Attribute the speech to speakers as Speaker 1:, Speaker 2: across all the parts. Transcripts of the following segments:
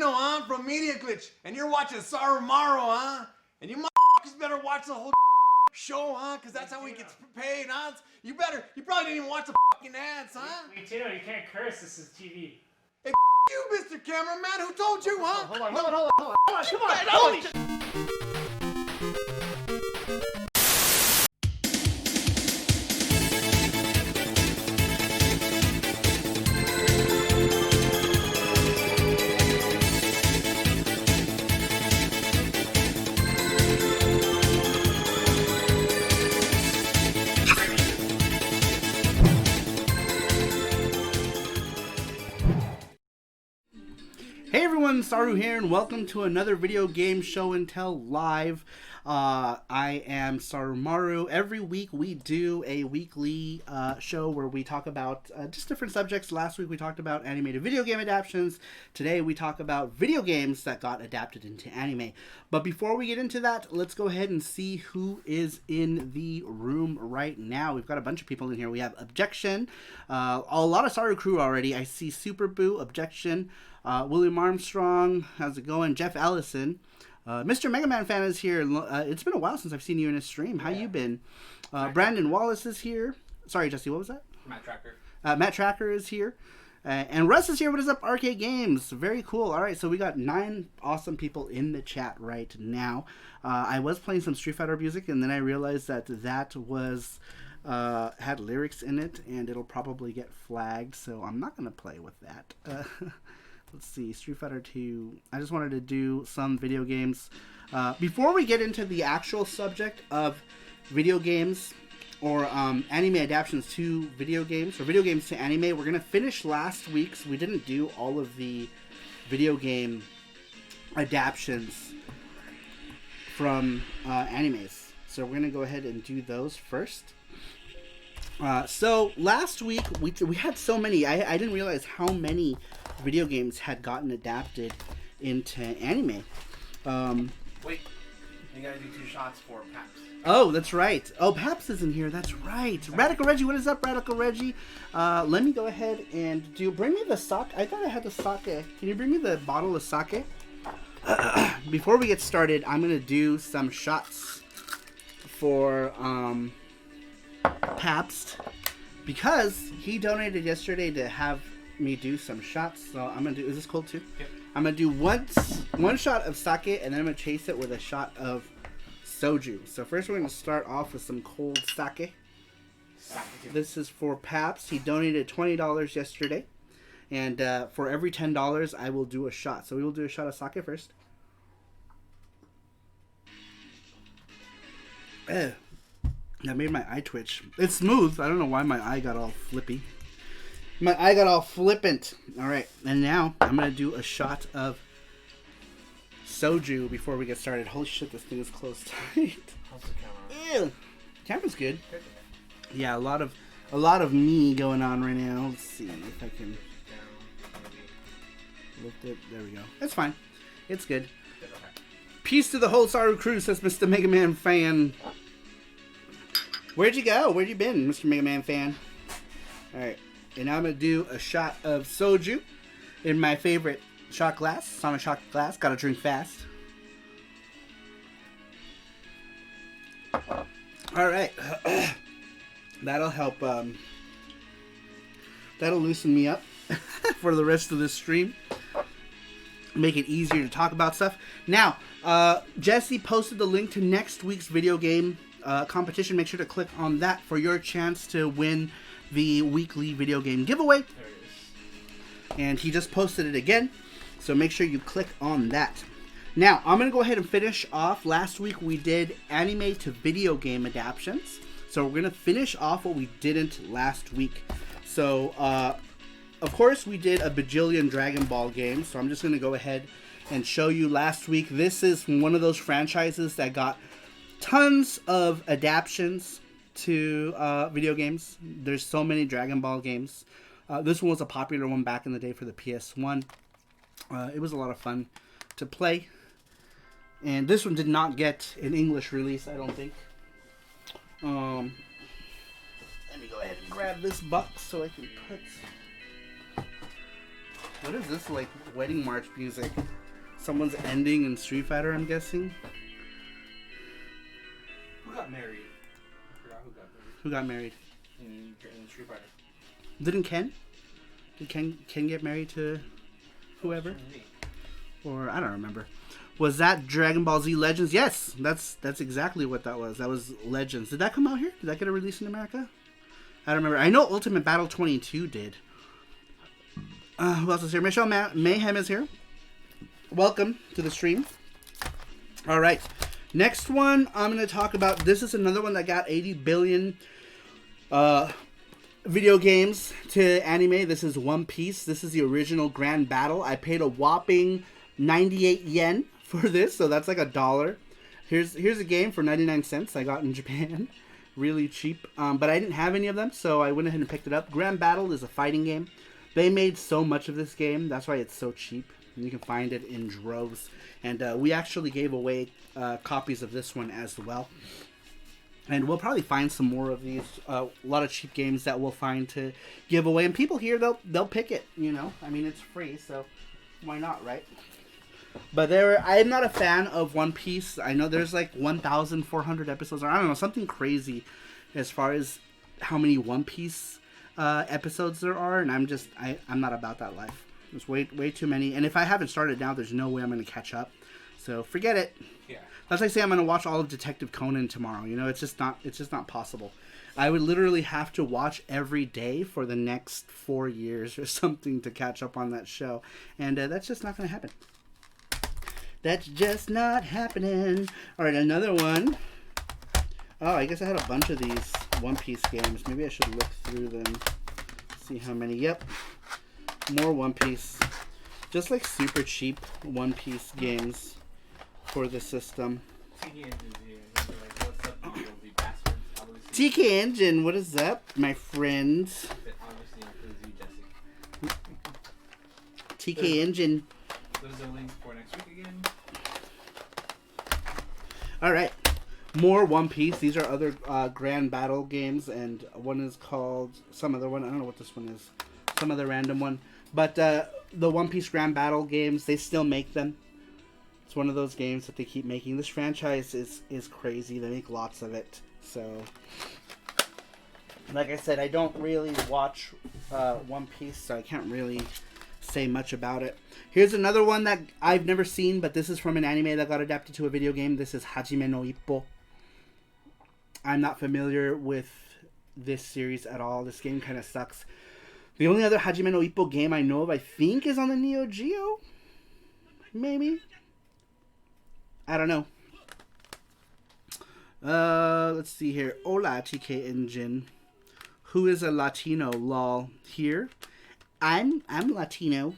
Speaker 1: Filipino, huh? From Media Glitch. And you're watching Saru, huh? And you motherfuckers better watch the whole show, huh? Because that's how we get paid, huh? You probably didn't even watch the fucking ads, huh?
Speaker 2: We do. You can't curse. This is TV.
Speaker 1: Hey, you, Mr. Cameraman, who told you, huh?
Speaker 2: Hold on. Come on.
Speaker 1: Holy
Speaker 3: Hey everyone, Saru here, and welcome to another video game show and tell live. I am Saru Maru. Every week we do a weekly show where we talk about just different subjects. Last week we talked about animated video game adaptations. Today we talk about video games that got adapted into anime. But before we get into that, let's go ahead and see who is in the room right now. We've got a bunch of people in here. We have Objection, a lot of Saru crew already. I see Super Boo, Objection, William Armstrong, how's it going? Jeff Allison, Mr. Mega Man fan is here. It's been a while since I've seen you in a stream. How you been? Brandon Wallace is here. Sorry, Jesse, what was that?
Speaker 4: Matt Tracker.
Speaker 3: Matt Tracker is here. And Russ is here. What is up, Arcade Games? Very cool. All right, so we got 9 awesome people in the chat right now. I was playing some Street Fighter music, and then I realized that was had lyrics in it, and it'll probably get flagged, so I'm not going to play with that. Let's see, Street Fighter 2. I just wanted to do some video games. Before we get into the actual subject of video games or anime adaptations to video games, or video games to anime, we're going to finish last week's. We didn't do all of the video game adaptations from animes. So we're going to go ahead and do those first. So last week we had so many. I didn't realize how many video games had gotten adapted into anime.
Speaker 4: Wait, you gotta do 2 shots for Paps.
Speaker 3: Oh, that's right. Oh, Paps is in here. That's right. Radical Reggie, what is up, Radical Reggie? Let me go ahead and bring me the sake. I thought I had the sake. Can you bring me the bottle of sake? Before we get started, I'm gonna do some shots for Paps, because he donated yesterday to have me do some shots. So I'm gonna do. Is this cold too?
Speaker 4: Yep. I'm
Speaker 3: gonna do one shot of sake, and then I'm gonna chase it with a shot of soju. So first we're gonna start off with some cold sake. This is for Paps. He donated $20 yesterday, and for every $10 I will do a shot. So we will do a shot of sake first. That made my eye twitch. It's smooth. I don't know why my eye got all flippy. My eye got all flippant. Alright, and now I'm going to do a shot of soju before we get started. Holy shit, this thing is closed tight.
Speaker 4: How's the camera?
Speaker 3: Ew. Camera's good. Yeah, a lot of me going on right now. Let's see if I can lift it. There we go. It's fine. It's good. Peace to the whole Saru crew, says Mr. Mega Man fan. Where'd you go? Where'd you been, Mr. Mega Man fan? Alright, and now I'm going to do a shot of soju in my favorite shot glass. Sonic shot glass. Gotta drink fast. Alright. That'll help, that'll loosen me up for the rest of this stream. Make it easier to talk about stuff. Now, Jesse posted the link to next week's video game competition. Make sure to click on that for your chance to win the weekly video game giveaway.
Speaker 4: There it is.
Speaker 3: And he just posted it again, so make sure you click on that. Now, I'm going to go ahead and finish off. Last week we did anime to video game adaptations, so we're going to finish off what we didn't last week. So, of course, we did a bajillion Dragon Ball games, so I'm just going to go ahead and show you last week. This is one of those franchises that got tons of adaptations to video games. There's so many Dragon Ball games. This one was a popular one back in the day for the PS1. It was a lot of fun to play. And this one did not get an English release, I don't think. Let me go ahead and grab this box so I can put What is this, like, wedding march music? Someone's ending in Street Fighter, I'm guessing.
Speaker 4: Who got married? I forgot who got married.
Speaker 3: Who got married?
Speaker 4: In Street Fighter.
Speaker 3: Didn't Ken? Did Ken get married to whoever? Or I don't remember. Was that Dragon Ball Z Legends? Yes, that's exactly what that was. That was Legends. Did that come out here? Did that get a release in America? I don't remember. I know Ultimate Battle 22 did. Who else is here? Michelle Mayhem is here. Welcome to the stream. All right. Next one I'm going to talk about. This is another one that got 80 billion video games to anime. This is One Piece. This is the original Grand Battle. I paid a whopping 98 yen for this, so that's like $1. Here's a game for 99 cents I got in Japan. Really cheap. But I didn't have any of them, so I went ahead and picked it up. Grand Battle is a fighting game. They made so much of this game. That's why it's so cheap. You can find it in droves. And we actually gave away copies of this one as well. And we'll probably find some more of these. A lot of cheap games that we'll find to give away. And people here, they'll pick it, you know. I mean, it's free, so why not, right? But I'm not a fan of One Piece. I know there's like 1,400 episodes, or I don't know, something crazy as far as how many One Piece episodes there are, and I'm not about that life. There's way too many, and if I haven't started now, there's no way I'm going to catch up. So forget it.
Speaker 4: Yeah.
Speaker 3: That's like saying I'm going to watch all of Detective Conan tomorrow. You know, it's just not possible. I would literally have to watch every day for the next 4 years or something to catch up on that show, and that's just not going to happen. That's just not happening. All right, another one. Oh, I guess I had a bunch of these One Piece games. Maybe I should look through them. See how many. Yep. More One Piece. Just like super cheap One Piece games for the system. TK Engine, what is up, my friend? TK Engine.
Speaker 4: Those are links for next week again.
Speaker 3: Alright. More One Piece. These are other Grand Battle games, and one is called some other one. I don't know what this one is. Some other random one. But the One Piece Grand Battle games, they still make them. It's one of those games that they keep making. This franchise is crazy. They make lots of it. So, like I said, I don't really watch One Piece, so I can't really say much about it. Here's another one that I've never seen, but this is from an anime that got adapted to a video game. This is Hajime no Ippo. I'm not familiar with this series at all. This game kind of sucks. The only other Hajime no Ippo game I know of, I think, is on the Neo Geo. Maybe. I don't know. Let's see here. Hola, TK Engine. Who is a Latino? Lol. Here. I'm Latino.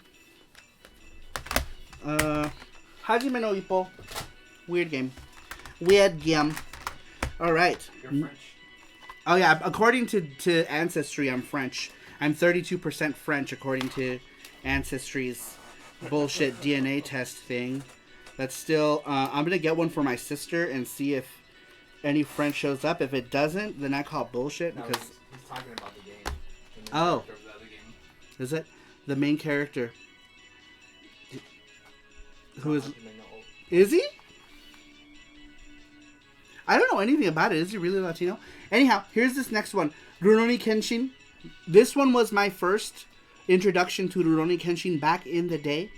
Speaker 3: Hajime no Ippo. Weird game. Weird game. Alright.
Speaker 4: You're French.
Speaker 3: Oh yeah, according to Ancestry, I'm French. I'm 32% French according to Ancestry's bullshit DNA test thing. That's still... I'm gonna get one for my sister and see if any French shows up. If it doesn't, then I call it bullshit because...
Speaker 4: He's talking about the game.
Speaker 3: Oh.
Speaker 4: The other game.
Speaker 3: Is it? The main character. Who is... Is he? I don't know anything about it. Is he really Latino? Anyhow, here's this next one. Rurouni Kenshin. This one was my first introduction to Rurouni Kenshin back in the day.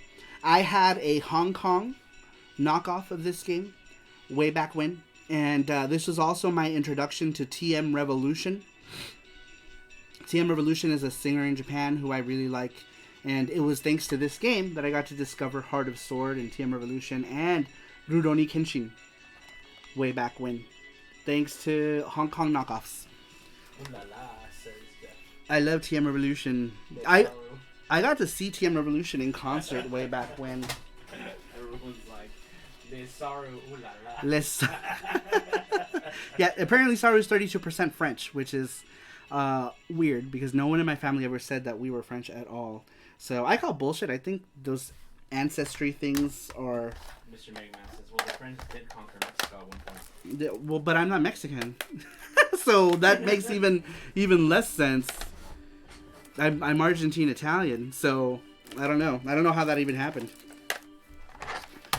Speaker 3: I had a Hong Kong knockoff of this game way back when. And this was also my introduction to TM Revolution. TM Revolution is a singer in Japan who I really like. And it was thanks to this game that I got to discover Heart of Sword and TM Revolution and Rurouni Kenshin way back when. Thanks to Hong Kong knockoffs.
Speaker 4: Ooh la la, says Jeff.
Speaker 3: I love TM Revolution. I got to see TM Revolution in concert way back when.
Speaker 4: Everyone's like, there's Saru, ooh la la.
Speaker 3: Let's... Yeah, apparently Saru is 32% French, which is weird because no one in my family ever said that we were French at all. So I call bullshit. I think those ancestry things are...
Speaker 4: Mr. Megman says, well, the French did conquer Mexico at one point.
Speaker 3: Well, but I'm not Mexican. So that makes even less sense. I'm Argentine Italian, so I don't know. I don't know how that even happened.
Speaker 4: I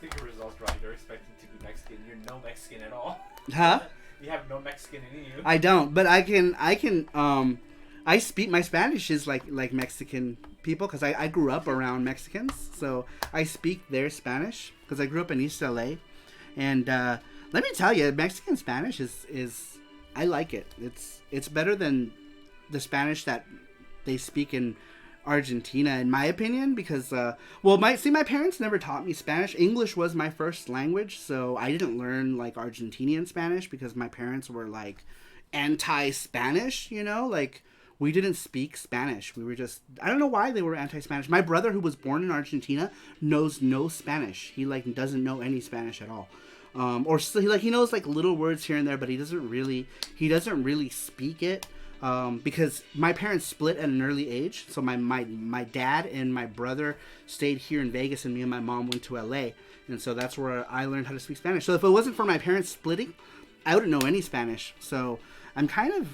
Speaker 4: think your results wrong. You're expecting to be Mexican. You're no Mexican at all.
Speaker 3: Huh?
Speaker 4: You have no Mexican in you.
Speaker 3: I don't, but I speak, my Spanish is like Mexican people, because I grew up around Mexicans, so I speak their Spanish, because I grew up in East LA, and let me tell you, Mexican Spanish is I like it. It's better than the Spanish that they speak in Argentina, in my opinion, because my parents never taught me Spanish. English was my first language, so I didn't learn like Argentinian Spanish because my parents were like anti-Spanish, you know, like we didn't speak Spanish. We were just, I don't know why they were anti-Spanish. My brother, who was born in Argentina, knows no Spanish. He like doesn't know any Spanish at all. Or so he knows like little words here and there, but he doesn't really speak it. Because my parents split at an early age, so my dad and my brother stayed here in Vegas, and me and my mom went to LA, and so that's where I learned how to speak Spanish. So if it wasn't for my parents splitting, I wouldn't know any Spanish. So I'm not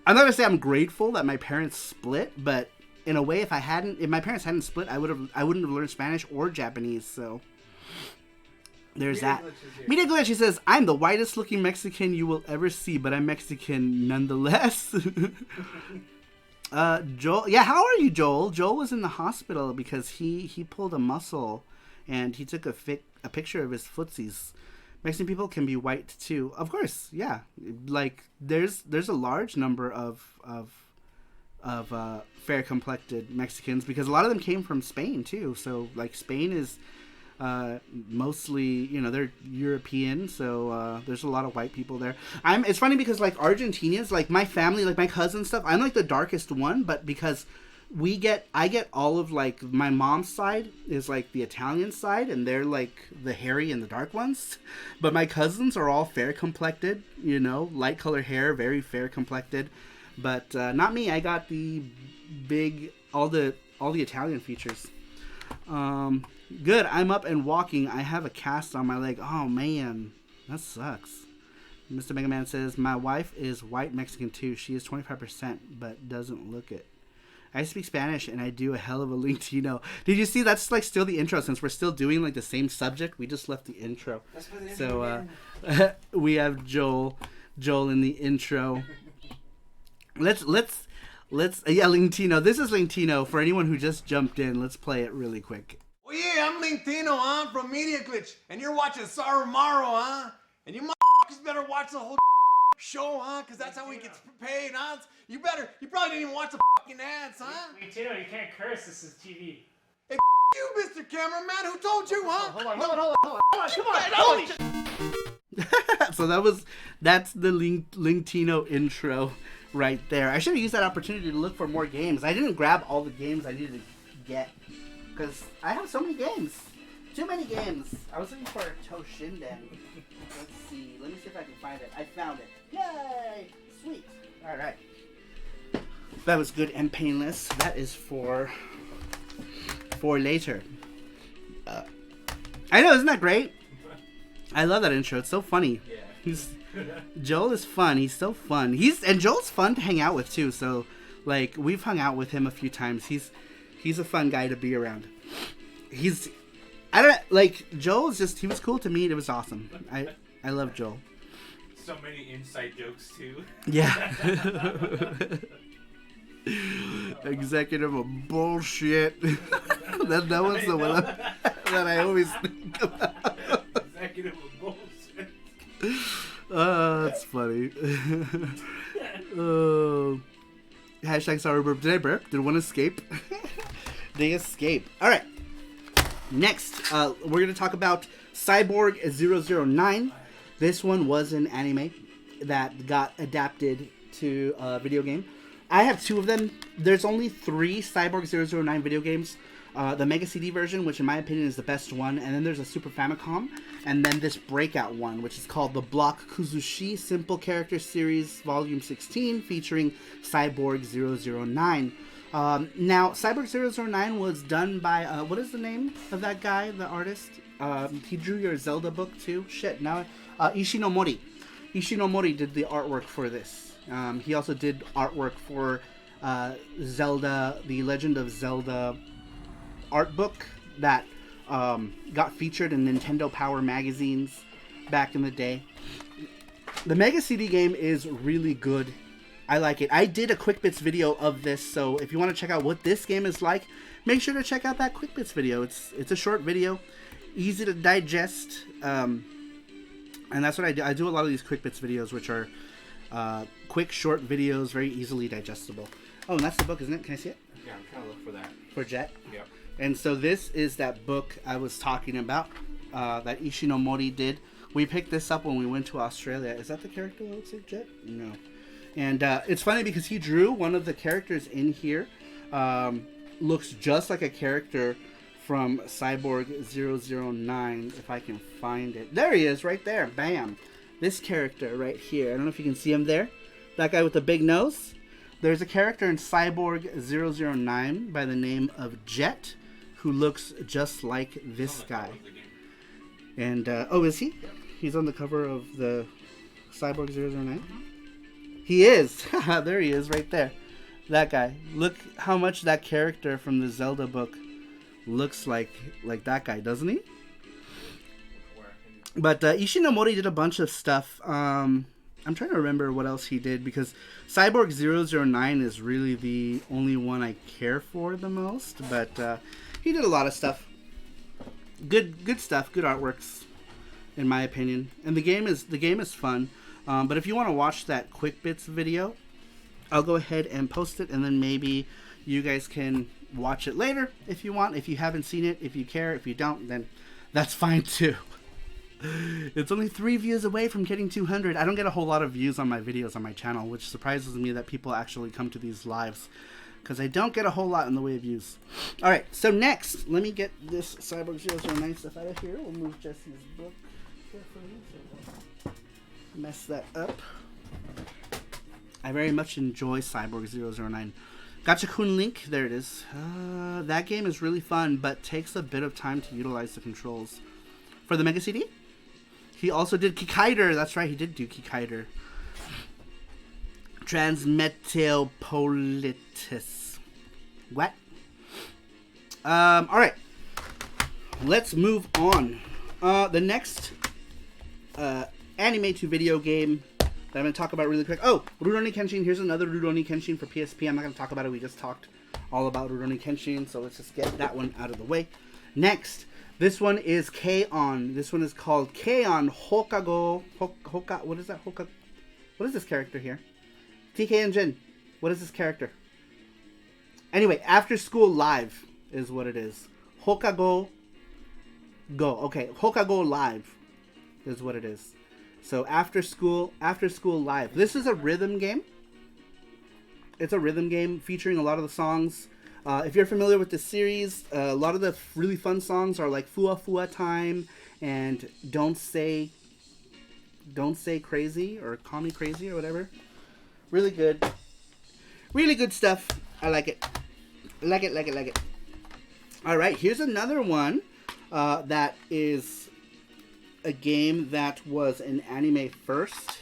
Speaker 3: gonna say I'm grateful that my parents split, but in a way, if my parents hadn't split, I wouldn't have learned Spanish or Japanese. So there's that. Media Glitch, he says, I'm the whitest looking Mexican you will ever see, but I'm Mexican nonetheless. Joel, yeah, how are you, Joel? Joel was in the hospital because he pulled a muscle, and he took a picture of his footsies. Mexican people can be white too, of course. Yeah, like there's a large number of fair complected Mexicans, because a lot of them came from Spain too. So like Spain is mostly, you know, they're European, so there's a lot of white people there. It's funny because like Argentinians, like my family, like my cousins stuff, I'm like the darkest one, but because I get all of like my mom's side is like the Italian side, and they're like the hairy and the dark ones, but my cousins are all fair complected, you know, light color hair, very fair complected, but not me. I got the big, all the Italian features. Good. I'm up and walking. I have a cast on my leg. Oh man, that sucks. Mr. Mega Man says, my wife is white Mexican too. She is 25%, but doesn't look it. I speak Spanish and I do a hell of a Latino. Did you see? That's like still the intro, since we're still doing like the same subject. We just left the intro. So we have Joel in the intro. Let's yeah, Latino. This is Latino for anyone who just jumped in. Let's play it really quick.
Speaker 1: Oh yeah, I'm Latino, huh? From Media Glitch, and you're watching Saru, huh? And you better watch the whole show, huh? Because that's how we get paid, huh? You probably didn't even watch the fucking ads, huh?
Speaker 2: Latino, you can't curse. This is TV.
Speaker 1: Hey, you, Mr. Cameraman, who told you, huh?
Speaker 2: Hold on, come on.
Speaker 3: So that's the Latino intro right there. I should have used that opportunity to look for more games. I didn't grab all the games I needed to get, because I have so many games. Too many games. I was looking for Toshinden. Let's see. Let me see if I can find it. I found it. Yay! Sweet. Alright. That was good and painless. That is for later. I know, isn't that great? I love that intro. It's so funny.
Speaker 4: Yeah.
Speaker 3: Joel is fun. He's so fun. And Joel's fun to hang out with too. So, like, we've hung out with him a few times. He's a fun guy to be around. Joel's just, he was cool to meet. It was awesome. I love Joel.
Speaker 4: So many inside jokes too.
Speaker 3: Yeah. Executive of bullshit. that was the one that I always think about.
Speaker 4: Executive of bullshit.
Speaker 3: That's funny. Hashtag Saru burp. Did I burp? Did one escape? They escape. Alright. Next, we're going to talk about Cyborg 009. This one was an anime that got adapted to a video game. I have two of them. There's only 3 Cyborg 009 video games. The Mega CD version, which in my opinion is the best one, and then there's a Super Famicom, and then this breakout one, which is called the Block Kuzushi Simple Character Series Volume 16, featuring Cyborg 009. Now, Cyborg 009 was done by, what is the name of that guy, the artist? He drew your Zelda book too. Shit, now, Ishinomori. Ishinomori did the artwork for this. He also did artwork for Zelda, the Legend of Zelda art book that got featured in Nintendo Power magazines back in the day. The Mega CD game is really good. I like it. I did a Quick Bits video of this, so if you want to check out what this game is like, make sure to check out that Quick Bits video. It's a short video, easy to digest, and that's what I do. I do a lot of these Quick Bits videos, which are quick, short videos, very easily digestible. Oh, and that's the book, isn't it? Can I see it?
Speaker 4: Yeah, I'm trying to look for that.
Speaker 3: For Jet?
Speaker 4: Yep.
Speaker 3: And so this is that book I was talking about that Ishinomori did. We picked this up when we went to Australia. Is that the character that looks like Jet? No. And it's funny because he drew one of the characters in here. Looks just like a character from Cyborg 009, if I can find it. There he is, right there. Bam. This character right here. I don't know if you can see him there. That guy with the big nose. There's a character in Cyborg 009 by the name of Jet, who looks just like this guy. And, oh, is he?
Speaker 4: Yep.
Speaker 3: He's on the cover of the Cyborg 009? He is. There he is, right there. That guy. Look how much that character from the Zelda book looks like that guy, doesn't he? But Ishinomori did a bunch of stuff. I'm trying to remember what else he did, because Cyborg 009 is really the only one I care for the most. But he did a lot of stuff. Good stuff. Good artworks, in my opinion. And the game is fun. But if you want to watch that Quick Bits video, I'll go ahead and post it, and then maybe you guys can watch it later if you want. If you haven't seen it, if you care. If you don't, then that's fine too. It's only 3 views away from getting 200. I don't get a whole lot of views on my videos on my channel, which surprises me that people actually come to these lives, because I don't get a whole lot in the way of views. Alright, so next, let me get this Cyborg 009 stuff out of here. We'll move Jesse's book carefully so don't mess that up. I very much enjoy Cyborg 009. Gachakun Link, there it is. That game is really fun, but takes a bit of time to utilize the controls. For the Mega CD? He also did Kikaider. That's right, he did do Kikaider. Transmetropolitus. What? Alright. Let's move on. The next anime to video game that I'm going to talk about really quick. Oh, Rurouni Kenshin. Here's another Rurouni Kenshin for PSP. I'm not going to talk about it. We just talked all about Rurouni Kenshin, so let's just get that one out of the way. Next. This one is K-On! This one is called K-On! Hokago. What is that? What is this character here? TK Engine. What is this character? Anyway, After School Live is what it is. Hokago Go. Okay, Hokago Live is what it is. So After School Live. This is a rhythm game. It's a rhythm game featuring a lot of the songs. If you're familiar with the series, a lot of the really fun songs are like Fua Fua Time and Don't Say Crazy or Call Me Crazy or whatever. Really good. Really good stuff. I like it. Like it. Alright, here's another one that is a game that was an anime first.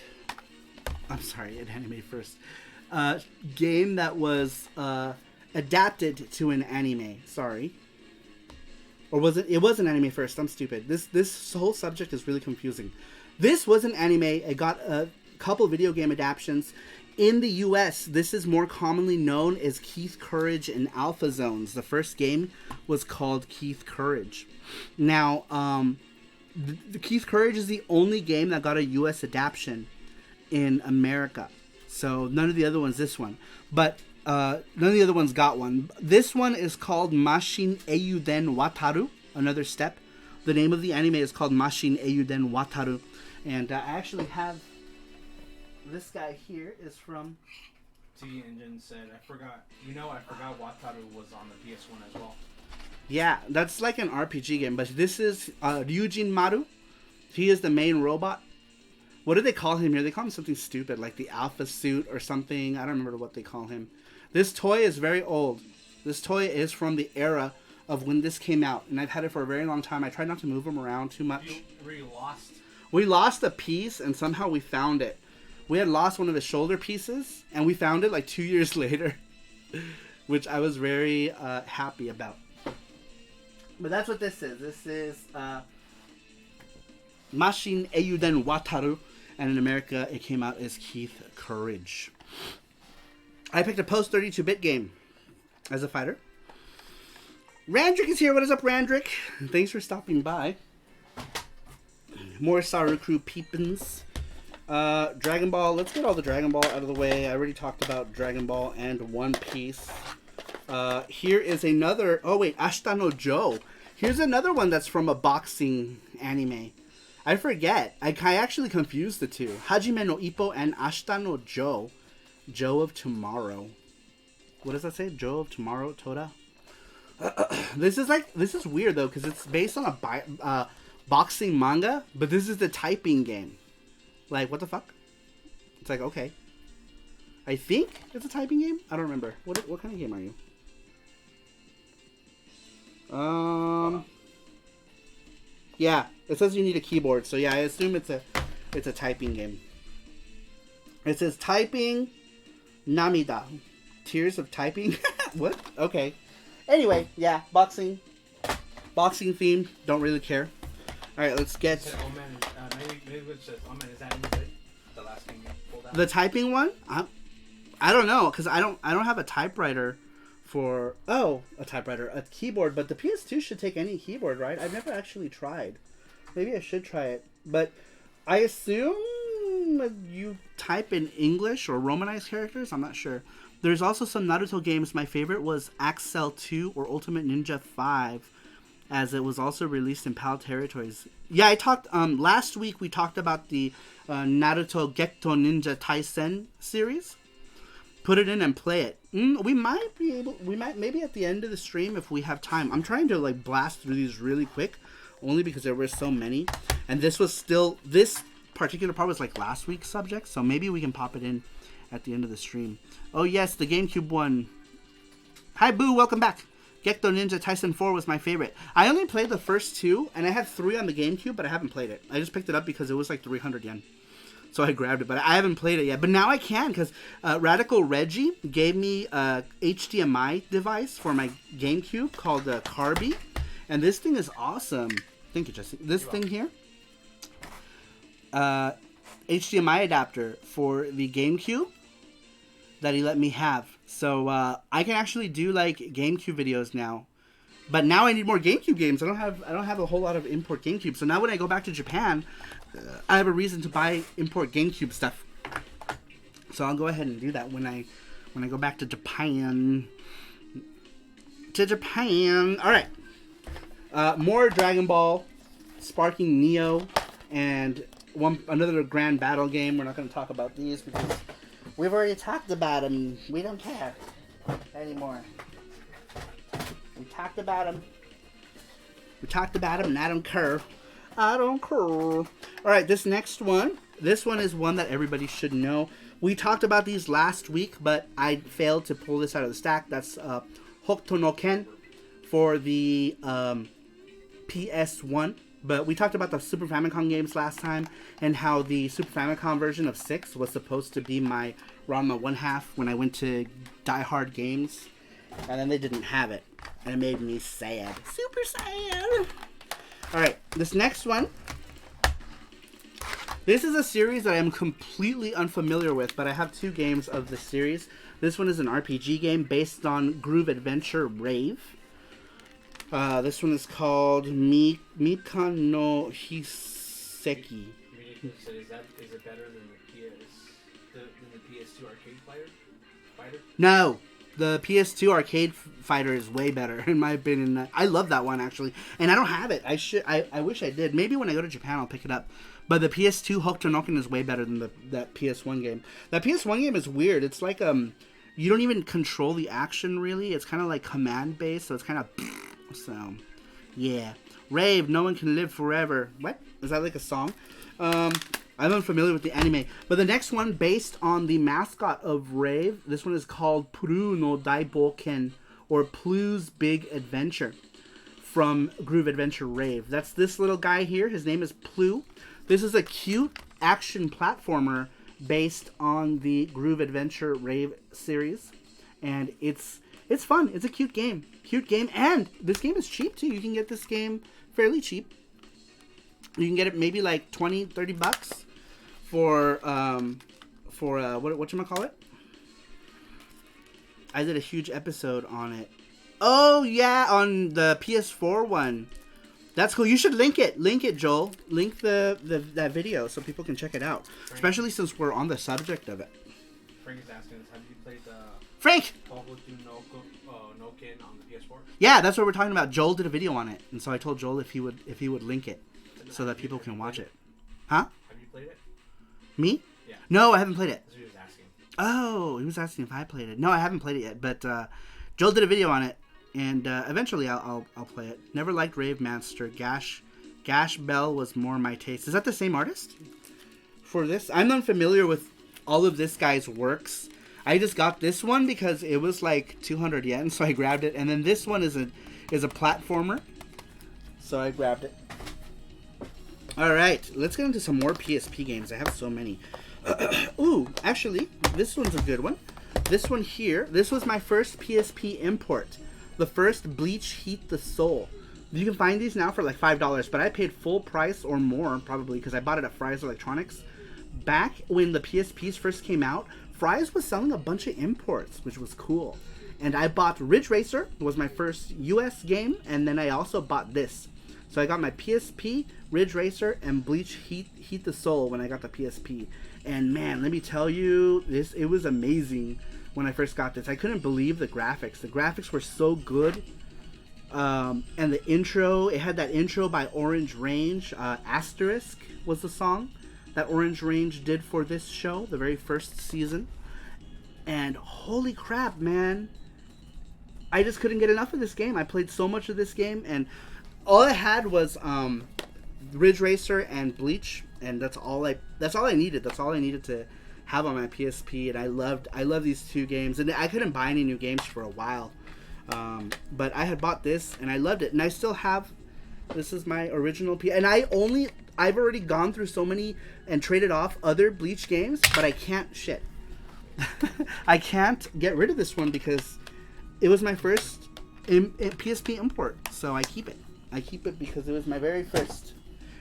Speaker 3: I'm sorry, an anime first. Game that was... adapted to an anime. Sorry. Or was it? It was an anime first. I'm stupid. This whole subject is really confusing. This was an anime. It got a couple video game adaptations. In the US, this is more commonly known as Keith Courage and Alpha Zones. The first game was called Keith Courage. Now, the Keith Courage is the only game that got a US adaptation in America. So none of the other ones, this one. But none of the other ones got one. This one is called Mashin Eiyuden Wataru, another step. The name of the anime is called Mashin Eiyuden Wataru. And I actually have this guy here is from...
Speaker 4: T Engine said, I forgot Wataru was on the PS1 as well.
Speaker 3: Yeah, that's like an RPG game, but this is Ryujin Maru. He is the main robot. What do they call him here? They call him something stupid, like the Alpha Suit or something. I don't remember what they call him. This toy is very old. This toy is from the era of when this came out, and I've had it for a very long time. I tried not to move him around too much.
Speaker 4: You lost?
Speaker 3: We lost a piece, and somehow we found it. We had lost one of his shoulder pieces, and we found it like 2 years later, which I was very happy about. But that's what this is. This is Mashin Eiyuden Wataru, and in America it came out as Keith Courage. I picked a post 32-bit game as a fighter. Randrick is here. What is up, Randrick? Thanks for stopping by. More Saru Crew peepins. Dragon Ball. Let's get all the Dragon Ball out of the way. I already talked about Dragon Ball and One Piece. Here is another... Oh, wait. Ashita no Joe. Here's another one that's from a boxing anime. I forget. I actually confused the two. Hajime no Ippo and Ashita no Joe. Joe of Tomorrow. What does that say? Joe of Tomorrow? Toda? This is weird, though, because it's based on a boxing manga, but this is the typing game. Like, what the fuck? It's like, okay. I think it's a typing game? I don't remember. What kind of game are you? Yeah, it says you need a keyboard, so yeah, I assume it's a typing game. It says typing Namida. Tears of typing? What? Okay. Anyway, yeah, boxing theme. Don't really care. All right, let's get
Speaker 4: Maybe it says Omen. Is that in the last thing you pulled out?
Speaker 3: the typing one. I don't know, because I don't have a typewriter for a typewriter, a keyboard. But the PS2 should take any keyboard, right? I've never actually tried. Maybe I should try it. But I assume you type in English or Romanized characters. I'm not sure. There's also some Naruto games. My favorite was Axel 2 or Ultimate Ninja 5, as it was also released in PAL territories. Yeah, I talked last week. We talked about the Naruto Gekto Ninja Taisen series. Put it in and play it. We might maybe at the end of the stream if we have time. I'm trying to like blast through these really quick, only because there were so many, and this particular part was like last week's subject, so maybe we can pop it in at the end of the stream. Oh yes, the GameCube one. Hi Boo, welcome back. Gekto Ninja Taisen 4 was my favorite. I only played the first two, and I had 3 on the GameCube, but I haven't played it. I just picked it up because it was like 300 yen. So I grabbed it, but I haven't played it yet. But now I can, because Radical Reggie gave me a HDMI device for my GameCube called Carby. And this thing is awesome. Thank you, Jesse. This thing here. HDMI adapter for the GameCube that he let me have. So I can actually do like GameCube videos now. But now I need more GameCube games. I don't have a whole lot of import GameCube. So now when I go back to Japan, I have a reason to buy import GameCube stuff. So I'll go ahead and do that when I go back to Japan. All right. More Dragon Ball, Sparking Neo, and another Grand Battle game. We're not going to talk about these because we've already talked about them. We don't care anymore. We talked about them. And I don't care. All right, this next one. This one is one that everybody should know. We talked about these last week, but I failed to pull this out of the stack. That's Hokuto no Ken for the PS1. But we talked about the Super Famicom games last time, and how the Super Famicom version of 6 was supposed to be my Ranma 1/2 when I went to Die Hard Games, and then they didn't have it, and it made me sad. Super sad! Alright, this next one. This is a series that I am completely unfamiliar with, but I have 2 games of this series. This one is an RPG game based on Groove Adventure Rave. This one is called Mika no Hiseki.
Speaker 4: So is it better than the PS2 arcade fighter?
Speaker 3: No, the PS2 arcade fighter is way better in my opinion. I love that one actually, and I don't have it. I wish I did. Maybe when I go to Japan I'll pick it up. But the PS2 Hokuto no Ken is way better than that PS1 game. That PS1 game is weird. It's like you don't even control the action really. It's kind of like command based, so it's kind of so yeah. Rave, no one can live forever. What? Is that like a song? I'm unfamiliar with the anime. But the next one, based on the mascot of Rave, this one is called Puru no Daiboken, or Plu's Big Adventure, from Groove Adventure Rave. That's this little guy here. His name is Plu. This is a cute action platformer based on the Groove Adventure Rave series, and it's fun. It's a cute game, and this game is cheap too. You can get this game fairly cheap. You can get it maybe like $20-$30 for whatchamacallit? I did a huge episode on it. Oh yeah, on the PS4 one. That's cool. You should link it. Link it, Joel. Link that video so people can check it out. Especially since we're on the subject of it.
Speaker 4: Frank is asking us, have you played the
Speaker 3: Frank!
Speaker 4: Tohoku no Kin on the PS4?
Speaker 3: Yeah, that's what we're talking about. Joel did a video on it, and so I told Joel if he would link it so that people can watch it. Huh?
Speaker 4: Have you played it?
Speaker 3: Me?
Speaker 4: Yeah.
Speaker 3: No, I haven't played it.
Speaker 4: That's what he was asking.
Speaker 3: Oh, he was asking if I played it. No, I haven't played it yet, but Joel did a video on it, and eventually I'll play it. Never liked Rave Master. Gash Bell was more my taste. Is that the same artist for this? I'm unfamiliar with all of this guy's works. I just got this one because it was like 200 yen, so I grabbed it. And then this one is a platformer, so I grabbed it. All right, let's get into some more PSP games. I have so many. Ooh, actually, this one's a good one. This one here, this was my first PSP import. The first Bleach Heat the Soul. You can find these now for like $5, but I paid full price or more, probably, because I bought it at Fry's Electronics. Back when the PSPs first came out, Fry's was selling a bunch of imports, which was cool. And I bought Ridge Racer, was my first US game, and then I also bought this. So I got my PSP, Ridge Racer, and Bleach Heat the Soul when I got the PSP. And man, let me tell you, it was amazing when I first got this. I couldn't believe the graphics. The graphics were so good. And the intro, it had that intro by Orange Range. Asterisk was the song that Orange Range did for this show, the very first season. And holy crap, man. I just couldn't get enough of this game. I played so much of this game, and all I had was Ridge Racer and Bleach, and that's all I needed. That's all I needed to have on my PSP, and I love these two games. And I couldn't buy any new games for a while, but I had bought this and I loved it, and I still have. This is my original and I've already gone through so many and traded off other Bleach games, but I can't I can't get rid of this one because it was my first PSP import, so I keep it. I keep it because it was my very first,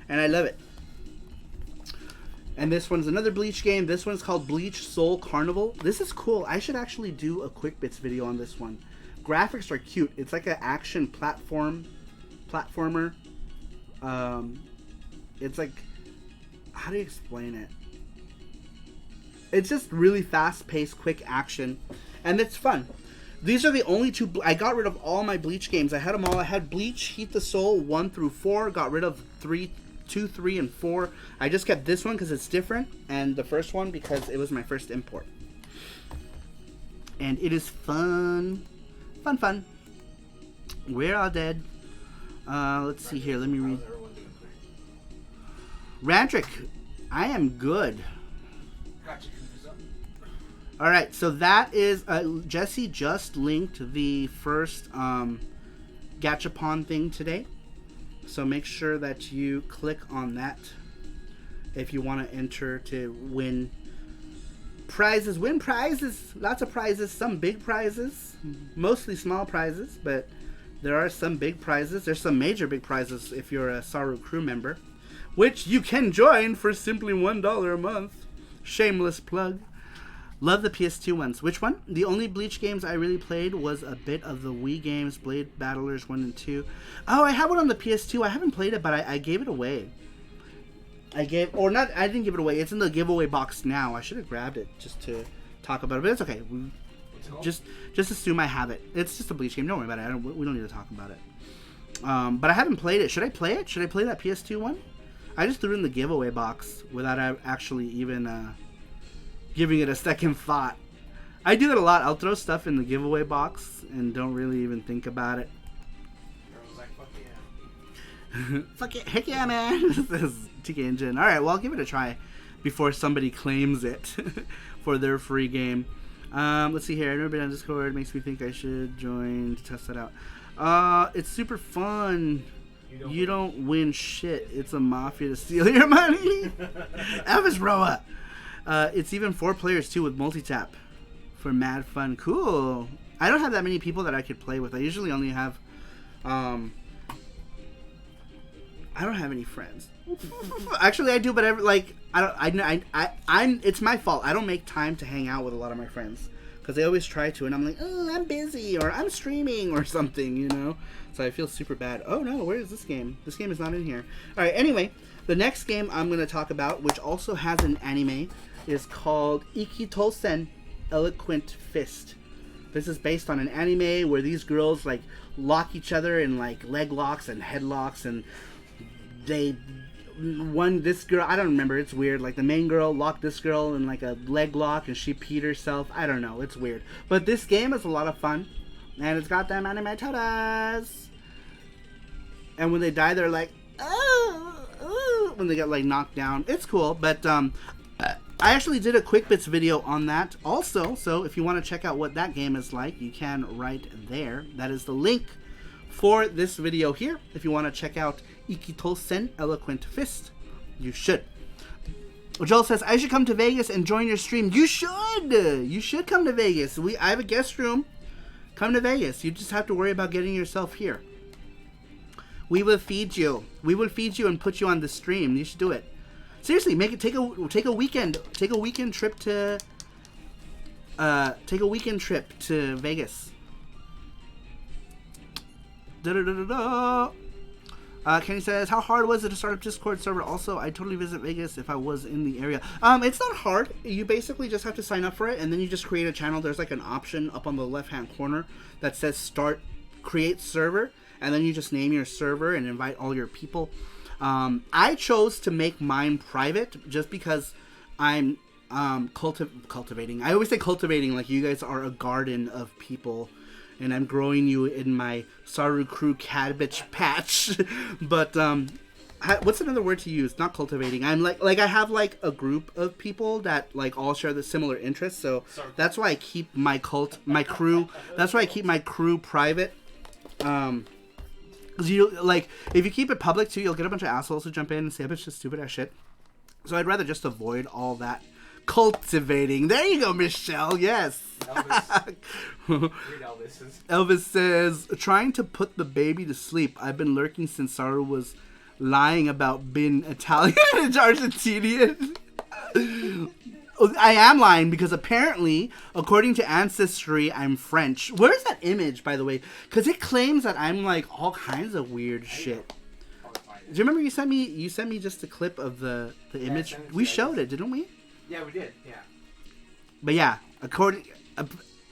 Speaker 3: and I love it. And this one's another Bleach game. This one's called Bleach Soul Carnival. This is cool. I should actually do a quick bits video on this one. Graphics are cute. It's like an action platformer. It's like, how do you explain it? It's just really fast-paced, quick action, and it's fun. These are the only two. I got rid of all my Bleach games. I had them all. I had Bleach Heat the Soul 1 through 4. Got rid of 2, 3, and 4. I just kept this one because it's different, and the first one because it was my first import. And it is fun. Fun. We're all dead. Let's see here. Let me read. Rantrick, I am good. All right, so that is Jesse just linked the first Gachapon thing today. So make sure that you click on that if you want to enter to win prizes. Win prizes, lots of prizes, some big prizes, mostly small prizes, but there are some big prizes. There's some major big prizes if you're a Saru crew member, which you can join for simply $1 a month. Shameless plug. Love the PS2 ones. Which one? The only Bleach games I really played was a bit of the Wii games, Blade Battlers 1 and 2. Oh, I have one on the PS2. I haven't played it, but I gave it away. I didn't give it away. It's in the giveaway box now. I should have grabbed it just to talk about it, but it's okay. Just assume I have it. It's just a Bleach game. Don't worry about it. We don't need to talk about it. But I haven't played it. Should I play it? Should I play that PS2 one? I just threw it in the giveaway box without actually even giving it a second thought. I do that a lot. I'll throw stuff in the giveaway box and don't really even think about it.
Speaker 4: Like, fuck yeah.
Speaker 3: Fuck it. Heck yeah, man. This is TK Engine. Alright, well, I'll give it a try before somebody claims it for their free game. Let's see here. I've never been on Discord. Makes me think I should join to test that out. It's super fun. You don't win shit. It's a mafia to steal your money. Elvis Roa. It's even 4 players too with multi-tap for mad fun. Cool. I don't have that many people that I could play with. I usually only have I don't have any friends. Actually, I do, but I'm it's my fault. I don't make time to hang out with a lot of my friends because they always try to, and I'm like, oh, I'm busy or I'm streaming or something, you know. So I feel super bad. Oh no, where is this game? This game is not in here. All right. Anyway, the next game I'm gonna talk about, which also has an anime, is called Ikitosen Eloquent Fist. This is based on an anime where these girls like lock each other in like leg locks and headlocks, and this girl, I don't remember, it's weird, like the main girl locked this girl in like a leg lock and she peed herself. I don't know, it's weird. But this game is a lot of fun and it's got them anime totas. And when they die they're like, oh, when they get like knocked down. It's cool, but I actually did a quick bits video on that also, so if you want to check out what that game is like, you can right there. That is the link for this video here. If you want to check out Ikitosen Eloquent Fist, you should. Joel says, I should come to Vegas and join your stream. You should! You should come to Vegas. I have a guest room. Come to Vegas. You just have to worry about getting yourself here. We will feed you. We will feed you and put you on the stream. You should do it. Seriously, take a weekend trip to Vegas. Kenny says, how hard was it to start a Discord server? Also, I'd totally visit Vegas if I was in the area. It's not hard. You basically just have to sign up for it, and then you just create a channel. There's like an option up on the left-hand corner that says create server, and then you just name your server and invite all your people. I chose to make mine private just because I'm cultivating. I always say cultivating like you guys are a garden of people, and I'm growing you in my Saru crew cabbage patch. But what's another word to use? Not cultivating. I'm like I have like a group of people that like all share the similar interests. So that's why I keep my crew. That's why I keep my crew private. Because you like, if you keep it public too, you'll get a bunch of assholes to jump in and say a bunch of stupid ass shit. So I'd rather just avoid all that cultivating. There you go, Michelle. Yes.
Speaker 4: Elvis. Read Elvis's.
Speaker 3: Elvis says, trying to put the baby to sleep. I've been lurking since Saru was lying about being Italian and Argentinian. I am lying because apparently, according to Ancestry, I'm French. Where's that image, by the way? Because it claims that I'm like all kinds of weird shit. Do you remember you sent me just a clip of the image? We showed it, didn't we?
Speaker 4: Yeah, we did. Yeah.
Speaker 3: But yeah,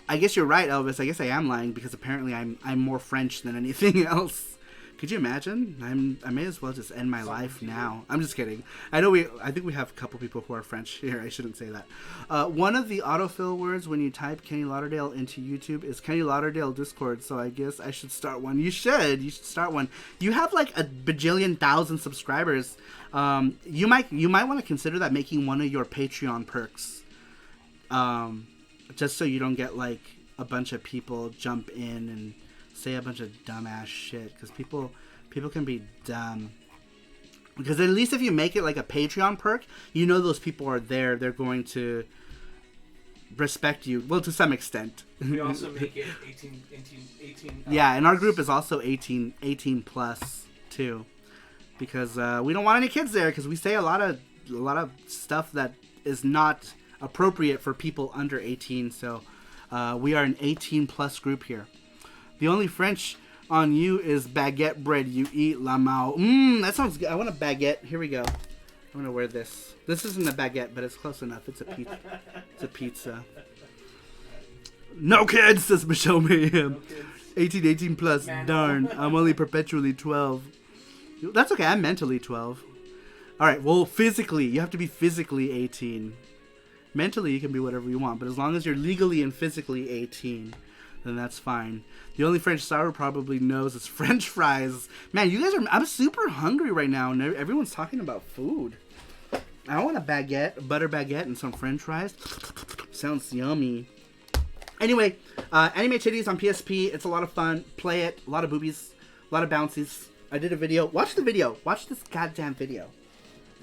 Speaker 3: I guess you're right, Elvis. I guess I am lying because apparently I'm more French than anything else. Could you imagine? I may as well just end my life now. I'm just kidding. I think we have a couple people who are French here. I shouldn't say that. One of the autofill words when you type Kenny Lauderdale into YouTube is Kenny Lauderdale Discord. So I guess I should start one. You should start one. You have like a bajillion thousand subscribers. You might want to consider that making one of your Patreon perks. Just so you don't get like a bunch of people jump in and say a bunch of dumbass shit, because people can be dumb. Because at least if you make it like a Patreon perk, you know those people are there. They're going to respect you. Well, to some extent.
Speaker 4: We also make it 18
Speaker 3: yeah, and our group is also 18 plus too, because we don't want any kids there, because we say a lot of stuff that is not appropriate for people under 18. So we are an 18 plus group here. The only French on you is baguette bread you eat, la mao. That sounds good. I want a baguette. Here we go. I'm going to wear this. This isn't a baguette, but it's close enough. It's a pizza. It's a pizza. No kids, says Michelle Mayhem. 18 plus. Man. Darn. I'm only perpetually 12. That's okay. I'm mentally 12. All right. Well, physically. You have to be physically 18. Mentally, you can be whatever you want. But as long as you're legally and physically 18, then that's fine. The only French Saru probably knows is French fries. Man, you guys are... I'm super hungry right now, and everyone's talking about food. I want a baguette, a butter baguette, and some French fries. Sounds yummy. Anyway, Anime Titties on PSP. It's a lot of fun. Play it. A lot of boobies. A lot of bouncies. I did a video. Watch the video. Watch this goddamn video.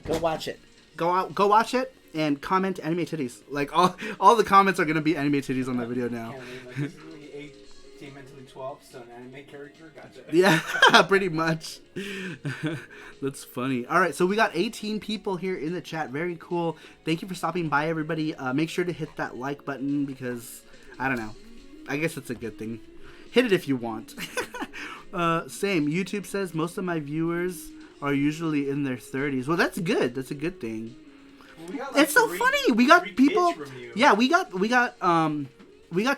Speaker 3: Go watch it. go watch it and comment anime titties. Like all the comments are gonna be anime titties on that video now.
Speaker 4: Like, this is me 18, mentally 12, so an anime character. Gotcha.
Speaker 3: Yeah, pretty much. That's funny. All right, so we got 18 people here in the chat. Very cool. Thank you for stopping by, everybody. Make sure to hit that like button because I don't know. I guess it's a good thing. Hit it if you want. Same. YouTube says most of my viewers are usually in their 30s. Well, that's good. That's a good thing. Well, it's so funny. We got people. Yeah, we got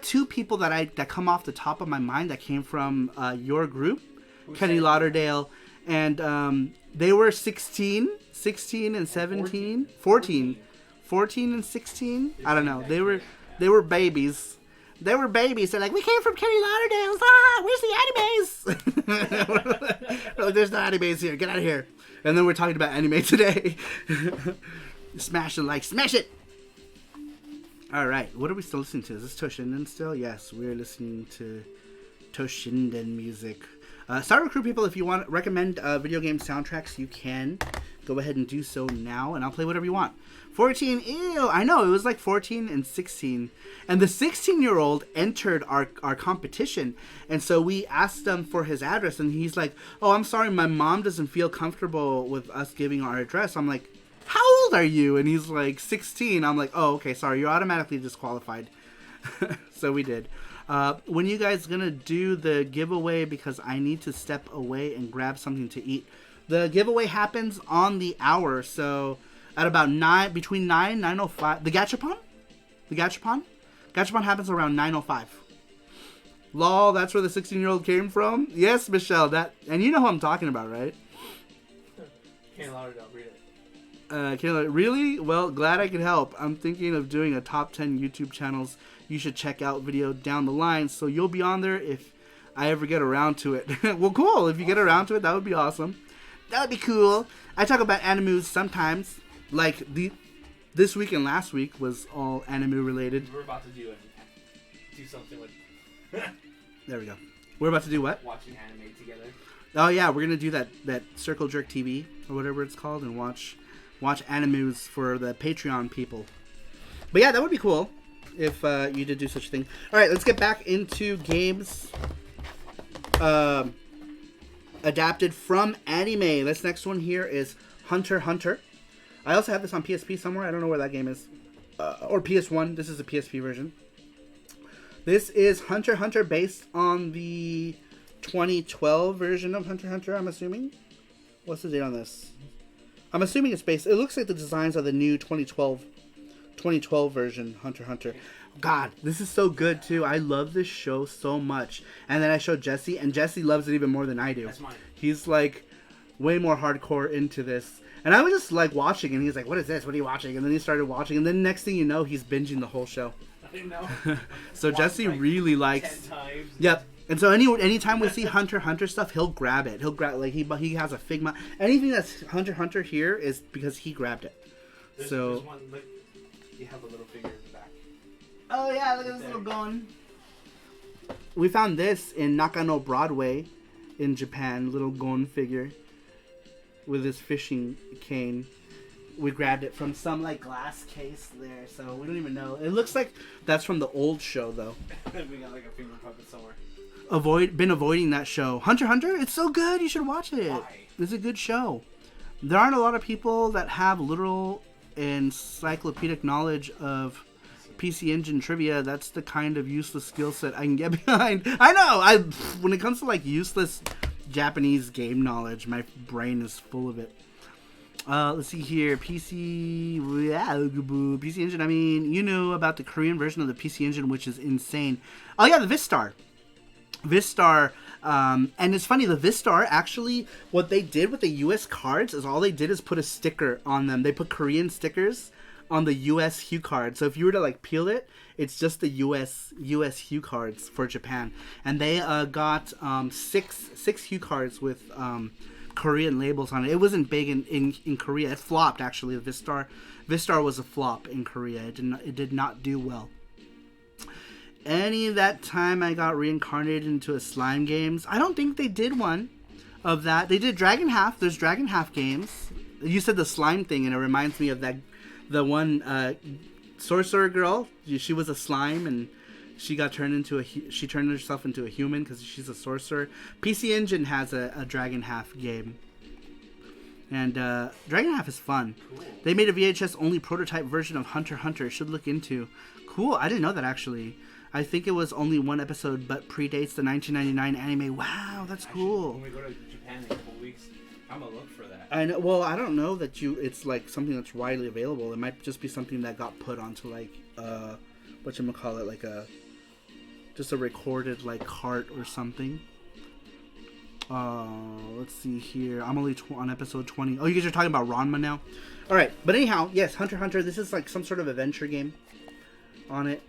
Speaker 3: 2 people that come off the top of my mind that came from your group, Kenny Lauderdale, and they were 16 and 17, 14 and 16. I don't know. They were babies. They were babies. They're like, we came from Kenny Lauderdale's. Where's the animes? Like, there's no animes here. Get out of here. And then we're talking about anime today. Smash the like. Smash it. All right. What are we still listening to? Is this Toshinden still? Yes, we're listening to Toshinden music. Saru Crew people, if you want to recommend video game soundtracks, you can. Go ahead and do so now, and I'll play whatever you want. 14, ew, I know, it was like 14 and 16. And the 16-year-old entered our competition, and so we asked him for his address, and he's like, oh, I'm sorry, my mom doesn't feel comfortable with us giving our address. I'm like, how old are you? And he's like, 16. I'm like, oh, okay, sorry, you're automatically disqualified. So we did. When you guys gonna do the giveaway, because I need to step away and grab something to eat. The giveaway happens on the hour, so at about between 9:05. The gachapon happens around 9:05. Lol, that's where the 16-year-old came from. Yes, Michelle, and you know who I'm talking about, right?
Speaker 4: Can't allow it. Read it.
Speaker 3: Really? Well, glad I could help. I'm thinking of doing a top 10 YouTube channels you should check out video down the line, so you'll be on there if I ever get around to it. Well, cool. If you get around to it, that would be awesome. That would be cool. I talk about animes sometimes. Like this week and last week was all anime related.
Speaker 4: We're about to do something with.
Speaker 3: There we go. We're about to do what?
Speaker 4: Watching anime together.
Speaker 3: Oh yeah, we're gonna do that Circle Jerk TV or whatever it's called, and watch animes for the Patreon people. But yeah, that would be cool if you did do such a thing. All right, let's get back into games adapted from anime. This next one here is Hunter x Hunter. I also have this on PSP somewhere. I don't know where that game is. Or PS1. This is the PSP version. This is Hunter x Hunter based on the 2012 version of Hunter x Hunter, I'm assuming. What's the date on this? I'm assuming it's based... It looks like the designs are the new 2012 version Hunter x Hunter. God, this is so good too. I love this show so much. And then I showed Jesse, and Jesse loves it even more than I do.
Speaker 4: That's mine.
Speaker 3: He's like way more hardcore into this. And I was just like watching, and he's like, what is this? What are you watching? And then he started watching, and then next thing you know, he's binging the whole show.
Speaker 4: I didn't know.
Speaker 3: So Jesse
Speaker 4: like
Speaker 3: really likes...
Speaker 4: 10 times.
Speaker 3: Yep. And so anytime we see Hunter x Hunter stuff, he'll grab it. He'll grab, like, he has a Figma. Anything that's Hunter x Hunter here is because he grabbed it.
Speaker 4: There's one, look, you have a little figure in the back.
Speaker 3: Oh yeah, look at this little gun. We found this in Nakano Broadway in Japan, little gon figure with this fishing cane. We grabbed it from some like glass case there, so we don't even know. It looks like that's from the old show though.
Speaker 4: We got like a finger puppet somewhere.
Speaker 3: Been avoiding that show. Hunter x Hunter, it's so good, you should watch it.
Speaker 4: Why?
Speaker 3: It's a good show. There aren't a lot of people that have literal encyclopedic knowledge of PC Engine trivia. That's the kind of useless skill set I can get behind. I know. When it comes to like useless Japanese game knowledge, my brain is full of it. Let's see here. PC Engine. I mean, you knew about the Korean version of the PC Engine, which is insane. Oh yeah, the Vistar. And it's funny, the Vistar, actually, what they did with the US cards is all they did is put a sticker on them. They put Korean stickers on the US hue card. So if you were to like peel it, it's just the US hue cards for Japan. And they got six hue cards with Korean labels on it. It wasn't big in Korea. It flopped, actually. The Vistar was a flop in Korea. It did not do well. Any of that time I got reincarnated into a slime games. I don't think they did one of that. They did Dragon Half. There's Dragon Half games. You said the slime thing, and it reminds me of the one sorcerer girl. She was a slime, and she got turned herself into a human because she's a sorcerer. PC Engine has a Dragon Half game. And Dragon Half is fun. Cool. They made a VHS only prototype version of Hunter x Hunter. Should look into. Cool. I didn't know that actually. I think it was only one episode, but predates the 1999 anime. Wow, that's cool.
Speaker 4: When we go to Japan in a couple weeks, I'm gonna look for that.
Speaker 3: I know. Well, I don't know that it's like something that's widely available. It might just be something that got put onto like whatchamacallit, like just a recorded like cart or something. Let's see here. I'm only on episode 20. Oh, you guys are talking about Ranma now? Alright, but anyhow, yes, Hunter x Hunter. This is like some sort of adventure game on it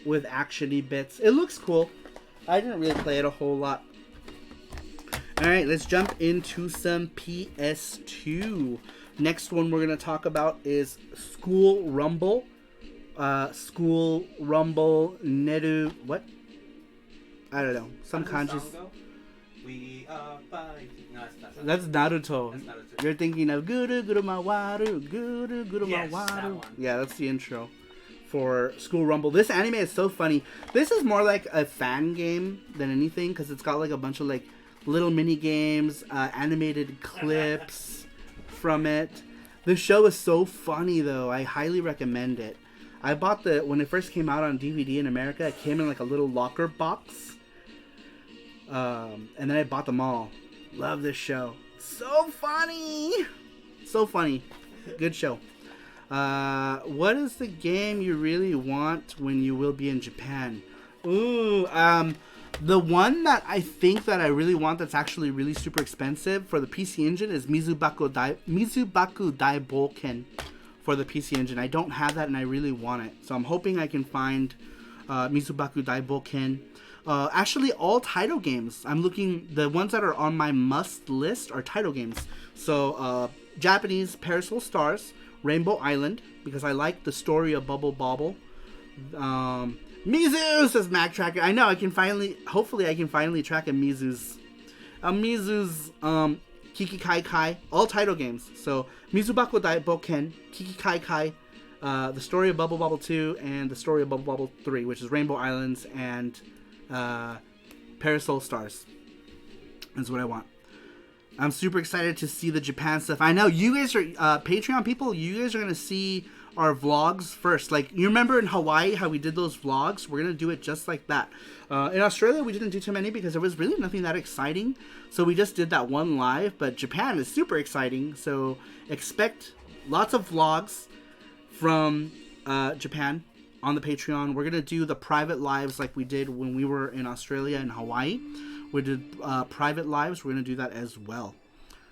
Speaker 3: with action-y bits. It looks cool. I didn't really play it a whole lot. Alright, let's jump into some PS2. Next one we're going to talk about is School Rumble. School Rumble Neru... What? I don't know. Some kanji...
Speaker 4: We are fighting. No,
Speaker 3: that's Naruto.
Speaker 4: That's Naruto.
Speaker 3: You're thinking of Guru Guru Mawaru, Guru Guru
Speaker 4: Yes,
Speaker 3: Mawaru.
Speaker 4: that one.
Speaker 3: Yeah, that's the intro for School Rumble. This anime is so funny. This is more like a fan game than anything because it's got like a bunch of like little mini games, animated clips from it. The show is so funny though. I highly recommend it. I bought when it first came out on DVD in America. It came in like a little locker box. And then I bought them all. Love this show. So funny. So funny. Good show. What is the game you really want when you will be in Japan? Ooh, the one that I think that I really want that's actually really super expensive for the PC Engine is Mizubaku Daiboken for the PC Engine. I don't have that and I really want it. So I'm hoping I can find Mizubaku Daiboken. Actually, all title games. I'm looking. The ones that are on my must list are title games. So, Japanese Parasol Stars, Rainbow Island, because I like the story of Bubble Bobble. Mizu says Mac Tracker. I know. Hopefully, I can finally track a Mizu's Kiki Kai Kai. All title games. So, Mizubaku Daiboken, Kiki Kai Kai, the story of Bubble Bobble 2, and the story of Bubble Bobble 3, which is Rainbow Islands and Parasol Stars is what I want. I'm super excited to see the Japan stuff. I know you guys are Patreon people. You guys are gonna see our vlogs first. Like you remember in Hawaii how we did those vlogs? We're gonna do it just like that. In Australia we didn't do too many because there was really nothing that exciting. So we just did that one live. But Japan is super exciting. So expect lots of vlogs from Japan. On the Patreon, we're going to do the private lives like we did when we were in Australia and Hawaii. We did private lives. We're going to do that as well.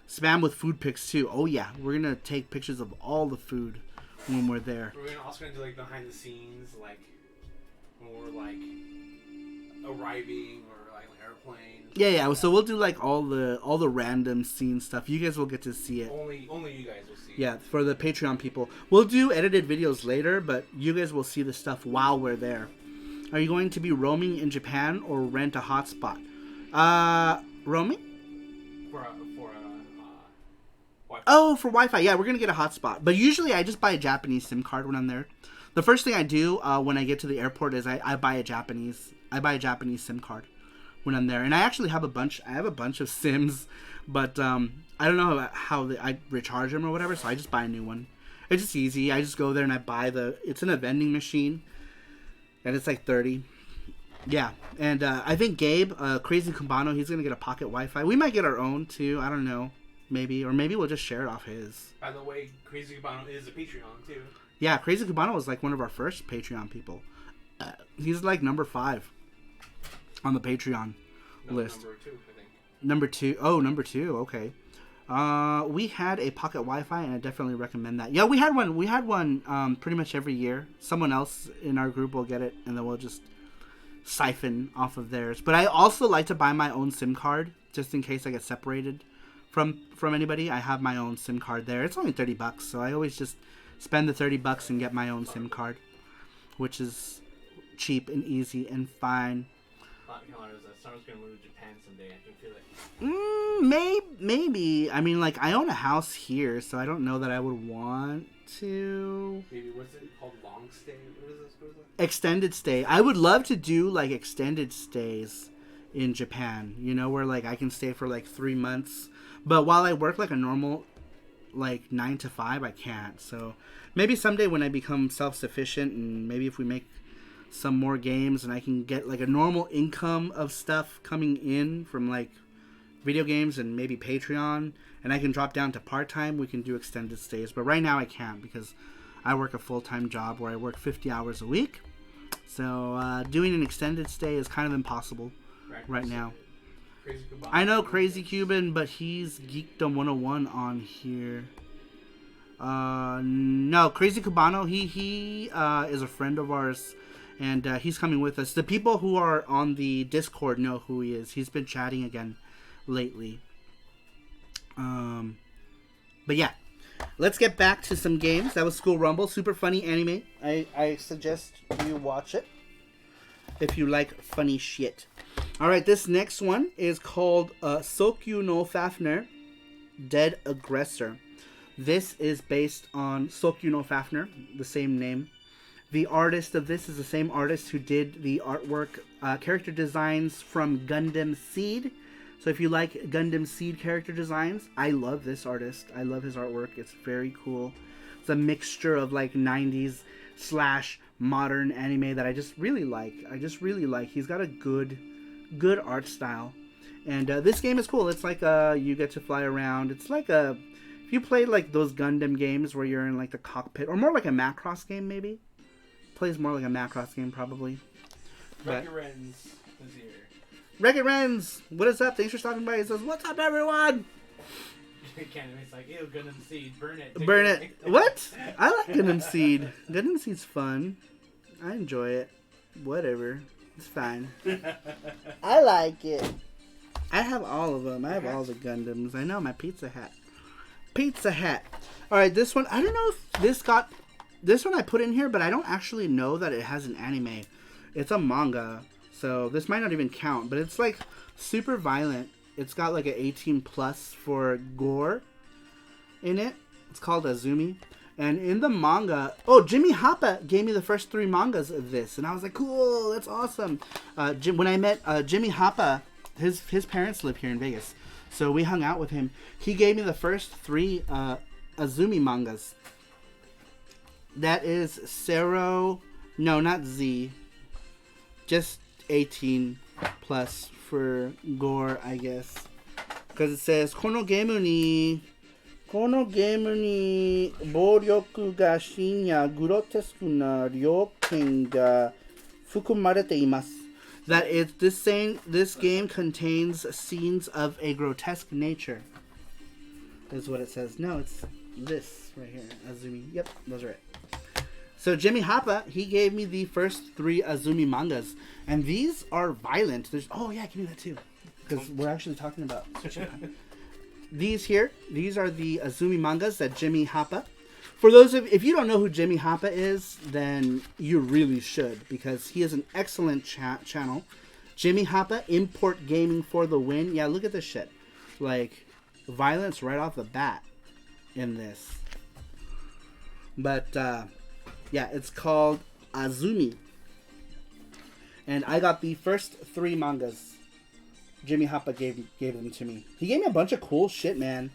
Speaker 3: Spam with food pics too. Oh yeah, we're going to take pictures of all the food when we're there.
Speaker 4: We're also going to do like behind the scenes, like when we're like arriving or like an airplane.
Speaker 3: Yeah. So we'll do like all the random scene stuff. You guys will get to see it.
Speaker 4: Only you guys will see.
Speaker 3: Yeah, for the Patreon people. We'll do edited videos later, but you guys will see the stuff while we're there. Are you going to be roaming in Japan or rent a hotspot? Roaming?
Speaker 4: For Wi-Fi.
Speaker 3: Oh, for Wi-Fi. Yeah, we're going to get a hotspot. But usually I just buy a Japanese SIM card when I'm there. The first thing I do when I get to the airport is I buy a Japanese SIM card when I'm there. And I actually have a bunch of SIMs, but I don't know how I recharge them or whatever, so I just buy a new one. It's just easy. I just go there and I buy it's in a vending machine, and it's like $30. Yeah, and I think Gabe, Crazy Kumbano, he's gonna get a pocket Wi-Fi. We might get our own too. I don't know, maybe we'll just share it off his.
Speaker 4: By the way, Crazy Kumbano is a Patreon too.
Speaker 3: Yeah, Crazy Kumbano was like one of our first Patreon people. He's like number 5 on the Patreon list.
Speaker 4: Number 2, I think.
Speaker 3: Number 2. Oh, number 2. Okay. We had a pocket Wi-Fi, and I definitely recommend that. Yeah, we had one pretty much every year. Someone else in our group will get it, and then we'll just siphon off of theirs. But I also like to buy my own SIM card, just in case I get separated from anybody. I have my own SIM card there. It's only $30, so I always just spend the $30 and get my own SIM card, which is cheap and easy and fine.
Speaker 4: Saru's gonna move to Japan someday. I can feel it.
Speaker 3: Maybe. I mean, like, I own a house here, so I don't know that I would want to.
Speaker 4: Maybe what's it called? Long stay? What is this?
Speaker 3: Extended stay. I would love to do like extended stays in Japan. You know, where like I can stay for like 3 months, but while I work like a normal, like 9 to 5, I can't. So maybe someday when I become self-sufficient, and maybe if we make some more games and I can get like a normal income of stuff coming in from like video games and maybe Patreon, and I can drop down to part-time, we can do extended stays. But right now I can't because I work a full-time job where I work 50 hours a week. So doing an extended stay is kind of impossible right now. I know Crazy Cuban, but he's Geekdom 101 on here. No, Crazy Cubano, he is a friend of ours. And he's coming with us. The people who are on the Discord know who he is. He's been chatting again lately. But yeah, let's get back to some games. That was School Rumble. Super funny anime. I suggest you watch it if you like funny shit. Alright, this next one is called Sokyu no Fafner, Dead Aggressor. This is based on Sokyu no Fafner, the same name. The artist of this is the same artist who did the artwork, character designs from Gundam Seed. So if you like Gundam Seed character designs, I love this artist. I love his artwork. It's very cool. It's a mixture of like 90s / modern anime that I just really like. He's got a good art style. And this game is cool. It's like you get to fly around. It's like if you played like those Gundam games where you're in like the cockpit, or more like a Macross game maybe. Plays more like a Macross game probably.
Speaker 4: Wreck-It Rens is here.
Speaker 3: Wreck-It Rens, what is up? Thanks for stopping by. He says, "What's up, everyone?"
Speaker 4: It's like, ew, Gundam Seed, burn it.
Speaker 3: Burn it. What? I like Gundam Seed. Gundam Seed's fun. I enjoy it. Whatever. It's fine. I like it. I have all of them. I have all the Gundams. I know, my Pizza Hat. Pizza Hat. Alright, this one, I don't know if this one I put in here, but I don't actually know that it has an anime. It's a manga, so this might not even count, but it's like super violent. It's got like an 18 plus for gore in it. It's called Azumi. And in the manga, Jimmy Hoppa gave me the first 3 mangas of this, and I was like, cool, that's awesome. When I met Jimmy Hoppa, his parents live here in Vegas, so we hung out with him. He gave me the first 3 Azumi mangas. That is Saru, no, not Z, just 18 plus for gore, I guess. Because it says, このゲームに暴力が深夜グロテスクな要件が含まれています。That is, this game contains scenes of a grotesque nature. Is what it says. No, it's this right here. Azumi. Yep, those are it. So Jimmy Hoppa, he gave me the first 3 Azumi mangas, and these are violent. Give me that too, because we're actually talking about these here. These are the Azumi mangas that Jimmy Hoppa. For those of, if you don't know who Jimmy Hoppa is, then you really should, because he is an excellent channel. Jimmy Hoppa, import gaming for the win. Yeah, look at this shit. Like, violence right off the bat in this. But yeah, it's called Azumi. And I got the first 3 mangas. Jimmy Hoppa gave them to me. He gave me a bunch of cool shit, man.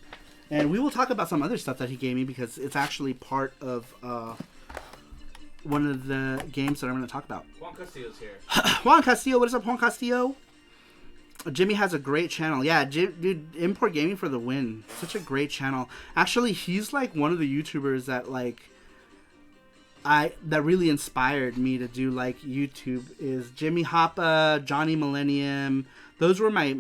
Speaker 3: And we will talk about some other stuff that he gave me, because it's actually part of one of the games that I'm going to talk about.
Speaker 4: Juan Castillo's here.
Speaker 3: Juan Castillo, what is up, Juan Castillo? Jimmy has a great channel. Yeah, dude, Import Gaming for the win. Such a great channel. Actually, he's like one of the YouTubers that that really inspired me to do like YouTube. Is Jimmy Hoppa, Johnny Millennium. Those were my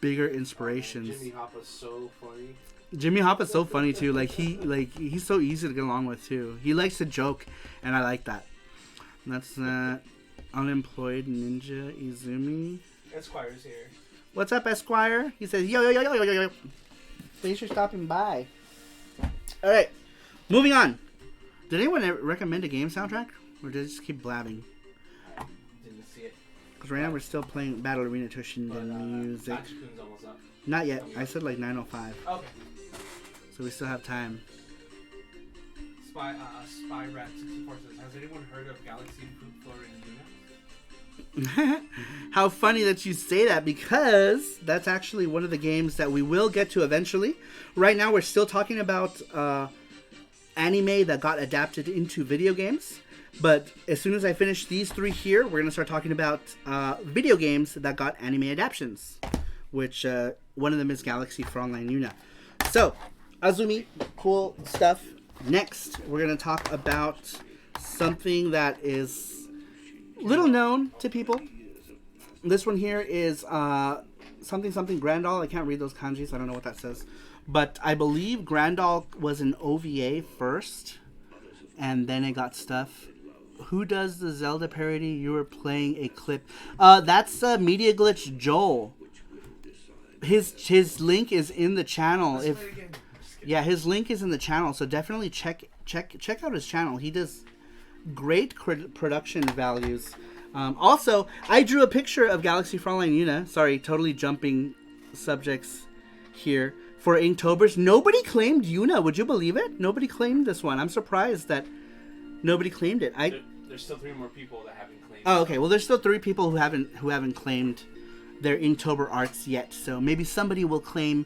Speaker 3: bigger inspirations.
Speaker 4: Jimmy Hoppa's so funny.
Speaker 3: Jimmy Hoppa's so funny too. He's so easy to get along with too. He likes to joke, and I like that. That's Unemployed Ninja Izumi.
Speaker 4: Esquire's here.
Speaker 3: What's up, Esquire? He says, yo. Thanks for stopping by. All right, moving on. Did anyone ever recommend a game soundtrack, or did I just keep blabbing?
Speaker 4: Didn't see it.
Speaker 3: Because right now we're still playing Battle Arena Toshinden music.
Speaker 4: Bachikun's almost up.
Speaker 3: Not yet. I said like 9:05.
Speaker 4: Okay.
Speaker 3: So we still have time.
Speaker 4: Spy Rat 64 says, has anyone heard of Galaxy Fruit Flooring Unit?
Speaker 3: How funny that you say that, because that's actually one of the games that we will get to eventually. Right now we're still talking about anime that got adapted into video games. But as soon as I finish these three here, we're going to start talking about video games that got anime adaptions. Which one of them is Galaxy Frontline Yuna. So, Azumi, cool stuff. Next, we're going to talk about something that is little known to people. This one here is something Grandal. I can't read those kanjis. I don't know what that says. But I believe Grandal was an OVA first, and then it got stuff. Who does the Zelda parody? You were playing a clip. That's Media Glitch Joel. His link is in the channel. His link is in the channel, so definitely check out his channel. He does great production values. Also, I drew a picture of Galaxy Frontline Yuna. Sorry, totally jumping subjects here. For Inktober's, nobody claimed Yuna. Would you believe it? Nobody claimed this one. I'm surprised that nobody claimed it.
Speaker 4: There's still 3 more people that haven't claimed.
Speaker 3: Oh, okay. Well, there's still 3 people who haven't claimed their Inktober arts yet. So maybe somebody will claim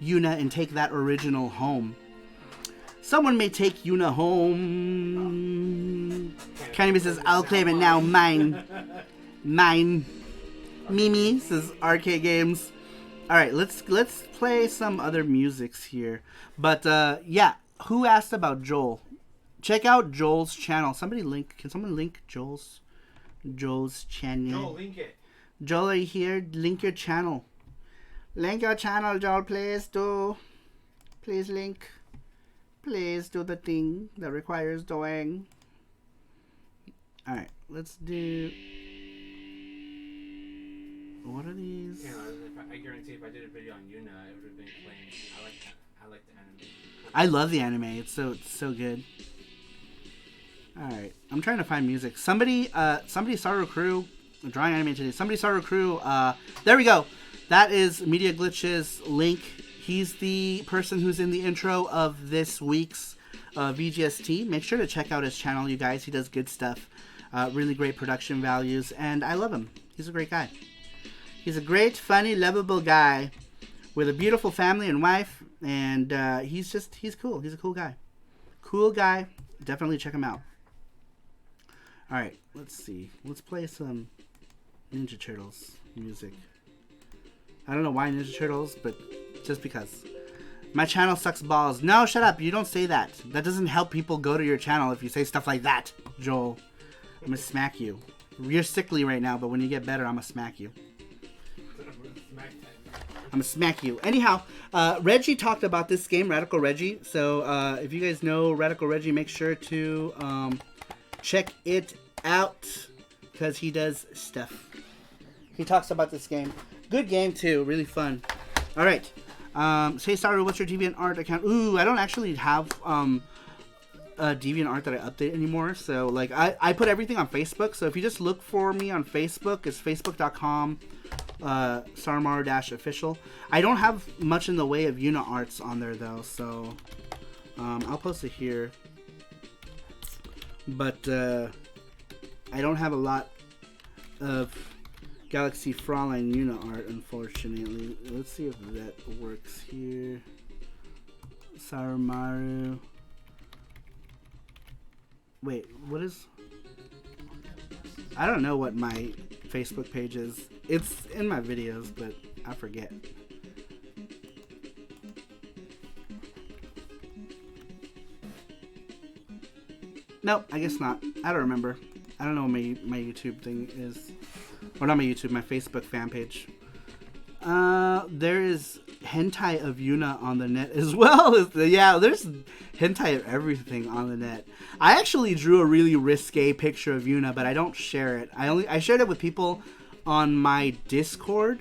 Speaker 3: Yuna and take that original home. Someone may take Yuna home. Candy says, I'll claim it now. Mine. Mimi says, Arcade Games. Alright, let's play some other musics here. But, yeah. Who asked about Joel? Check out Joel's channel. Can someone link Joel's channel?
Speaker 4: Joel, link it.
Speaker 3: Joel, are you here? Link your channel. Link your channel, Joel, please do. Please link. Please do the thing that requires doing. Alright, let's do... What are these?
Speaker 4: Yeah, I guarantee if I did a video on Yuna, it would have been playing. I like the anime.
Speaker 3: I love the anime. It's so good. Alright, I'm trying to find music. Somebody Saru Crew, drawing anime today. Somebody Saru Crew, there we go. That is Media Glitch's link. He's the person who's in the intro of this week's VGS&T. Make sure to check out his channel, you guys. He does good stuff. Really great production values, and I love him. He's a great guy. He's a great, funny, lovable guy with a beautiful family and wife, and he's cool. He's a cool guy. Cool guy. Definitely check him out. Alright, let's see. Let's play some Ninja Turtles music. I don't know why Ninja Turtles, but just because. My channel sucks balls. No, shut up. You don't say that. That doesn't help people go to your channel if you say stuff like that, Joel. I'm gonna smack you. You're sickly right now, but when you get better, I'm gonna smack you. I'm gonna smack you. Anyhow, Reggie talked about this game, Radical Reggie. So if you guys know Radical Reggie, make sure to check it out, because he does stuff. He talks about this game. Good game too, really fun. All right, say Saru, what's your DeviantArt account? Ooh, I don't actually have DeviantArt that I update anymore. So like I put everything on Facebook. So if you just look for me on Facebook, it's facebook.com Sarmar-official. I don't have much in the way of Yuna arts on there though, so I'll post it here. But I don't have a lot of Galaxy Frontline Yuna art, unfortunately. Let's see if that works here. Saramaru. Wait, what is... I don't know what my Facebook page is. It's in my videos, but I forget. Nope, I guess not. I don't remember. I don't know what my YouTube thing is. Or not my YouTube, my Facebook fan page. There is hentai of Yuna on the net as well. Yeah, there's hentai of everything on the net. I actually drew a really risque picture of Yuna, but I don't share it. I shared it with people on my Discord,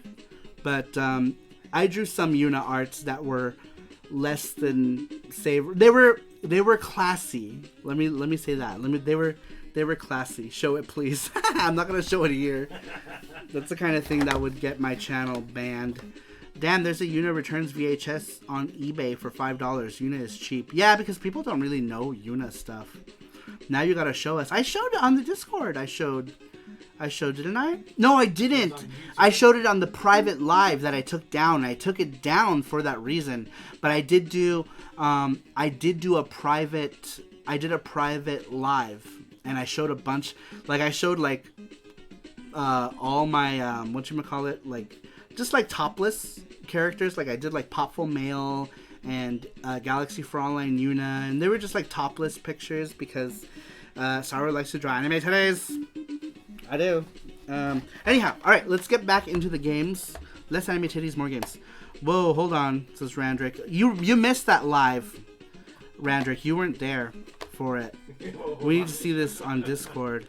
Speaker 3: but I drew some Yuna arts that were less than savory. They were classy. Let me say that. They were classy. Show it, please. I'm not gonna show it here. That's the kind of thing that would get my channel banned. Damn, there's a Yuna Returns VHS on eBay for $5. Yuna is cheap. Yeah, because people don't really know Yuna stuff. Now you gotta show us. I showed it on the Discord. I showed, didn't I? No, I didn't. I showed it on the private live that I took down. I took it down for that reason. But I did do a private live, and I showed a bunch. Like I showed like all my whatchamacallit, like just like topless characters. Like I did like Popful Mail and Galaxy for Online Yuna, and they were just like topless pictures because Saru likes to draw anime today's. I do. Anyhow, alright, let's get back into the games. Less anime titties, more games. Whoa, hold on, says Randrick. You missed that live, Randrick. You weren't there for it. We need to see this on Discord.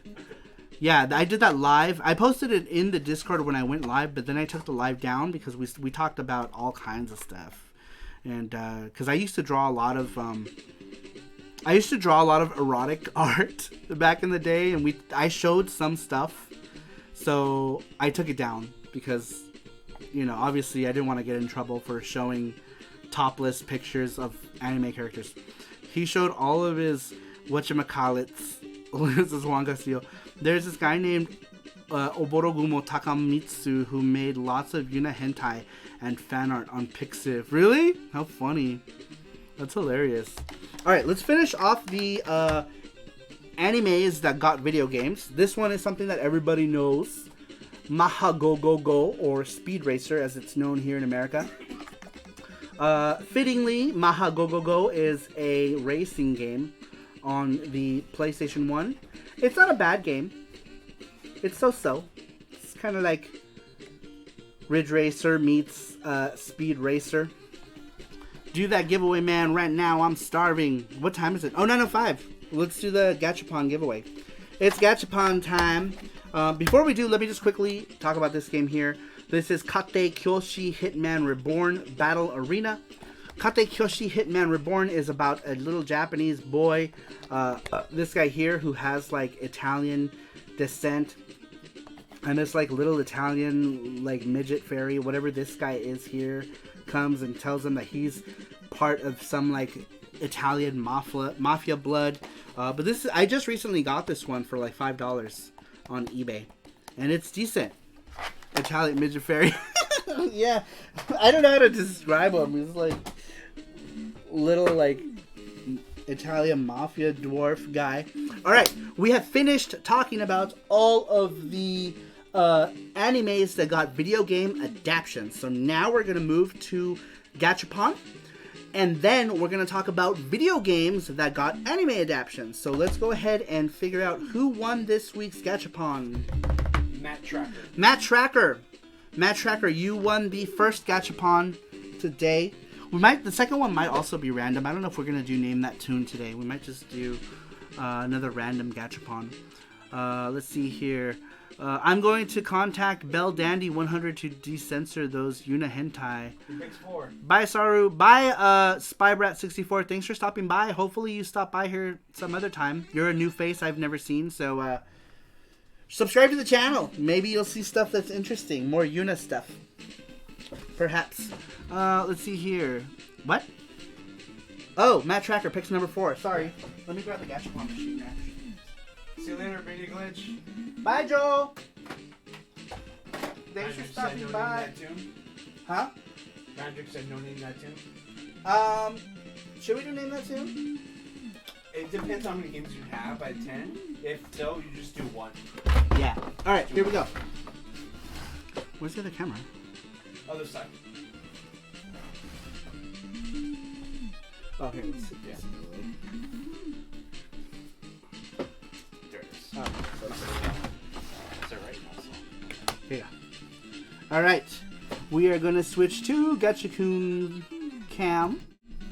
Speaker 3: Yeah, I did that live. I posted it in the Discord when I went live, but then I took the live down because we talked about all kinds of stuff. And because I used to draw a lot of erotic art back in the day, and I showed some stuff, so I took it down because, you know, obviously I didn't want to get in trouble for showing topless pictures of anime characters. He showed all of his whatchamacallits. This is Juan Castillo. There's this guy named Oborogumo Takamitsu who made lots of Yuna hentai and fan art on Pixiv. Really? How funny. That's hilarious. Alright, let's finish off the animes that got video games. This one is something that everybody knows. Maha Go Go Go, or Speed Racer as it's known here in America. Fittingly, Maha Go Go Go is a racing game on the PlayStation 1. It's not a bad game. It's so-so. It's kind of like Ridge Racer meets Speed Racer. Do that giveaway, man, right now. I'm starving. What time is it? Oh, 9:05. Let's do the Gachapon giveaway. It's Gachapon time. Before we do, let me just quickly talk about this game here. This is Kate Kyoshi Hitman Reborn Battle Arena. Kate Kyoshi Hitman Reborn is about a little Japanese boy. This guy here who has like Italian descent. And this like little Italian like midget fairy, whatever this guy is here, comes and tells him that he's part of some like Italian mafia blood. But this I just recently got this one for like $5 on eBay, and it's decent. Italian midget fairy. Yeah, I don't know how to describe him. He's like little like Italian mafia dwarf guy. All right, we have finished talking about all of the animes that got video game adaptations. So now we're going to move to Gachapon. And then we're going to talk about video games that got anime adaptations. So let's go ahead and figure out who won this week's Gachapon. Matt Tracker, you won the first Gachapon today. The second one might also be random. I don't know if we're going to do Name That Tune today. We might just do another random Gachapon. Let's see here. I'm going to contact Bell Dandy 100 to decensor those Yuna hentai. Bye, Saru. Bye, Spybrat64. Thanks for stopping by. Hopefully you stop by here some other time. You're a new face I've never seen, so subscribe to the channel. Maybe you'll see stuff that's interesting. More Yuna stuff. Perhaps. Let's see here. What? Oh, Matt Tracker picks number 4. Sorry. Let me grab the Gachapon machine now.
Speaker 4: See you later, Brady Glitch.
Speaker 3: Bye, Joel. Thanks for stopping by. Huh?
Speaker 4: Magic said no Name That Tune.
Speaker 3: Should we do Name That Tune?
Speaker 4: It depends how many games you have by 10. If so, you just do 1.
Speaker 3: Yeah. Alright, here we go. Where's the other camera?
Speaker 4: Other side.
Speaker 3: Oh, here. Let's see.
Speaker 4: Yeah. There it is.
Speaker 3: Oh,
Speaker 4: Is that right?
Speaker 3: here you go. Alright. We are going to switch to Gachakun Cam.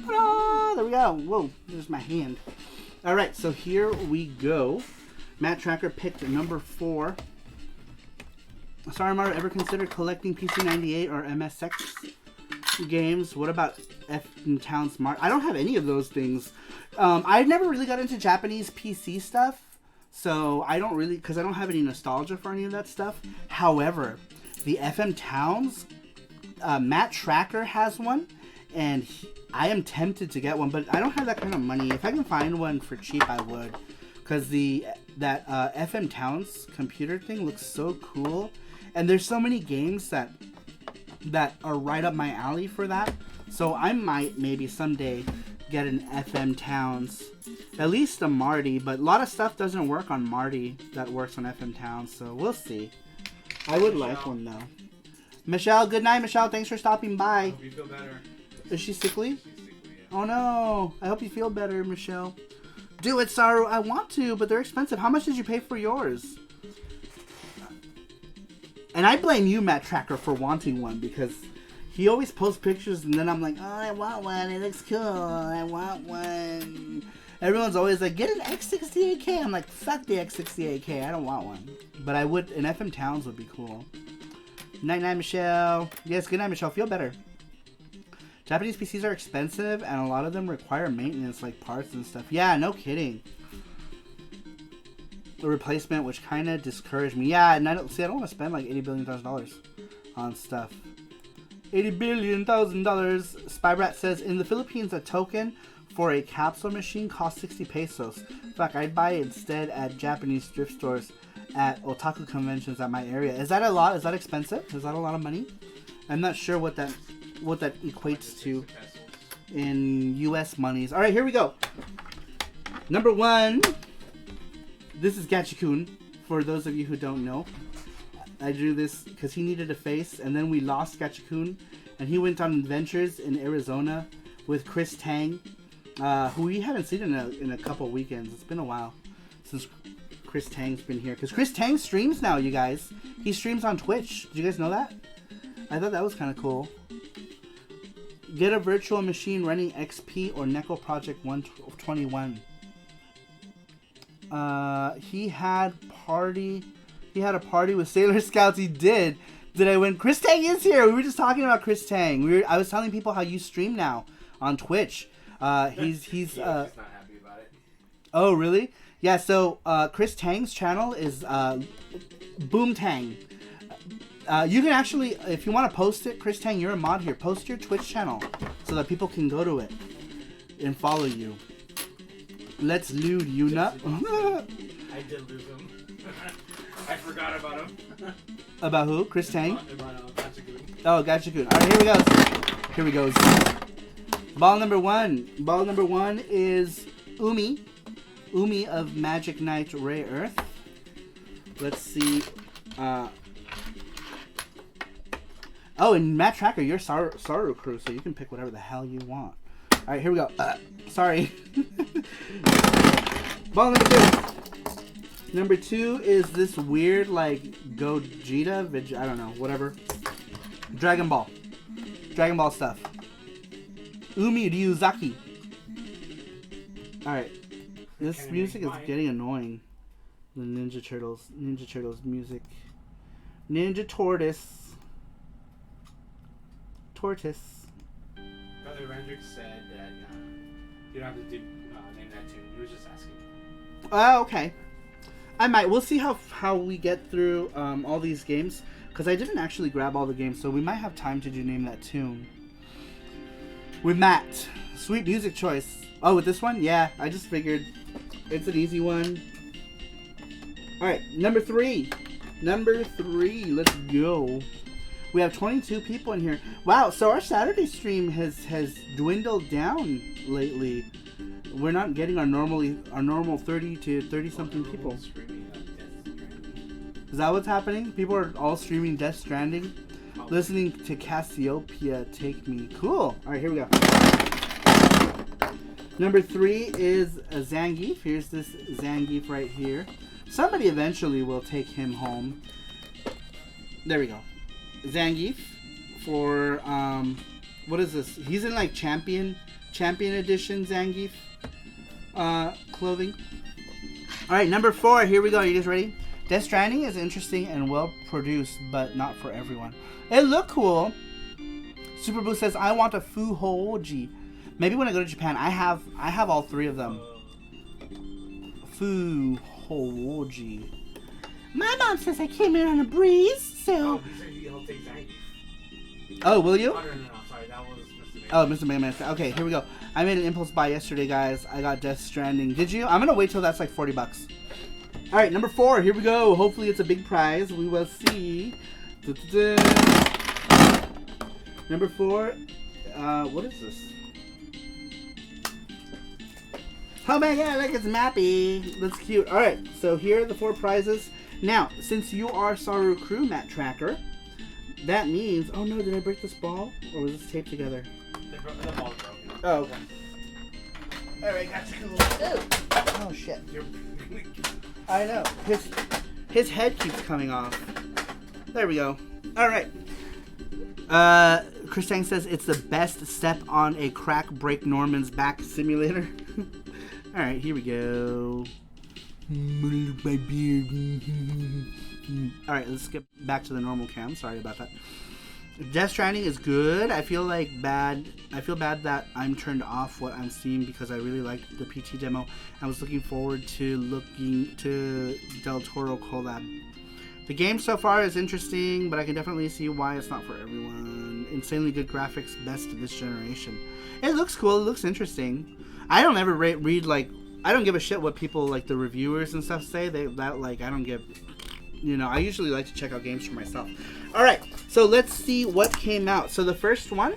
Speaker 3: Ta-da! There we go. Whoa, there's my hand. Alright, so here we go. Matt Tracker picked number 4. Sorry, Mario, ever considered collecting PC98 or MSX games? What about F Town Smart? I don't have any of those things. I never really got into Japanese PC stuff, So I don't really, because I don't have any nostalgia for any of that stuff. However, the FM Towns, Matt Tracker has one, and I am tempted to get one, but I don't have that kind of money. If I can find one for cheap, I would, because that FM Towns computer thing looks so cool, and there's so many games that are right up my alley for that. So I might maybe someday get an FM Towns, at least a Marty, but a lot of stuff doesn't work on Marty that works on FM Towns, so we'll see. I would like one though. Michelle, good night, Michelle. Thanks for stopping by.
Speaker 4: Hope you feel better.
Speaker 3: Is she sickly?
Speaker 4: She's sickly, yeah.
Speaker 3: Oh no. I hope you feel better, Michelle. Do it, Saru. I want to, but they're expensive. How much did you pay for yours? And I blame you, Matt Tracker, for wanting one, because he always posts pictures and then I'm like, oh, I want one. It looks cool. I want one. Everyone's always like, get an X68K. I'm like, fuck the X68K. I don't want one. But I would, an FM Towns would be cool. Night night, Michelle. Yes, good night, Michelle. Feel better. Japanese PCs are expensive and a lot of them require maintenance, like parts and stuff. Yeah, no kidding. The replacement, which kind of discouraged me. Yeah, and I don't want to spend like $80 billion on stuff. $80 billion. Spybrat says, in the Philippines, a token for a capsule machine costs 60 pesos. Fuck, I'd buy it instead at Japanese thrift stores at otaku conventions at my area. Is that a lot? Is that expensive? Is that a lot of money? I'm not sure what that equates to in US monies. Alright, here we go. Number 1. This is Gachikun, for those of you who don't know. I drew this because he needed a face, and then we lost Gachikun, and he went on adventures in Arizona with Chris Tang, who we haven't seen in a couple weekends. It's been a while since Chris Tang's been here, because Chris Tang streams now, you guys. He streams on Twitch. Did you guys know that? I thought that was kind of cool. Get a virtual machine running XP or Neko Project 121. He had a party with Sailor Scouts. He did. I win? Chris Tang is here. We were just talking about Chris Tang. I was telling people how you stream now on Twitch. He's not
Speaker 4: happy about it.
Speaker 3: Oh, really? Yeah, so Chris Tang's channel is Boom Tang. You can actually, if you want to post it, Chris Tang, you're a mod here. Post your Twitch channel so that people can go to it and follow you. Let's loot Yuna.
Speaker 4: I did lose him. I forgot about him.
Speaker 3: About who? Chris Tang?
Speaker 4: About Gachikun.
Speaker 3: Oh, Gachikun. Alright, here we go. Ball number 1. Ball number 1 is Umi. Umi of Magic Knight Ray Earth. Let's see. Oh, and Matt Tracker, you're Saru crew, so you can pick whatever the hell you want. Alright, here we go. Sorry. Ball number 2. Number 2 is this weird, like, Gogeta, I don't know, whatever. Dragon Ball stuff. Umi Ryuzaki. Alright. This music is getting annoying. The Ninja Turtles music. Ninja Tortoise.
Speaker 4: Brother Rendrick said that you don't have to name that tune. He was just asking.
Speaker 3: Oh, okay. I might. We'll see how we get through all these games, because I didn't actually grab all the games, so we might have time to do Name That Tune. With Matt. Sweet music choice. Oh, with this one? Yeah, I just figured it's an easy one. Alright, number 3. Let's go. We have 22 people in here. Wow, so our Saturday stream has dwindled down lately. We're not getting our normal 30 to 30 something people. Is that what's happening? People are all streaming Death Stranding, listening to Cassiopeia Take Me. Cool. All right, here we go. Number 3 is a Zangief. Here's this Zangief right here. Somebody eventually will take him home. There we go. Zangief for what is this? He's in like champion edition Zangief clothing. All right, number 4. Here we go. You guys ready? Death Stranding is interesting and well produced, but not for everyone. It looked cool. Super Blue says, "I want a Fuhoji." Maybe when I go to Japan, I have all 3 of them. told you. My mom says I came in on a breeze, so...
Speaker 4: Oh, he said he'll take Zangief.
Speaker 3: Oh, will you?
Speaker 4: Oh, no, sorry, that was Mr. Mayor.
Speaker 3: Oh, Mr. Man. Okay, here we go. I made an impulse buy yesterday, guys. I got Death Stranding. Did you? I'm gonna wait till that's like $40. All right, number 4. Here we go. Hopefully, it's a big prize. We will see. Da-da-da. Number 4. What is this? Oh my god, look, it's Mappy. That's cute. All right, so here are the 4 prizes. Now, since you are Saru Crew Mat Tracker, that means... Oh no, did I break this ball? Or was this taped together?
Speaker 4: The ball's broken.
Speaker 3: Oh, okay. Alright, gotcha. Cool. Oh shit. I know. His head keeps coming off. There we go. Alright. Chris Tang says it's the best step on a crack break Norman's back simulator. Alright, here we go. My beard. Alright, let's get back to the normal cam. Sorry about that. Death Stranding is good. I feel bad that I'm turned off what I'm seeing because I really liked the PT demo. I was looking forward to Del Toro collab. The game so far is interesting, but I can definitely see why it's not for everyone. Insanely good graphics, best of this generation. It looks cool. It looks interesting. I don't ever read like, I don't give a shit what people like the reviewers and stuff say. I don't give. You know, I usually like to check out games for myself. All right, so let's see what came out. So the first one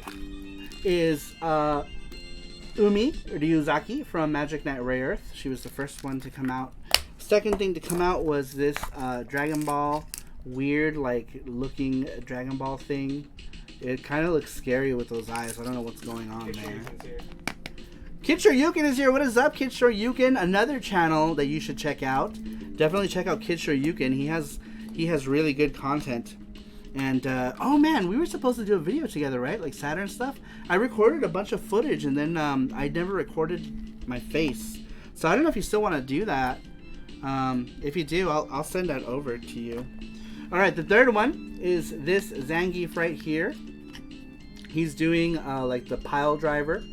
Speaker 3: is Umi Ryuzaki from Magic Knight Ray Earth. She was the first one to come out. Second thing to come out was this Dragon Ball weird, like, looking Dragon Ball thing. It kind of looks scary with those eyes. I don't know what's going on there. Kid Shoryuken is here. What is up, Kid Shoryuken? Another channel that you should check out. Definitely check out Kid Shoryuken. He has really good content. And oh man, we were supposed to do a video together, right? Like Saturn stuff. I recorded a bunch of footage, and then I never recorded my face. So I don't know if you still want to do that. If you do, I'll send that over to you. All right, the third one is this Zangief right here. He's doing like the pile driver.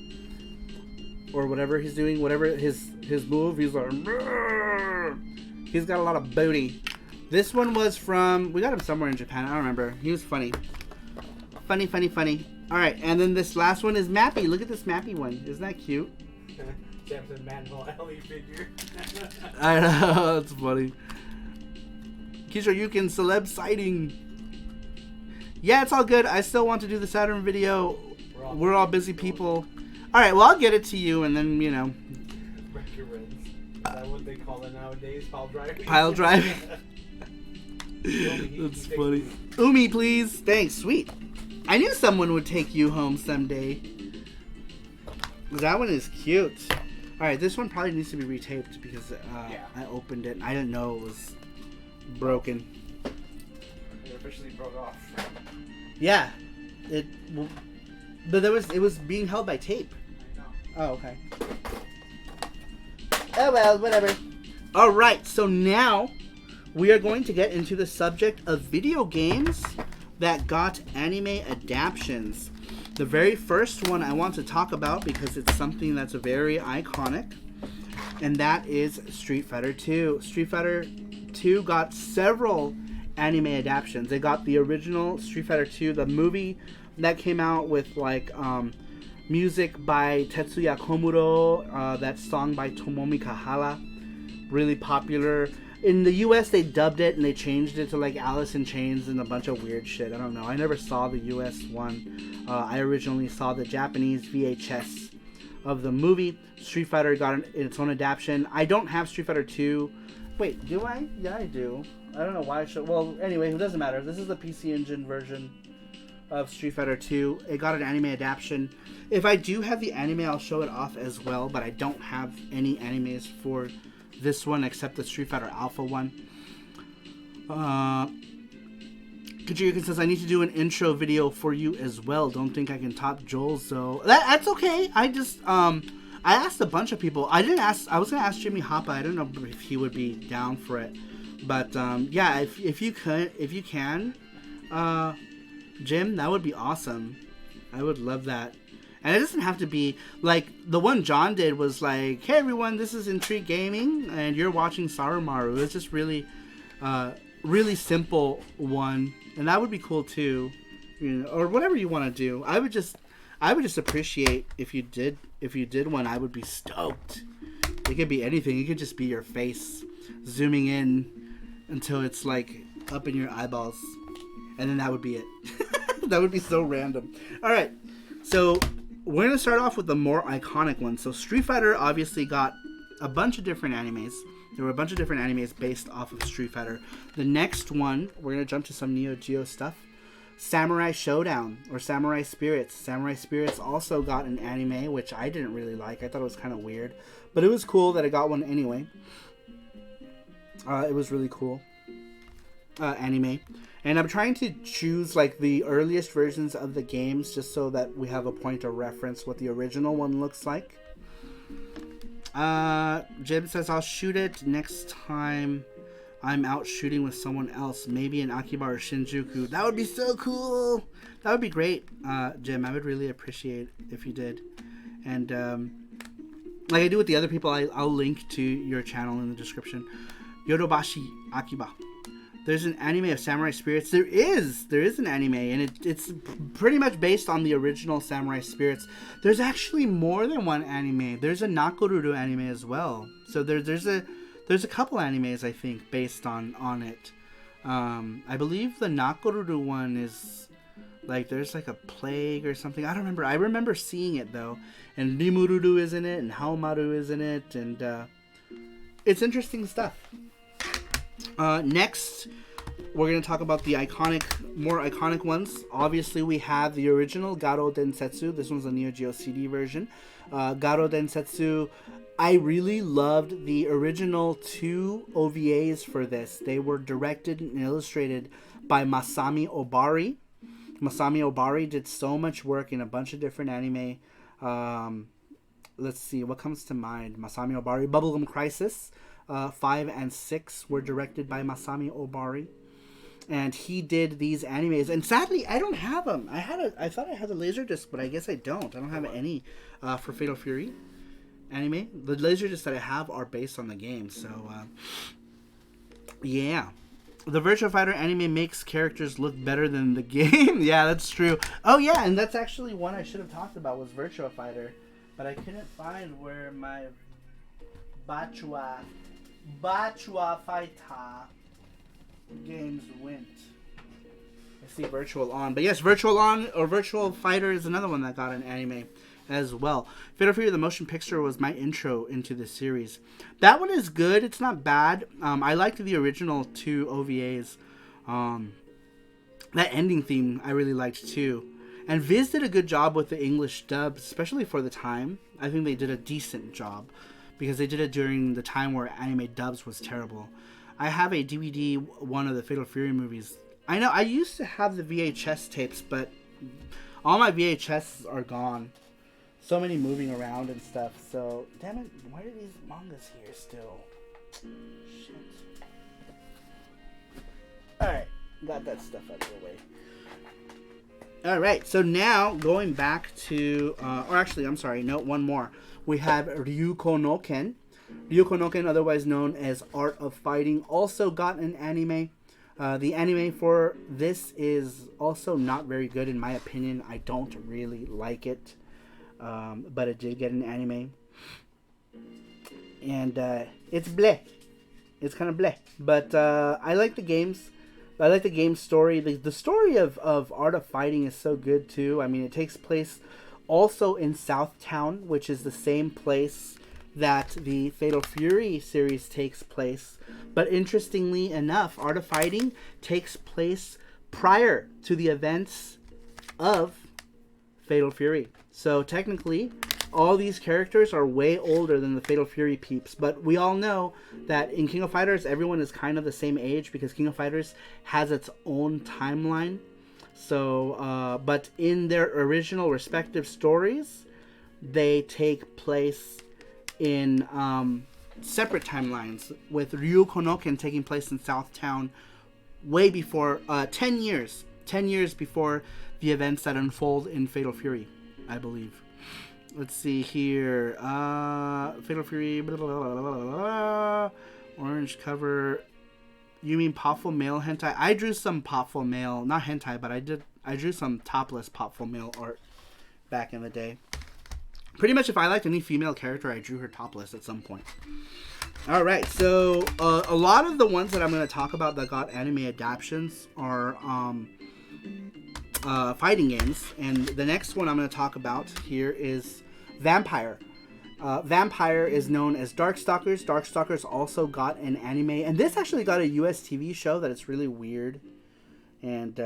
Speaker 3: Or whatever he's doing, whatever his move, he's like, he's got a lot of booty. This one was from, we got him somewhere in Japan, I don't remember. He was funny. Funny. Alright, and then this last one is Mappy. Look at this Mappy one. Isn't that cute?
Speaker 4: Samson Manuel Ellie figure.
Speaker 3: I know, that's funny. Kishoryuken celeb sighting. Yeah, it's all good. I still want to do the Saturn video. We're all busy people. Alright, well, I'll get it to you, and then, you know.
Speaker 4: Recurrence. Is that what they call it nowadays? Pile driving?
Speaker 3: Pile driving. That's funny. Umi, please. Thanks. Sweet. I knew someone would take you home someday. That one is cute. Alright, this one probably needs to be retaped because I opened it and I didn't know it was broken.
Speaker 4: It officially broke off.
Speaker 3: Yeah. But it was being held by tape. Oh, okay. Oh well, whatever. Alright, so now we are going to get into the subject of video games that got anime adaptions. The very first one I want to talk about because it's something that's very iconic, and that is Street Fighter 2. Street Fighter 2 got several anime adaptions. They got the original Street Fighter 2, the movie that came out with like music by Tetsuya Komuro, that song by Tomomi Kahara, really popular. In the US they dubbed it and they changed it to like Alice in Chains and a bunch of weird shit. I don't know. I never saw the US one. I originally saw the Japanese VHS of the movie. Street Fighter got its own adaptation. I don't have Street Fighter 2. Wait, do I? Yeah, I do. I don't know why I should. Well, anyway, it doesn't matter. This is the PC Engine version of Street Fighter 2. It got an anime adaptation. If I do have the anime, I'll show it off as well, but I don't have any animes for this one except the Street Fighter Alpha one. Kajirika says, I need to do an intro video for you as well. Don't think I can top Joel's though. That's okay. I just, I asked a bunch of people. I was going to ask Jimmy Hoppa. I don't know if he would be down for it. But, yeah, if you can, Jim, that would be awesome. I would love that. And it doesn't have to be like the one John did was like, hey everyone, this is Intrigue Gaming and you're watching Saru Maru. It's just really really simple one, and that would be cool too, you know, or whatever you want to do. I would just appreciate if you did one. I would be stoked. It could be anything. It could just be your face zooming in until it's like up in your eyeballs, and then that would be it. That would be so random. All right, so we're gonna start off with the more iconic ones. So Street Fighter obviously got a bunch of different animes. There were a bunch of different animes based off of Street Fighter. The next one, we're going to jump to some Neo Geo stuff. Samurai Showdown, or Samurai Spirits. Samurai Spirits also got an anime, which I didn't really like. I thought it was kind of weird. But it was cool that it got one anyway. It was really cool. Anime. And I'm trying to choose like the earliest versions of the games just so that we have a point of reference what the original one looks like. Jim says I'll shoot it next time I'm out shooting with someone else, maybe in Akiba or Shinjuku. That would be so cool. That would be great, Jim. I would really appreciate if you did. And like I do with the other people, I'll link to your channel in the description. Yodobashi Akiba. There's an anime of Samurai Spirits. There is an anime, and it's pretty much based on the original Samurai Spirits. There's actually more than one anime. There's a Nakoruru anime as well. So there's a couple animes, I think, based on it. I believe the Nakoruru one is like there's like a plague or something. I don't remember. I remember seeing it though, and Rimururu is in it, and Haomaru is in it, and it's interesting stuff. Next, we're going to talk about the more iconic ones. Obviously, we have the original Garo Densetsu. This one's a Neo Geo CD version. Garo Densetsu, I really loved the original 2 OVAs for this. They were directed and illustrated by Masami Obari. Masami Obari did so much work in a bunch of different anime. Let's see, what comes to mind? Masami Obari, Bubblegum Crisis. 5 and 6 were directed by Masami Obari, and he did these animes. And sadly, I don't have them. I thought I had the Laserdisc, but I guess I don't. I don't have any for Fatal Fury anime. The Laserdiscs that I have are based on the game. So yeah, the Virtua Fighter anime makes characters look better than the game. Yeah, that's true. Oh yeah, and that's actually one I should have talked about was Virtua Fighter, but I couldn't find where my Bachua Fighter games went. I see Virtual On. But yes, Virtual On or Virtual Fighter is another one that got an anime as well. Fatal Fury the Motion Picture was my intro into the series. That one is good. It's not bad. I liked the original 2 OVAs. That ending theme I really liked too. And Viz did a good job with the English dub, especially for the time. I think they did a decent job, because they did it during the time where anime dubs was terrible. I have a DVD, one of the Fatal Fury movies. I know, I used to have the VHS tapes, but all my VHS are gone. So many moving around and stuff, so... Damn it, why are these mangas here still? Shit. Alright, got that stuff out of the way. Alright, so now, going back to... or actually, I'm sorry, no, one more. We have Ryuko no Ken. Ryuko no Ken, otherwise known as Art of Fighting, also got an anime. The anime for this is also not very good in my opinion. I don't really like it. But it did get an anime. And it's bleh. It's kind of bleh. But I like the games. I like the game story. The story of Art of Fighting is so good too. I mean, it takes place also in Southtown, which is the same place that the Fatal Fury series takes place. But interestingly enough, Art of Fighting takes place prior to the events of Fatal Fury. So technically, all these characters are way older than the Fatal Fury peeps. But we all know that in King of Fighters, everyone is kind of the same age because King of Fighters has its own timeline. So, but in their original respective stories, they take place in separate timelines, with Ryuko no Ken taking place in Southtown way before, 10 years before the events that unfold in Fatal Fury, I believe. Let's see here. Fatal Fury. Blah, blah, blah, blah, blah, blah. Orange cover. You mean Popful male hentai? I drew some Popful male, not hentai, but I drew some topless Popful male art back in the day. Pretty much if I liked any female character, I drew her topless at some point. Alright, so a lot of the ones that I'm going to talk about that got anime adaptions are fighting games. And the next one I'm going to talk about here is Vampire. Vampire is known as Darkstalkers. Darkstalkers also got an anime, and this actually got a US TV show that it's really weird. And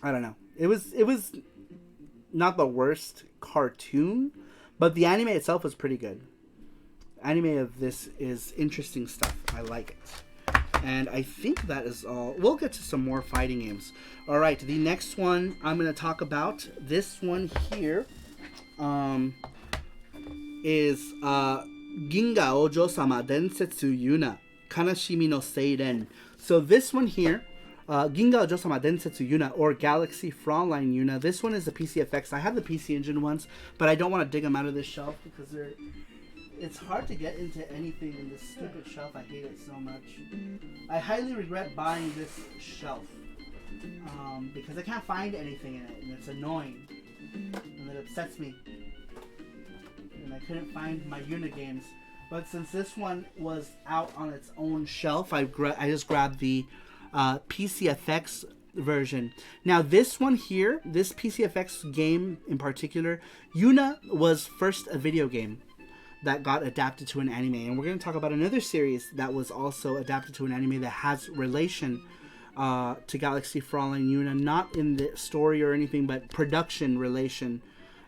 Speaker 3: I don't know. It was not the worst cartoon, but the anime itself was pretty good. Anime of this is interesting stuff. I like it. And I think that is all. We'll get to some more fighting games. All right, the next one I'm going to talk about, this one here, is Ginga Ojo-sama Densetsu Yuna Kanashimi no Seiren. So this one here, Ginga Ojo-sama Densetsu Yuna, or Galaxy Fraulein Yuna. This one is the PCFX. I have the PC Engine ones, but I don't want to dig them out of this shelf because it's hard to get into anything in this stupid shelf. I hate it so much. I highly regret buying this shelf because I can't find anything in it, and it's annoying, and it upsets me. And I couldn't find my Yuna games. But since this one was out on its own shelf, I just grabbed the PCFX version. Now this one here, this PCFX game in particular, Yuna was first a video game that got adapted to an anime. And we're going to talk about another series that was also adapted to an anime that has relation to Galaxy Fraulein Yuna, not in the story or anything, but production relation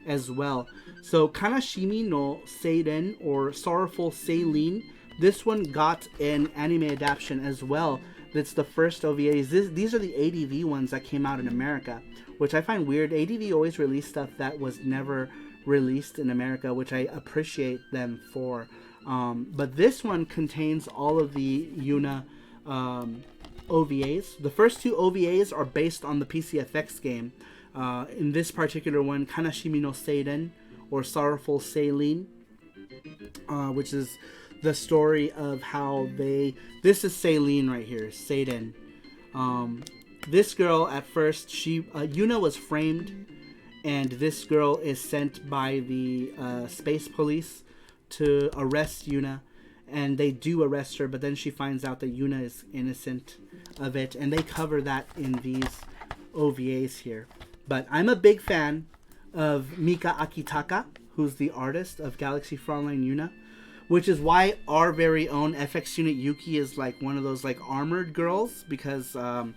Speaker 3: as well. So Kanashimi no Seiren, or Sorrowful Seirin, this one got an anime adaptation as well. That's the first OVAs. These are the ADV ones that came out in America, which I find weird. ADV always released stuff that was never released in America, which I appreciate them for. But this one contains all of the Yuna OVAs. The first two OVAs are based on the PCFX game. In this particular one, Kanashimi no Seiren, or Sorrowful Seirin, which is the story of how this is Seirin right here, Seiren. This girl, at first, Yuna was framed, and this girl is sent by the space police to arrest Yuna, and they do arrest her, but then she finds out that Yuna is innocent of it, and they cover that in these OVAs here. But I'm a big fan of Mika Akitaka, who's the artist of Galaxy Fraulein Yuna, which is why our very own FX Unit Yuki is like one of those like armored girls, because a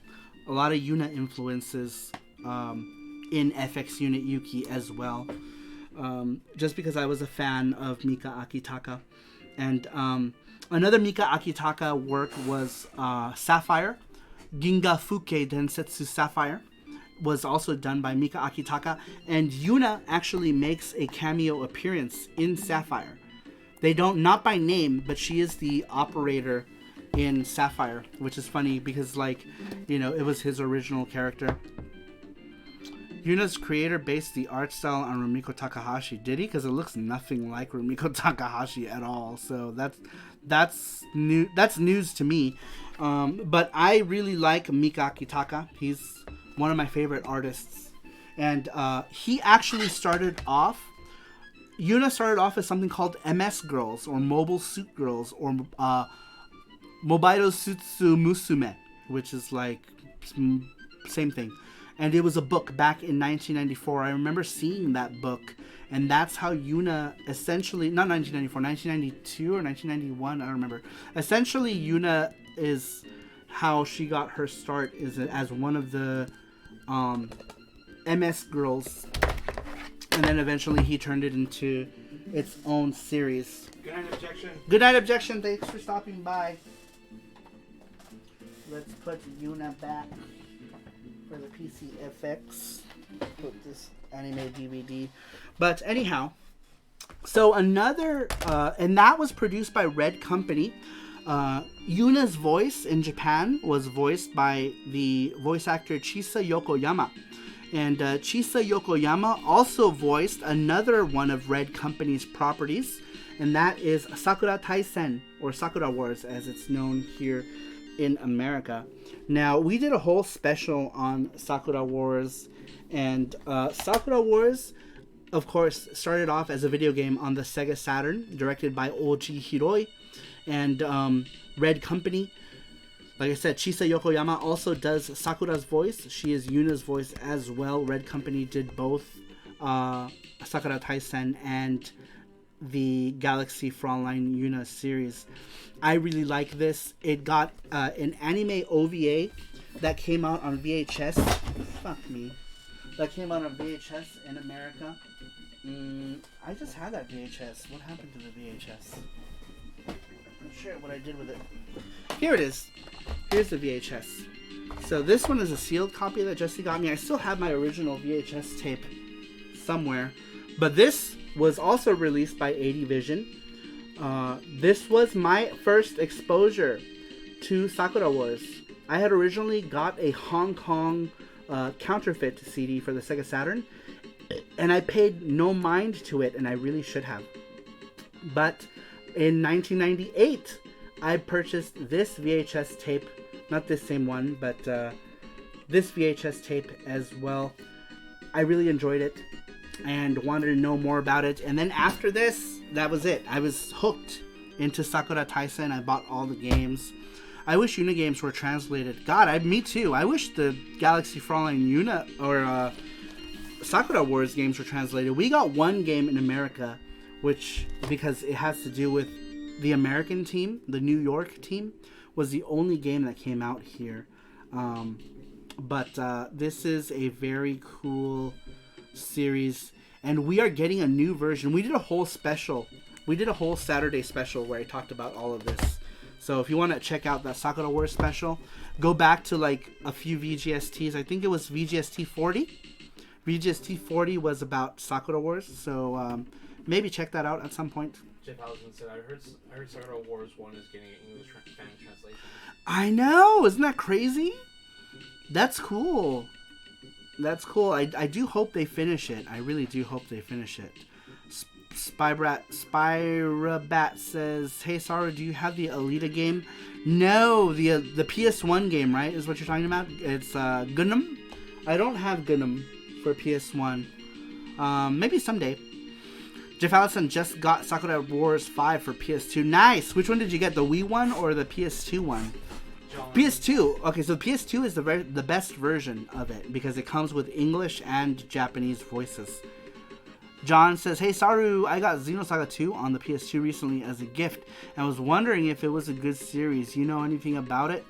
Speaker 3: lot of Yuna influences in FX Unit Yuki as well. Just because I was a fan of Mika Akitaka. And another Mika Akitaka work was Sapphire. Ginga Fuke Densetsu Sapphire was also done by Mika Akitaka, and Yuna actually makes a cameo appearance in Sapphire. They don't, not by name, but she is the operator in Sapphire, which is funny because, like, you know, it was his original character. Yuna's creator based the art style on Rumiko Takahashi. Did he? Because it looks nothing like Rumiko Takahashi at all. So that's news to me. But I really like Mika Akitaka. He's one of my favorite artists, and he actually started off. Yuna started off as something called MS Girls, or Mobile Suit Girls, or Mobile Sutsu Musume, which is like same thing. And it was a book back in 1994. I remember seeing that book, and that's how Yuna essentially, not 1994, 1992 or 1991, I don't remember. Essentially, Yuna is how she got her start, is as one of the MS Girls, and then eventually he turned it into its own series.
Speaker 4: Good night, Objection.
Speaker 3: Good night, Objection. Thanks for stopping by. Let's put Yuna back for the PCFX. Put this anime DVD. But anyhow, so another, and that was produced by Red Company. Yuna's voice in Japan was voiced by the voice actor Chisa Yokoyama. And Chisa Yokoyama also voiced another one of Red Company's properties, and that is Sakura Taisen, or Sakura Wars as it's known here in America. Now, we did a whole special on Sakura Wars, and Sakura Wars, of course, started off as a video game on the Sega Saturn, directed by Oji Hiroi, and Red Company. Like I said, Chisa Yokoyama also does Sakura's voice. She is Yuna's voice as well. Red Company did both Sakura Taisen and the Galaxy Frontline Yuna series. I really like this. It got an anime OVA that came out on VHS. Fuck me. That came out on VHS in America. I just had that VHS. What happened to the VHS? I'm sure what I did with it. Here it is. Here's the VHS. So this one is a sealed copy that Jesse got me. I still have my original VHS tape somewhere. But this was also released by 80 Vision. This was my first exposure to Sakura Wars. I had originally got a Hong Kong counterfeit CD for the Sega Saturn, and I paid no mind to it, and I really should have. But in 1998, I purchased this VHS tape, not this same one, but this VHS tape as well. I really enjoyed it and wanted to know more about it. And then after this, that was it. I was hooked into Sakura Taisen. I bought all the games. I wish Yuna games were translated. God, me too. I wish the Galaxy Frontline Yuna or Sakura Wars games were translated. We got one game in America, which, because it has to do with the American team, the New York team, was the only game that came out here. But this is a very cool series, and we are getting a new version. We did a whole special. We did a whole Saturday special where I talked about all of this. So if you want to check out that Sakura Wars special, go back to like a few VGSTs. I think it was VGST 40. VGST 40 was about Sakura Wars, so maybe check that out at some point.
Speaker 4: Jeff Allison said, I heard Sakura Wars 1 is getting an English fan translation.
Speaker 3: I know! Isn't that crazy? That's cool. That's cool. I do hope they finish it. I really do hope they finish it. Spyrabat says, hey Saru, do you have the Alita game? No, the PS1 game, right, is what you're talking about? It's Gundam? I don't have Gundam for PS1. Maybe someday. Jeff Allison just got Sakura Wars 5 for PS2. Nice! Which one did you get? The Wii one or the PS2 one? PS2. Okay, so PS2 is the best version of it because it comes with English and Japanese voices. John says, hey Saru, I got Xenosaga 2 on the PS2 recently as a gift, and I was wondering if it was a good series. You know anything about it?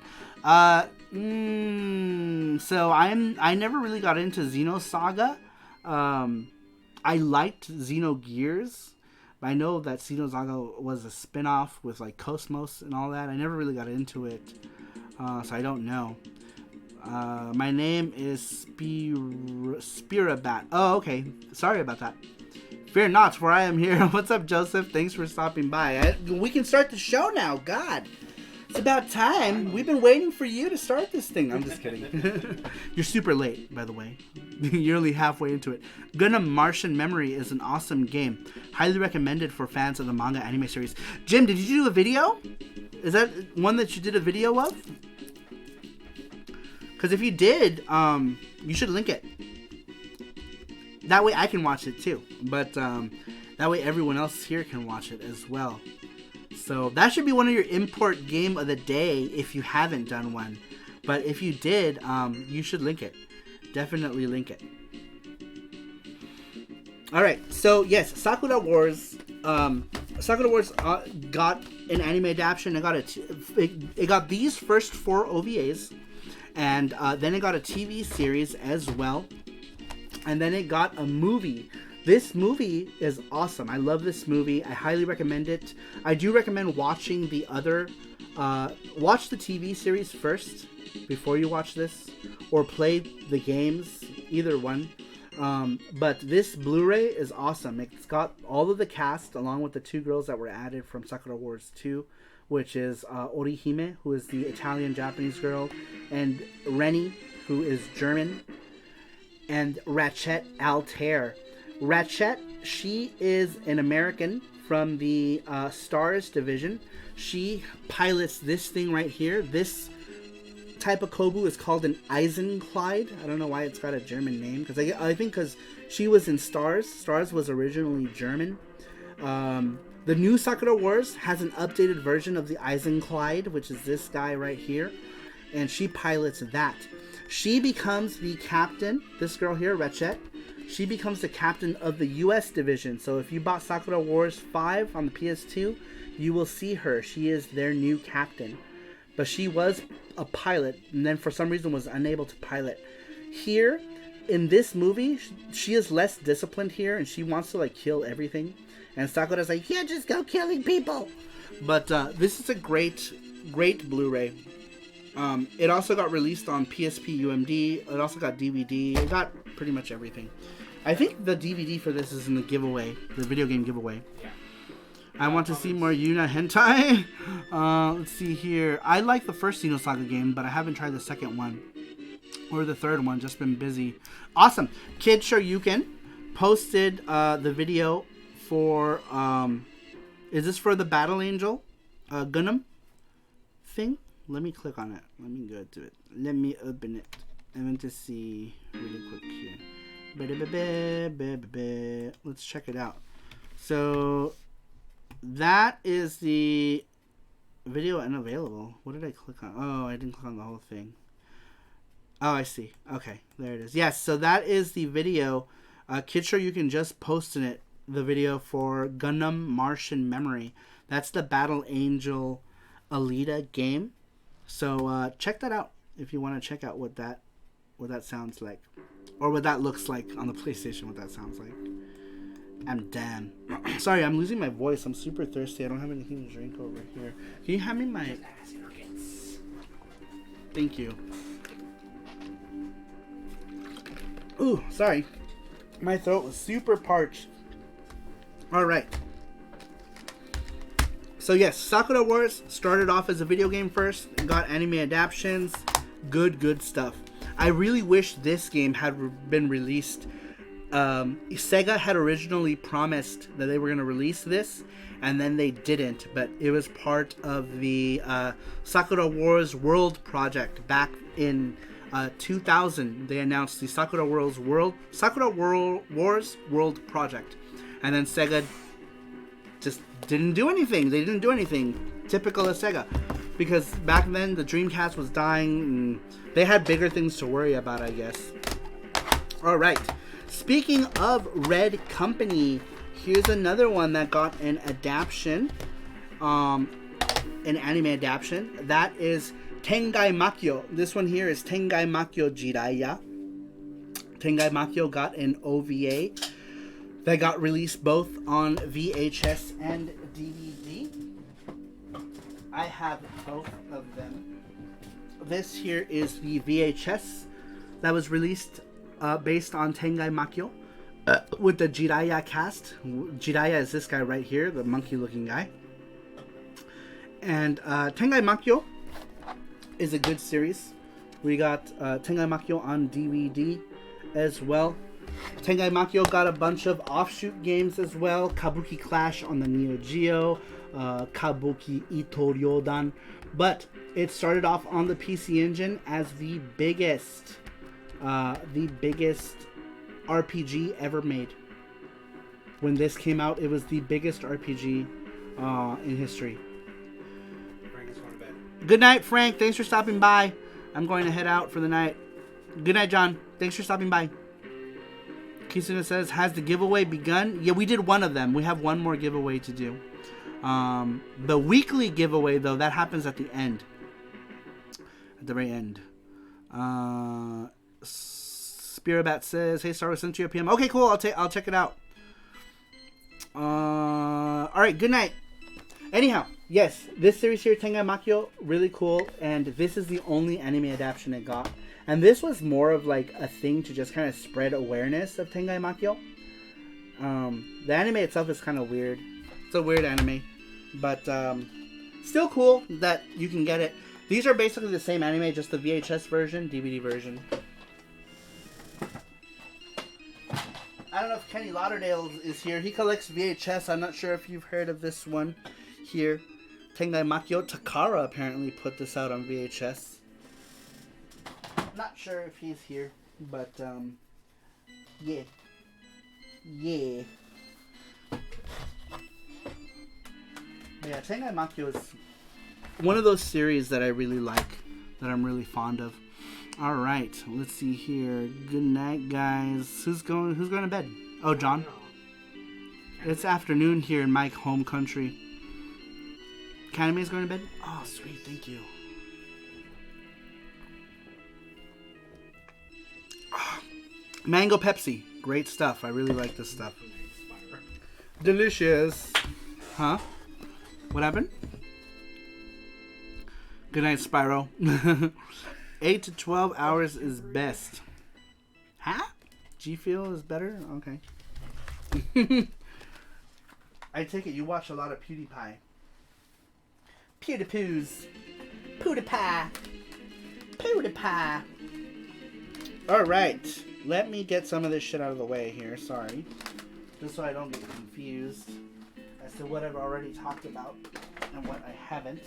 Speaker 3: So I never really got into Xenosaga. I liked Xenogears. I know that Xenosaga was a spin-off with like Cosmos and all that. I never really got into it, so I don't know. My name is Spirabat. Oh, okay. Sorry about that. Fear not, for I am here. What's up, Joseph? Thanks for stopping by. We can start the show now. God, it's about time. We've been waiting for you to start this thing. I'm just kidding. You're super late, by the way. You're only halfway into it. Gundam Martian Memory is an awesome game. Highly recommended for fans of the manga anime series. Jim, did you do a video? Is that one that you did a video of? Because if you did, you should link it. That way I can watch it too. But that way everyone else here can watch it as well. So that should be one of your import game of the day if you haven't done one. But if you did, you should link it. Definitely link it. Alright, so yes, Sakura Wars. Sakura Wars got an anime adaptation. It got these first 4 OVAs. And then it got a TV series as well. And then it got a movie. This movie is awesome. I love this movie. I highly recommend it. I do recommend watching the other... watch the TV series first before you watch this. Or play the games. Either one. But this Blu-ray is awesome. It's got all of the cast along with the 2 girls that were added from Sakura Wars 2. Which is Orihime, who is the Italian-Japanese girl, and Rennie, who is German. and Ratchet Altair. Ratchet, she is an American from the Stars division. She pilots this thing right here. This type of Kobu is called an Eisenkleid. I don't know why it's got a German name, because I think because she was in Stars. Stars was originally German. The new Sakura Wars has an updated version of the Eisenkleid, which is this guy right here, and she pilots that. She becomes the captain, this girl here, Ratchet, she becomes the captain of the US division. So if you bought Sakura Wars 5 on the PS2, you will see her. She is their new captain. But she was a pilot, and then for some reason was unable to pilot. Here, in this movie, she is less disciplined here, and she wants to like kill everything. And Sakura's like, yeah, just go killing people. But this is a great Blu-ray. It also got released on PSP UMD. It also got DVD. It got pretty much everything. I think the DVD for this is in the giveaway, the video game giveaway.
Speaker 2: Yeah.
Speaker 3: I want to see more Yuna hentai. Let's see here. I like the first Xenosaga game, but I haven't tried the second one. Or the third one, just been busy. Awesome. Kid Shoryuken posted the video for, is this for the Battle Angel Gundam thing? Let me click on it. Let me go to it. Let me open it. I want to see really quick here. Let's check it out. So that is the video unavailable. What did I click on? Oh, I didn't click on the whole thing. Oh, I see. Okay, there it is. Yes, so that is the video. Kid Shoryuken just posted it. The video for Gundam Martian Memory. That's the Battle Angel Alita game. So check that out if you want to check out what that sounds like, or what that looks like on the PlayStation. What that sounds like. I'm damn. Sorry, I'm losing my voice. I'm super thirsty. I don't have anything to drink over here. Can you hand me my? Thank you. Ooh, sorry. My throat was super parched. All right. So yes, Sakura Wars started off as a video game first, got anime adaptions, good stuff. I really wish this game had been released. Sega had originally promised that they were going to release this, and then they didn't, but it was part of the Sakura Wars World project back in 2000. They announced the Sakura Wars World project, and then Sega just didn't do anything. They didn't do anything. Typical of Sega. Because back then the Dreamcast was dying and they had bigger things to worry about, I guess. Alright. Speaking of Red Company, here's another one that got an adaptation. An anime adaptation. That is Tengai Makyo. This one here is Tengai Makyo Jiraiya. Tengai Makyo got an OVA that got released both on VHS and DVD. I have both of them. This here is the VHS that was released based on Tengai Makyo with the Jiraiya cast. Jiraiya is this guy right here, the monkey looking guy. And Tengai Makyo is a good series. We got Tengai Makyo on DVD as well. Tengai Makyo got a bunch of offshoot games as well. Kabuki Clash on the Neo Geo, Kabuki Ito Ryodan. But it started off on the PC Engine as the biggest RPG ever made. When this came out, it was the biggest RPG in history.
Speaker 4: Frank is going to bed.
Speaker 3: Good night, Frank. Thanks for stopping by. I'm going to head out for the night. Good night, John. Thanks for stopping by. Kisuna says, has the giveaway begun? Yeah, we did one of them. We have one more giveaway to do. The weekly giveaway, though, that happens at the end. At the very end. Spirabat says, hey, Saru, sent you a PM. Okay, cool. I'll check it out. Alright, good night. Anyhow, yes, this series here, Tengai Makyo, really cool. And this is the only anime adaptation it got. And this was more of like a thing to just kind of spread awareness of Tengai Makyo. The anime itself is kind of weird. It's a weird anime. But still cool that you can get it. These are basically the same anime, just the VHS version, DVD version. I don't know if Kenny Lauderdale is here. He collects VHS. I'm not sure if you've heard of this one here. Tengai Makio Takara apparently put this out on VHS. Not sure if he's here, but yeah. Yeah. But yeah, Tengai Makio is one of those series that I really like, that I'm really fond of. All right, let's see here. Good night, guys. Who's going to bed? Oh, John. It's afternoon here in my home country. Kaname's going to bed? Oh, sweet. Thank you. Oh, mango Pepsi. Great stuff. I really like this stuff. Delicious. Huh? What happened? Good night, Spyro. 8 to 12 hours is best. Huh? G-Feel is better? Okay. I take it you watch a lot of PewDiePie. PewDiePoos. PewDiePie. PewDiePie. Alright. Let me get some of this shit out of the way here. Sorry. Just so I don't get confused as to what I've already talked about and what I haven't.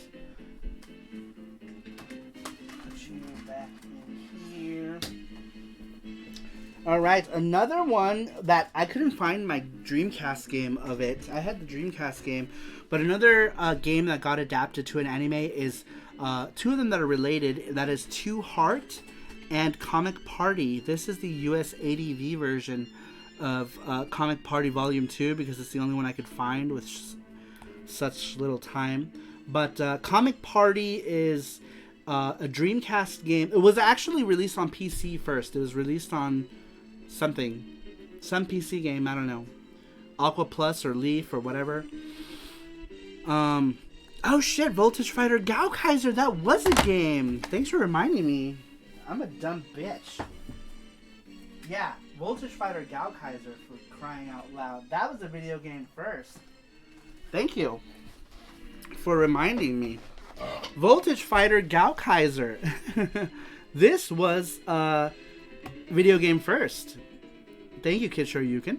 Speaker 3: Put you back in here. Alright, another one that I couldn't find my Dreamcast game of it. I had the Dreamcast game, but another game that got adapted to an anime is two of them that are related. That is Two Heart and Comic Party. This is the US ADV version of Comic Party Volume 2 because it's the only one I could find with such little time. But Comic Party is a Dreamcast game. It was actually released on PC first. It was released on some PC game, I don't know, Aqua Plus or Leaf or whatever. Oh shit, Voltage Fighter Gaokaiser, that was a game. Thanks for reminding me. I'm a dumb bitch. Yeah, Voltage Fighter Gaokaiser, for crying out loud. That was a video game first. Thank you for reminding me. Voltage Fighter Gaokaiser. This was video game first. Thank you, Kid Shoryuken.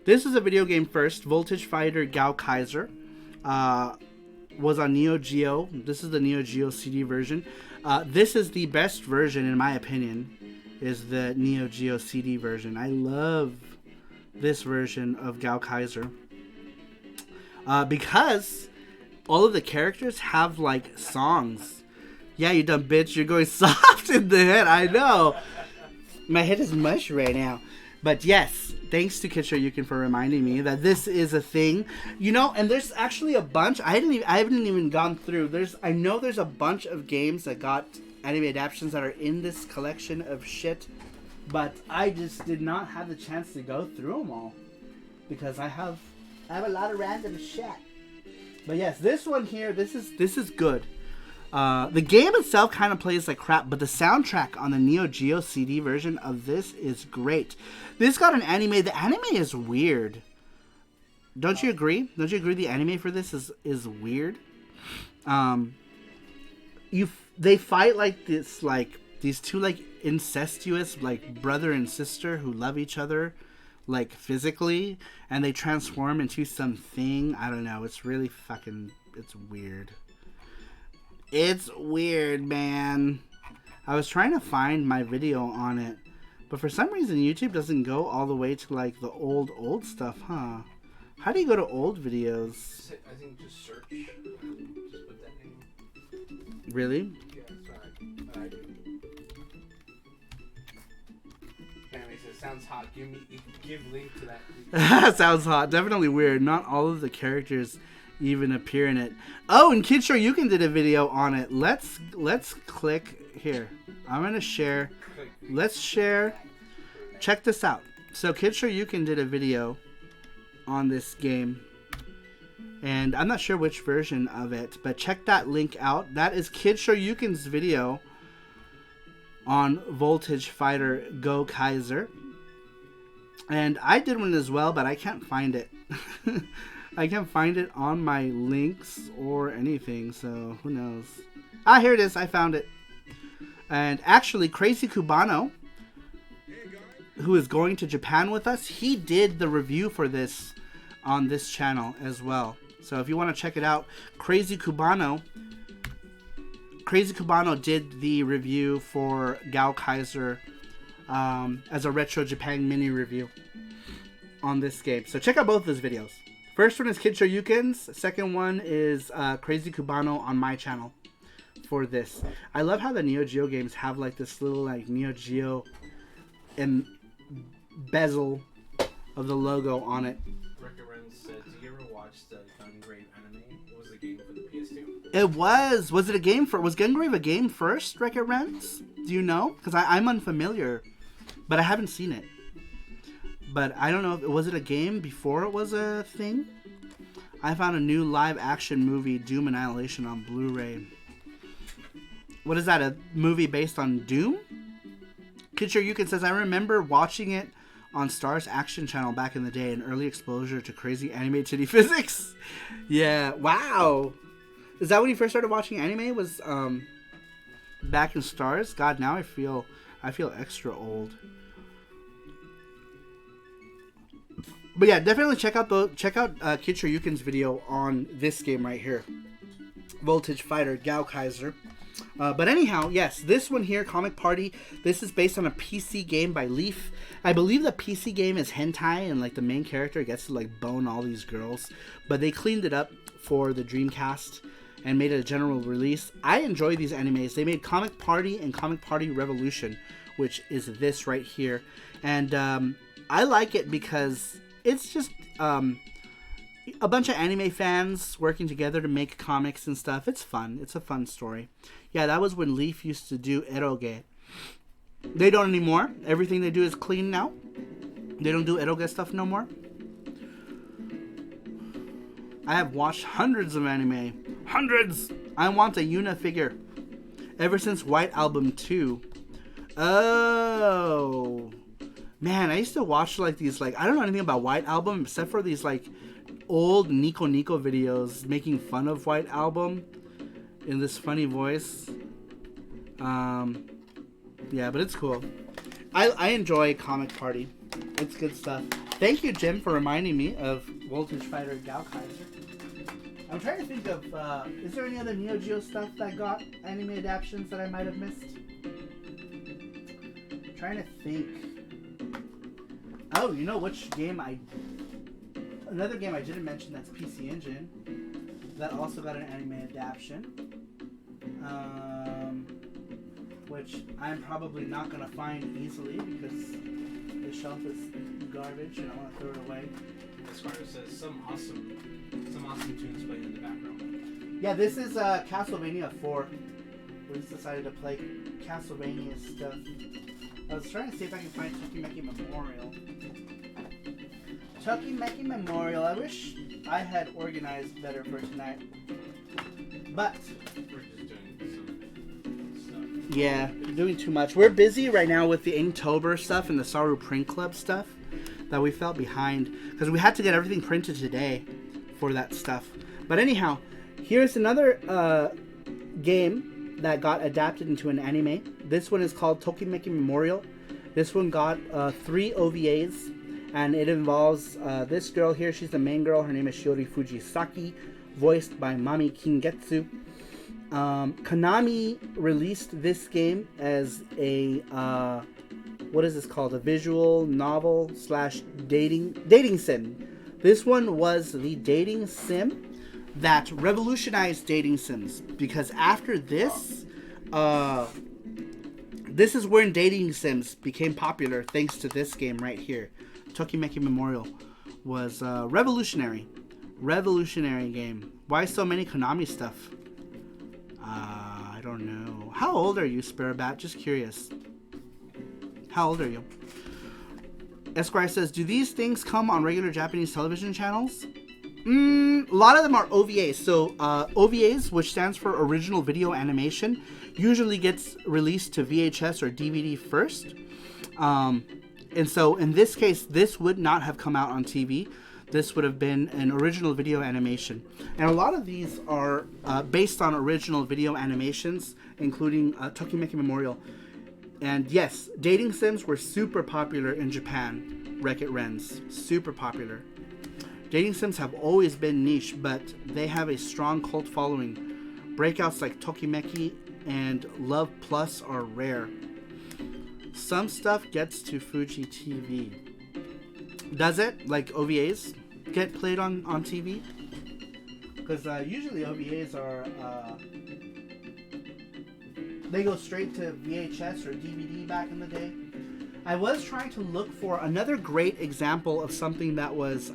Speaker 3: This is a video game first. Voltage Fighter Gaokaiser was on Neo Geo. This is the Neo Geo CD version. This is the best version, in my opinion, is the Neo Geo CD version. I love this version of Gaokaiser because all of the characters have like songs. Yeah, you dumb bitch, you're going soft in the head. I know. My head is mush right now. But yes, thanks to Kid Shoryuken for reminding me that this is a thing. You know, and there's actually a bunch. I haven't even gone through. I know there's a bunch of games that got anime adaptations that are in this collection of shit. But I just did not have the chance to go through them all because I have a lot of random shit. But yes, this one here, this is good. The game itself kind of plays like crap, but the soundtrack on the Neo Geo CD version of this is great. This got an anime. The anime is weird. Don't you agree? Don't you agree the anime for this is weird? They fight like this, like these two like incestuous like brother and sister who love each other like physically, and they transform into something. I don't know. It's really it's weird. It's weird, man. I was trying to find my video on it, but for some reason YouTube doesn't go all the way to like the old stuff, huh? How do you go to old videos?
Speaker 4: I think just search. Just put that name.
Speaker 3: Really?
Speaker 4: Yeah, that's what I do. Anyways, it sounds hot. Give link to that.
Speaker 3: Sounds hot. Definitely weird. Not all of the characters even appear in it. Oh, and Kid Shoryuken did a video on it. Let's click here. I'm gonna share. Let's share. Check this out. So Kid Shoryuken did a video on this game, and I'm not sure which version of it, but check that link out. That is Kid Shoryuken's video on Voltage Fighter Gaokaiser, and I did one as well, but I can't find it. I can't find it on my links or anything, so who knows. Ah, here it is. I found it. And actually, Crazy Cubano who is going to Japan with us, he did the review for this on this channel as well. So if you want to check it out, Crazy Cubano did the review for Gao Kaiser as a Retro Japan mini review on this game. So check out both of those videos. First one is Kid Shoryuken's. Second one is Crazy Cubano on my channel for this. I love how the Neo Geo games have like this little like Neo Geo and bezel of the logo on it.
Speaker 4: Rick Renz said, "Did you ever watch the Gungrave anime? It was a game for the PS2."
Speaker 3: It was. Was it a game for? Was Gungrave a game first, Wreck-It Rents? Do you know? Because I'm unfamiliar, but I haven't seen it. But I don't know if was it a game before it was a thing. I found a new live action movie, Doom Annihilation, on Blu-ray. What is that? A movie based on Doom? Kid Shoryuken says, I remember watching it on Star's Action Channel back in the day, an early exposure to crazy anime titty physics. Yeah, wow. Is that when you first started watching anime? Was back in Stars? God, now I feel extra old. But yeah, definitely check out Kid Shoryuken's video on this game right here, Voltage Fighter Gao Kaiser. But anyhow, yes, this one here, Comic Party, this is based on a PC game by Leaf. I believe the PC game is hentai, and like the main character gets to like bone all these girls. But they cleaned it up for the Dreamcast and made it a general release. I enjoy these animes. They made Comic Party and Comic Party Revolution, which is this right here. And I like it because it's just a bunch of anime fans working together to make comics and stuff. It's fun. It's a fun story. Yeah, that was when Leaf used to do eroge. They don't anymore. Everything they do is clean now. They don't do eroge stuff no more. I have watched hundreds of anime. Hundreds! I want a Yuna figure. Ever since White Album 2. Oh. Man, I used to watch like these, like, I don't know anything about White Album except for these like old Nico Nico videos making fun of White Album in this funny voice. Yeah, but it's cool. I enjoy Comic Party. It's good stuff. Thank you, Jim, for reminding me of Voltage Fighter Gao Kaiser. I'm trying to think of, is there any other Neo Geo stuff that got anime adaptations that I might have missed? I'm trying to think. Oh, you know which game another game I didn't mention that's PC Engine that also got an anime adaptation, which I'm probably not going to find easily because the shelf is garbage and I want to throw it away.
Speaker 4: Sparta says some awesome tunes playing in the background.
Speaker 3: Yeah, this is Castlevania 4. We just decided to play Castlevania stuff. I was trying to see if I can find Tokimeki Memorial. Tokimeki Memorial. I wish I had organized better for tonight. But
Speaker 4: We're just doing some stuff.
Speaker 3: yeah, doing too much. We're busy right now with the Inktober stuff and the Saru Print Club stuff that we fell behind because we had to get everything printed today for that stuff. But anyhow, here's another game that got adapted into an anime. This one is called Tokimeki Memorial. This one got 3 OVAs, and it involves this girl here. She's the main girl. Her name is Shiori Fujisaki, voiced by Mami Kingetsu. Konami released this game as a what is this called? A visual novel / dating sim. This one was the dating sim that revolutionized dating sims, because after this, this is when dating sims became popular thanks to this game right here. Tokimeki Memorial was revolutionary game. Why so many Konami stuff? I don't know. How old are you, Sparrowbat? Just curious. How old are you? Esquire says, do these things come on regular Japanese television channels? A lot of them are OVAs. So OVAs, which stands for Original Video Animation, usually gets released to VHS or DVD first. And so in this case, this would not have come out on TV. This would have been an original video animation. And a lot of these are based on original video animations, including Tokimeki Memorial. And yes, dating sims were super popular in Japan. Wreck-It Rens, super popular. Dating sims have always been niche, but they have a strong cult following. Breakouts like Tokimeki and Love Plus are rare. Some stuff gets to Fuji TV. Does it? Like OVAs get played on TV? Because usually OVAs are... they go straight to VHS or DVD back in the day. I was trying to look for another great example of something that was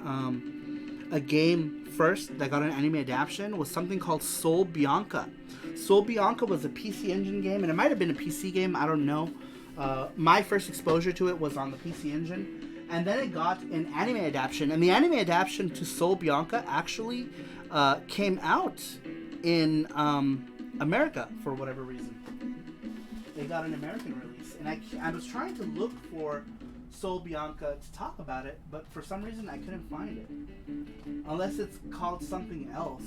Speaker 3: a game first that got an anime adaptation was something called Soul Bianca. Soul Bianca was a PC Engine game, and it might have been a PC game, I don't know. My first exposure to it was on the PC Engine, and then it got an anime adaptation, and the anime adaptation to Soul Bianca actually came out in America for whatever reason. They got an American release, and I was trying to look for Soul Bianca to talk about it, but for some reason I couldn't find it. Unless it's called something else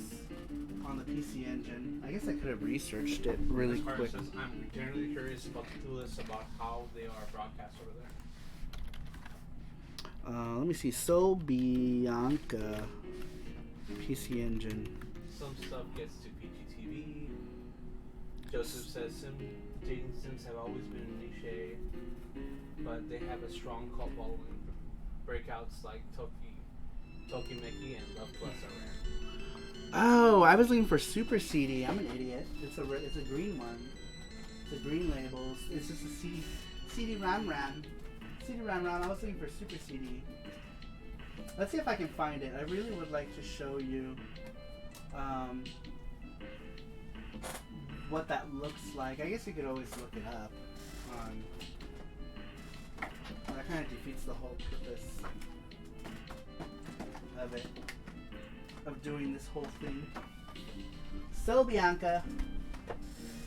Speaker 3: on the PC Engine. I guess I could have researched it really quick.
Speaker 4: Says, I'm generally curious about the clueless about how they are broadcast over there.
Speaker 3: Let me see. Soul Bianca PC Engine.
Speaker 4: Some stuff gets to PGTV. Joseph says dating sims have always been niche, but they have a strong cult following. Breakouts like Tokimeki and Love Plus are rare.
Speaker 3: Oh, I was looking for Super CD. I'm an idiot. It's a green one. It's a green label. It's just a CD Ram. CD Ram. I was looking for Super CD. Let's see if I can find it. I really would like to show you what that looks like. I guess you could always look it up. That kind of defeats the whole purpose of it. Of doing this whole thing. So Bianca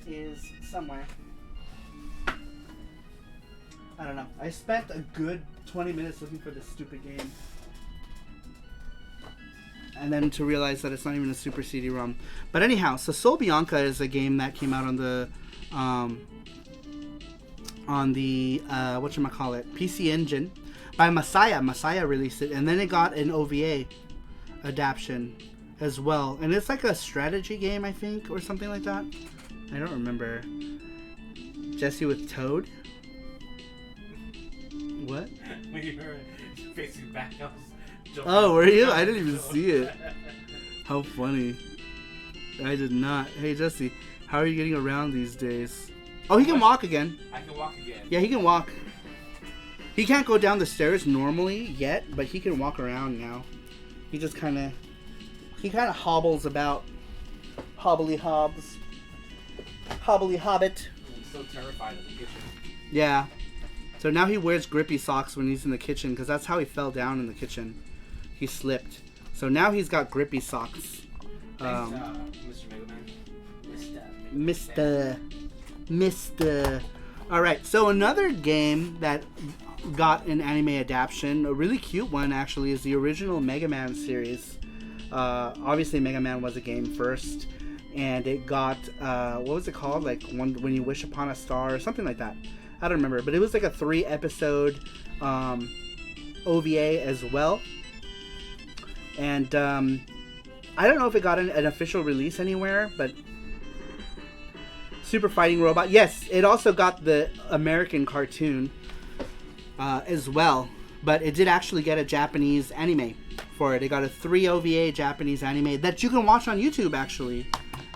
Speaker 3: is somewhere. I don't know. I spent a good 20 minutes looking for this stupid game. And then to realize that it's not even a Super CD-ROM. But anyhow, so Soul Bianca is a game that came out on the whatchamacallit, PC Engine by Masaya. Masaya released it, and then it got an OVA adaptation as well, and it's like a strategy game, I think, or something like that. I don't remember. Jesse with Toad. What?
Speaker 4: When you were facing back, I was jumping.
Speaker 3: Oh, were you? I didn't even see it. How funny. I did not. Hey Jesse, how are you getting around these days? Oh, he can walk again.
Speaker 4: I can walk again.
Speaker 3: Yeah, he can walk. He can't go down the stairs normally yet, but he can walk around now. He just kind of hobbles about. Hobbly hobbs. Hobbly hobbit.
Speaker 4: I'm so terrified of the kitchen.
Speaker 3: Yeah. So now he wears grippy socks when he's in the kitchen, because that's how he fell down in the kitchen. He slipped. So now he's got grippy socks.
Speaker 4: Thanks, Mr. Mega Man.
Speaker 3: Mr. Alright, so another game that got an anime adaptation, a really cute one actually, is the original Mega Man series. Obviously Mega Man was a game first, and it got, what was it called? Like When You Wish Upon a Star, or something like that. I don't remember, but it was like a 3-episode OVA as well. And I don't know if it got an official release anywhere, but Super Fighting Robot. Yes, it also got the American cartoon as well, but it did actually get a Japanese anime for it. It got a 3 OVA Japanese anime that you can watch on YouTube actually.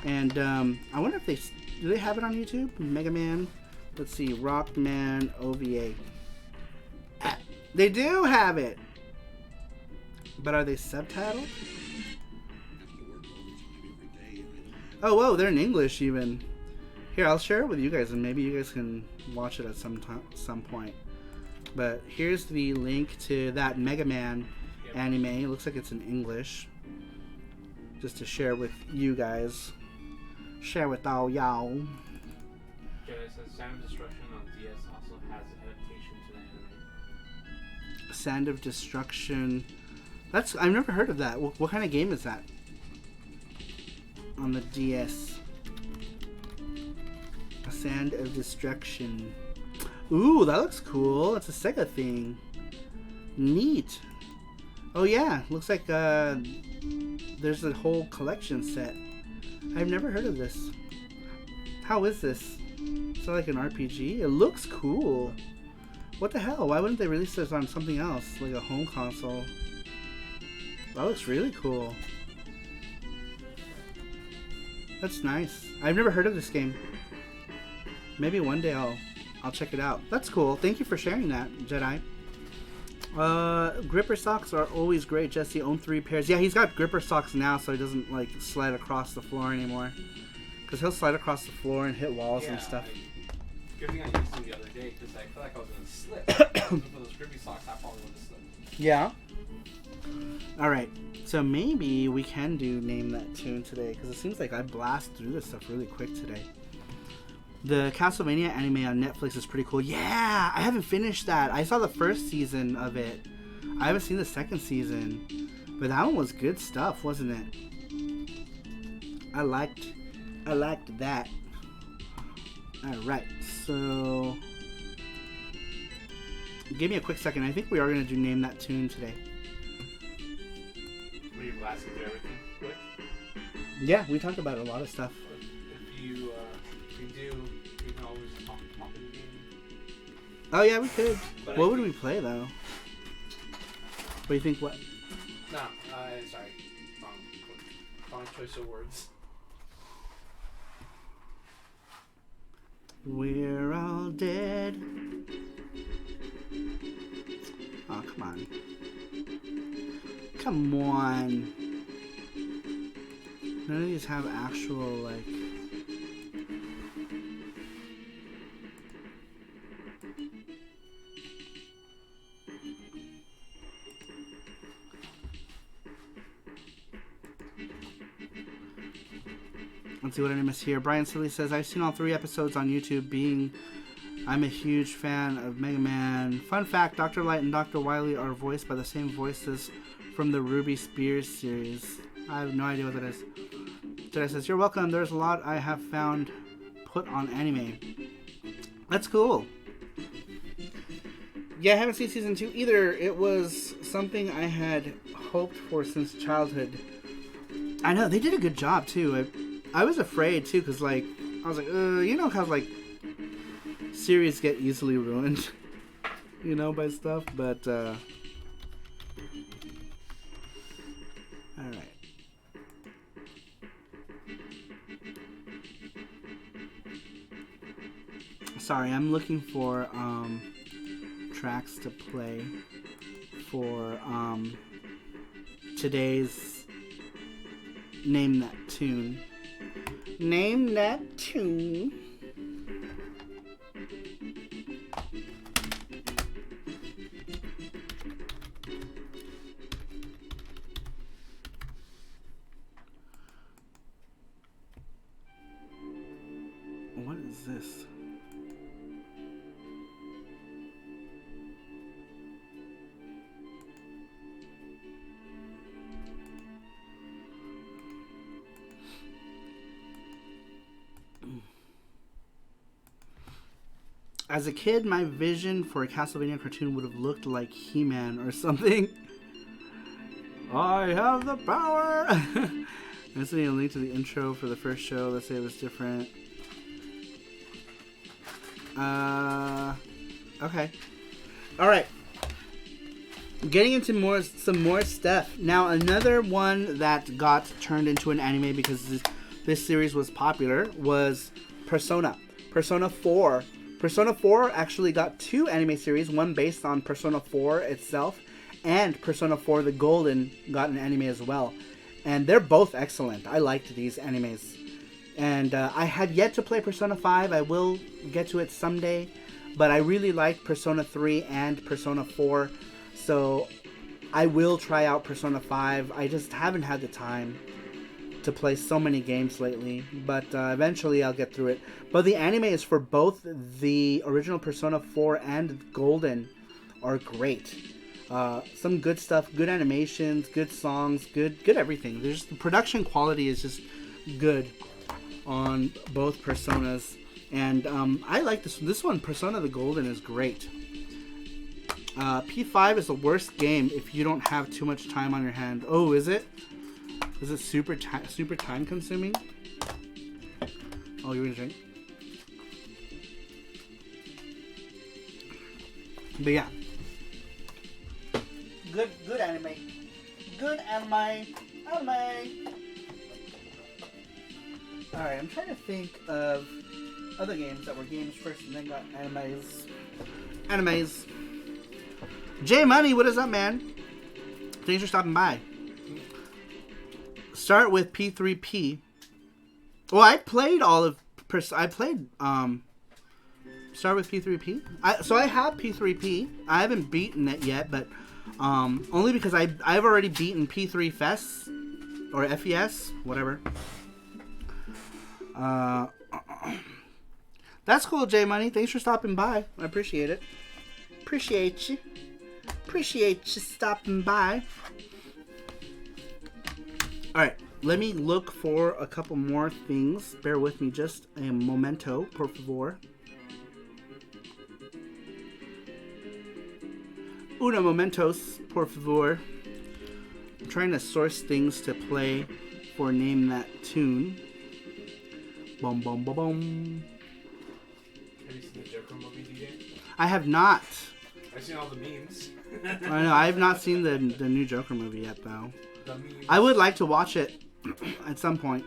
Speaker 3: And I wonder if do they have it on YouTube? Mega Man. Let's see, Rockman OVA. They do have it, but are they subtitled? Oh, whoa, they're in English even. Here, I'll share it with you guys, and maybe you guys can watch it at some point. But here's the link to that Mega Man anime. It looks like it's in English. Just to share with you guys. Share with all y'all.
Speaker 4: Jedi says Sound of Destruction on DS also has adaptation to the anime.
Speaker 3: Sand of Destruction. I've never heard of that. What kind of game is that? On the DS. A Sand of Destruction. Ooh, that looks cool. It's a Sega thing. Neat. Oh yeah, looks like there's a whole collection set. I've never heard of this. How is this? Is that like an RPG? It looks cool. What the hell? Why wouldn't they release this on something else, like a home console? That looks really cool. That's nice. I've never heard of this game. Maybe one day I'll check it out. That's cool. Thank you for sharing that, Jedi. Gripper socks are always great. Jesse owned 3 pairs. Yeah, he's got gripper socks now, so he doesn't like slide across the floor anymore. Because he'll slide across the floor and hit walls and stuff.
Speaker 4: Good thing I used them the other day because I felt like I was going to slip. If it wasn't for those grippy socks, I probably would have slipped.
Speaker 3: Yeah. Alright, so maybe we can do Name That Tune today, because it seems like I blast through this stuff really quick today. The Castlevania anime on Netflix is pretty cool. Yeah, I haven't finished that. I saw the first season of it. I haven't seen the second season. But that one was good stuff, wasn't it? I liked that. Alright, so give me a quick second. I think we are going to do Name That Tune today.
Speaker 4: Were you blasting through everything quick?
Speaker 3: Yeah, we talked about a lot of stuff.
Speaker 4: If you do, you can always pop in the game.
Speaker 3: Oh yeah, we could.
Speaker 4: But
Speaker 3: What would we play though? What do you think? What?
Speaker 4: No, sorry. Wrong choice of words.
Speaker 3: We're all dead. Oh, come on. Come on. None of these have actual, like... Let's see what I missed here. Brian Silly says, I've seen all 3 episodes on YouTube. I'm a huge fan of Mega Man. Fun fact, Dr. Light and Dr. Wily are voiced by the same voices from the Ruby Spears series. I have no idea what that is. Jedi says, you're welcome. There's a lot I have found put on anime. That's cool. Yeah, I haven't seen season 2 either. It was something I had hoped for since childhood. I know, they did a good job too. I was afraid too, because like, I was like, you know how like series get easily ruined, you know, by stuff, but alright. Sorry, I'm looking for tracks to play for today's Name That Tune. Name That Tune. What is this? As a kid, my vision for a Castlevania cartoon would have looked like He-Man or something. I have the power! I'm sending a link to the intro for the first show. Let's say it was different. Okay. Alright. Getting into some more stuff. Now, another one that got turned into an anime because this series was popular was Persona. Persona 4. Persona 4 actually got 2 anime series, one based on Persona 4 itself, and Persona 4 the Golden got an anime as well. And they're both excellent. I liked these animes. And I had yet to play Persona 5. I will get to it someday. But I really liked Persona 3 and Persona 4. So I will try out Persona 5. I just haven't had the time to play so many games lately, but eventually I'll get through it. But the animes for both the original Persona 4 and Golden are great. Some good stuff, good animations, good songs, good everything. The production quality is just good on both Personas. And I like this. This one, Persona the Golden, is great. P5 is the worst game if you don't have too much time on your hand. Oh, is it? Is it super time consuming? Oh, you're gonna drink? But yeah. Good anime. Good anime. Alright, I'm trying to think of other games that were games first and then got animes. J Money, what is up, man? Thanks for stopping by. Start with P3P. Well, I played all of... Start with P3P. So I have P3P. I haven't beaten it yet, but only because I've already beaten P3 FES or FES, whatever. That's cool, J Money. Thanks for stopping by. I appreciate it. Appreciate you stopping by. All right, let me look for a couple more things. Bear with me just a momento, por favor. Uno momentos, por favor. I'm trying to source things to play for Name That Tune. Boom, boom, boom, boom.
Speaker 4: Have you seen the Joker movie, DJ?
Speaker 3: I have not.
Speaker 4: I've seen all the memes.
Speaker 3: I know, I have not seen the new Joker movie yet, though.
Speaker 4: The memes.
Speaker 3: I would like to watch it at some point.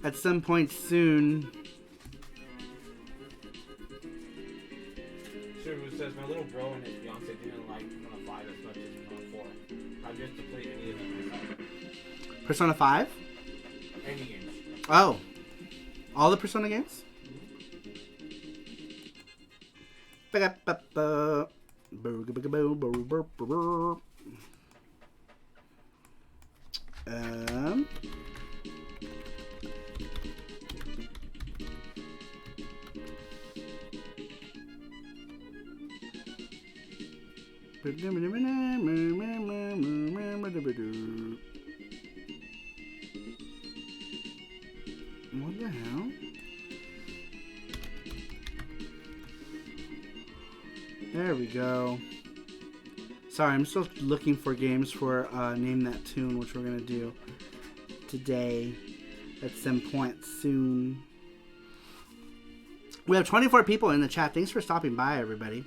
Speaker 3: At some point soon.
Speaker 4: Saru says, my little bro and his fiance didn't like Persona 5 as much as Persona 4. Have you yet to play any of them?
Speaker 3: Persona 5?
Speaker 4: Any games.
Speaker 3: Oh. All the Persona games? What the hell? There we go. Sorry, I'm still looking for games for Name That Tune, which we're going to do today at some point soon. We have 24 people in the chat. Thanks for stopping by, everybody.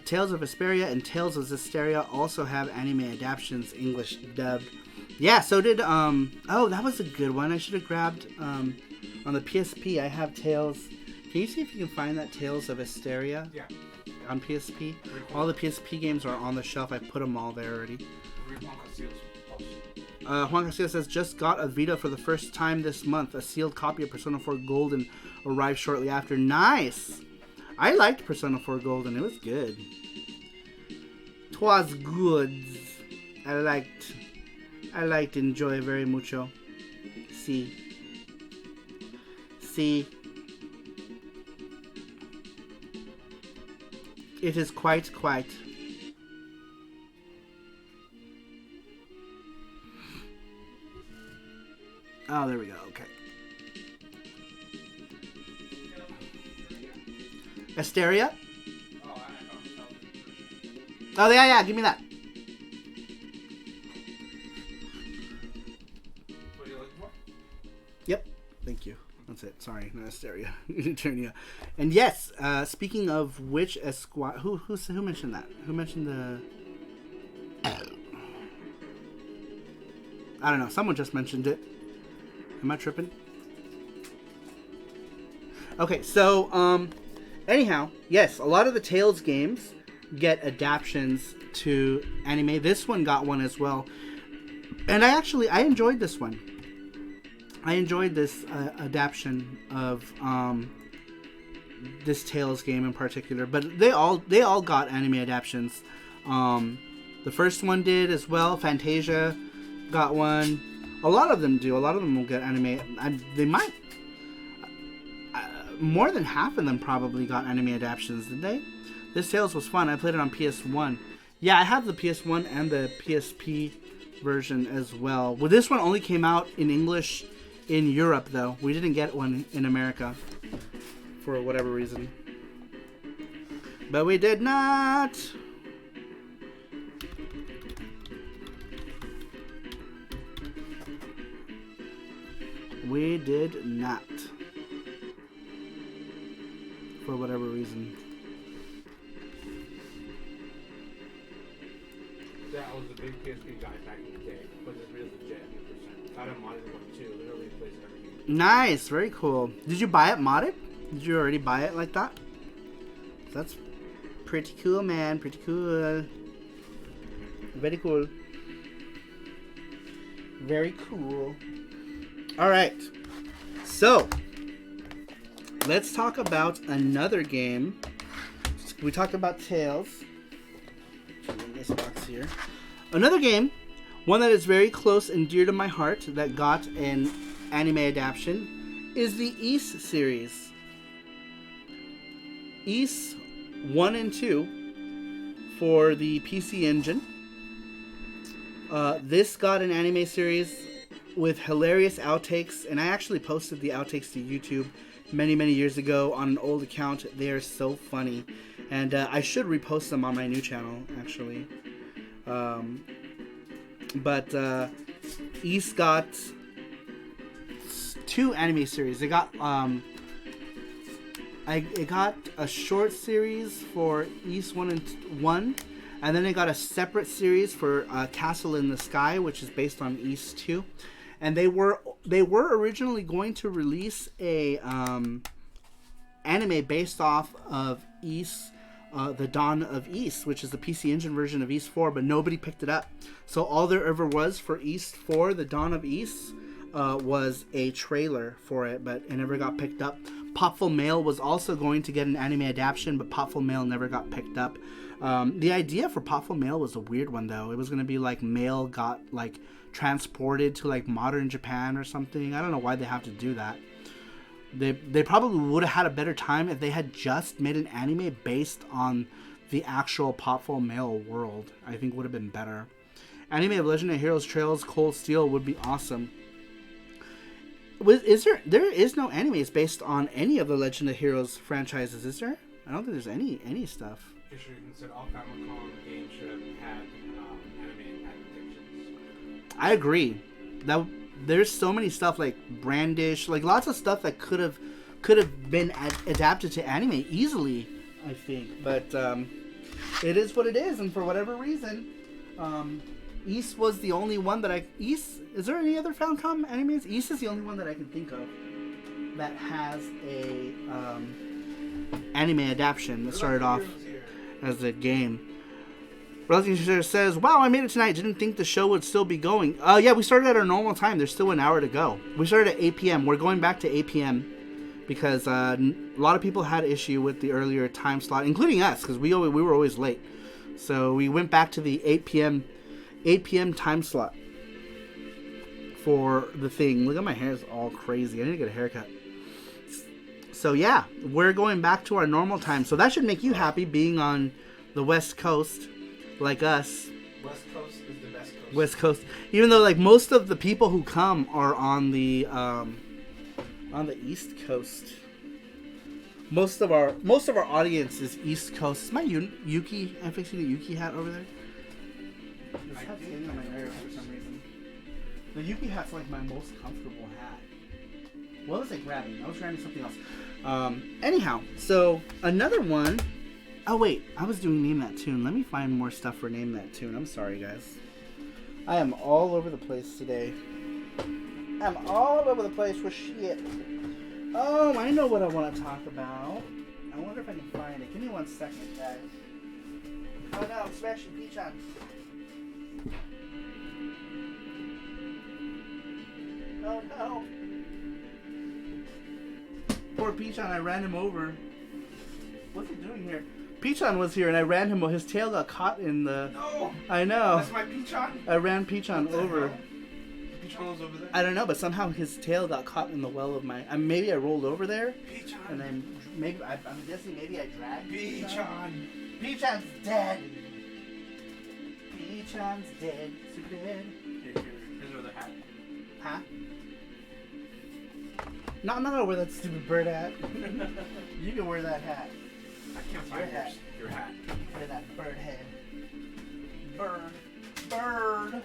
Speaker 3: Tales of Vesperia and Tales of Zestiria also have anime adaptions, English dubbed. Yeah, so did, oh, that was a good one. I should have grabbed, on the PSP, I have Tales. Can you see if you can find that Tales of Vesperia?
Speaker 4: Yeah.
Speaker 3: On PSP? All the PSP games are on the shelf. I put them all there already. Juan Castillo says, just got a Vita for the first time this month. A sealed copy of Persona 4 Golden arrived shortly after. Nice! I liked Persona 4 Golden. It was good. 'Twas good. I liked enjoy very mucho. See. It is quite. Oh, there we go. Okay. Asteria? Oh, yeah. Give me that.
Speaker 4: What are you looking for?
Speaker 3: Yep. Thank you. That's it. Sorry, not Asteria. Eternia. And yes, speaking of which, who mentioned that? Who mentioned the... I don't know. Someone just mentioned it. Am I tripping? Okay, so, anyhow, yes, a lot of the Tales games get adaptions to anime. This one got one as well. And I enjoyed this one. I enjoyed this adaptation of this Tales game in particular, but they all got anime adaptions. The first one did as well. Fantasia got one. A lot of them do. A lot of them will get anime. They might. More than half of them probably got anime adaptions, did they? This Tales was fun. I played it on PS1. Yeah, I have the PS1 and the PSP version as well. Well, this one only came out in English in Europe, though. We didn't get one in America for whatever reason. But we did not. We did not. For whatever reason.
Speaker 4: That was a big PSP guy back in the day, but it's really legit 100%. Got a modded one too, literally plays everything.
Speaker 3: Nice, very cool. Did you buy it modded? Did you already buy it like that? That's pretty cool, man. Pretty cool. Very cool. Very cool. Alright. So, let's talk about another game. We talked about Tales. In this box here. Another game, one that is very close and dear to my heart that got an anime adaptation, is the Ys series. Ys 1 and 2 for the PC Engine. This got an anime series with hilarious outtakes, and I actually posted the outtakes to YouTube many years ago on an old account. They are so funny, and I should repost them on my new channel actually. But Ys got 2 anime series. It got it got a short series for Ys 1, and then it got a separate series for Castle in the Sky, which is based on Ys 2. And they were originally going to release a anime based off of Ys, the Dawn of Ys, which is the PC Engine version of Ys 4, but nobody picked it up. So all there ever was for Ys 4, the Dawn of Ys, was a trailer for it, but it never got picked up. Popful Mail was also going to get an anime adaptation, but Popful Mail never got picked up. The idea for Popful Mail was a weird one, though. It was going to be like mail got like transported to like modern Japan or something. I don't know why they have to do that. They probably would have had a better time if they had just made an anime based on the actual Popful Mail world. I think would have been better. Anime of Legend of Heroes Trails Cold Steel would be awesome. There is no animes based on any of the Legend of Heroes franchises, is there? I don't think there's any stuff.
Speaker 4: You should consider all Famicom games should have had anime adaptations.
Speaker 3: I agree. That there's so many stuff like Brandish, like lots of stuff that could have been adapted to anime easily, I think. But it is what it is, and for whatever reason, Ys was the only one that Ys, is there any other Famicom animes? Ys is the only one that I can think of that has a anime adaptation that started off as a game. Relative says, "Wow, I made it tonight. Didn't think the show would still be going." Yeah, we started at our normal time. There's still an hour to go. We started at 8 p.m. We're going back to 8 p.m. because a lot of people had issue with the earlier time slot, including us, because we were always late. So we went back to the 8 p.m. time slot for the thing. Look at my hair is all crazy. I need to get a haircut. So yeah, we're going back to our normal time. So that should make you happy being on the West Coast, like us.
Speaker 4: West Coast is the best coast.
Speaker 3: West Coast. Even though like most of the people who come are on the East Coast. Most of our audience is East Coast. Is my Yuki? I'm fixing the Yuki hat over there. This hat's getting on my hair for some reason. The Yuki hat's like my most comfortable hat. What was I grabbing? I was grabbing something else. Anyhow, so another one. Oh wait, I was doing Name That Tune. Let me find more stuff for Name That Tune. I'm sorry, guys. I am all over the place today. I'm all over the place with shit. Oh, I know what I want to talk about. I wonder if I can find it. Give me 1 second, guys. Oh no, I'm smashing Peach-on. Oh no. Poor Peach-on, I ran him over. What's he doing here? Peach-on was here and I ran him. His tail got caught in the...
Speaker 4: No!
Speaker 3: I know.
Speaker 4: That's my Peach-on?
Speaker 3: I ran Peach-on over.
Speaker 4: Hell? Peach-on was over there?
Speaker 3: I don't know, but somehow his tail got caught in the well of my... maybe I rolled over there.
Speaker 4: Peach-on.
Speaker 3: And then maybe I'm guessing maybe I dragged
Speaker 4: Peach-on.
Speaker 3: Peach-on's dead. Peach-on's dead. Super dead.
Speaker 4: Here's another hat.
Speaker 3: Huh? No, I'm not gonna wear that stupid bird hat. You can wear that hat.
Speaker 4: I can't
Speaker 3: Your
Speaker 4: find
Speaker 3: hat.
Speaker 4: your hat.
Speaker 3: Wear that bird head. Bird. Bird.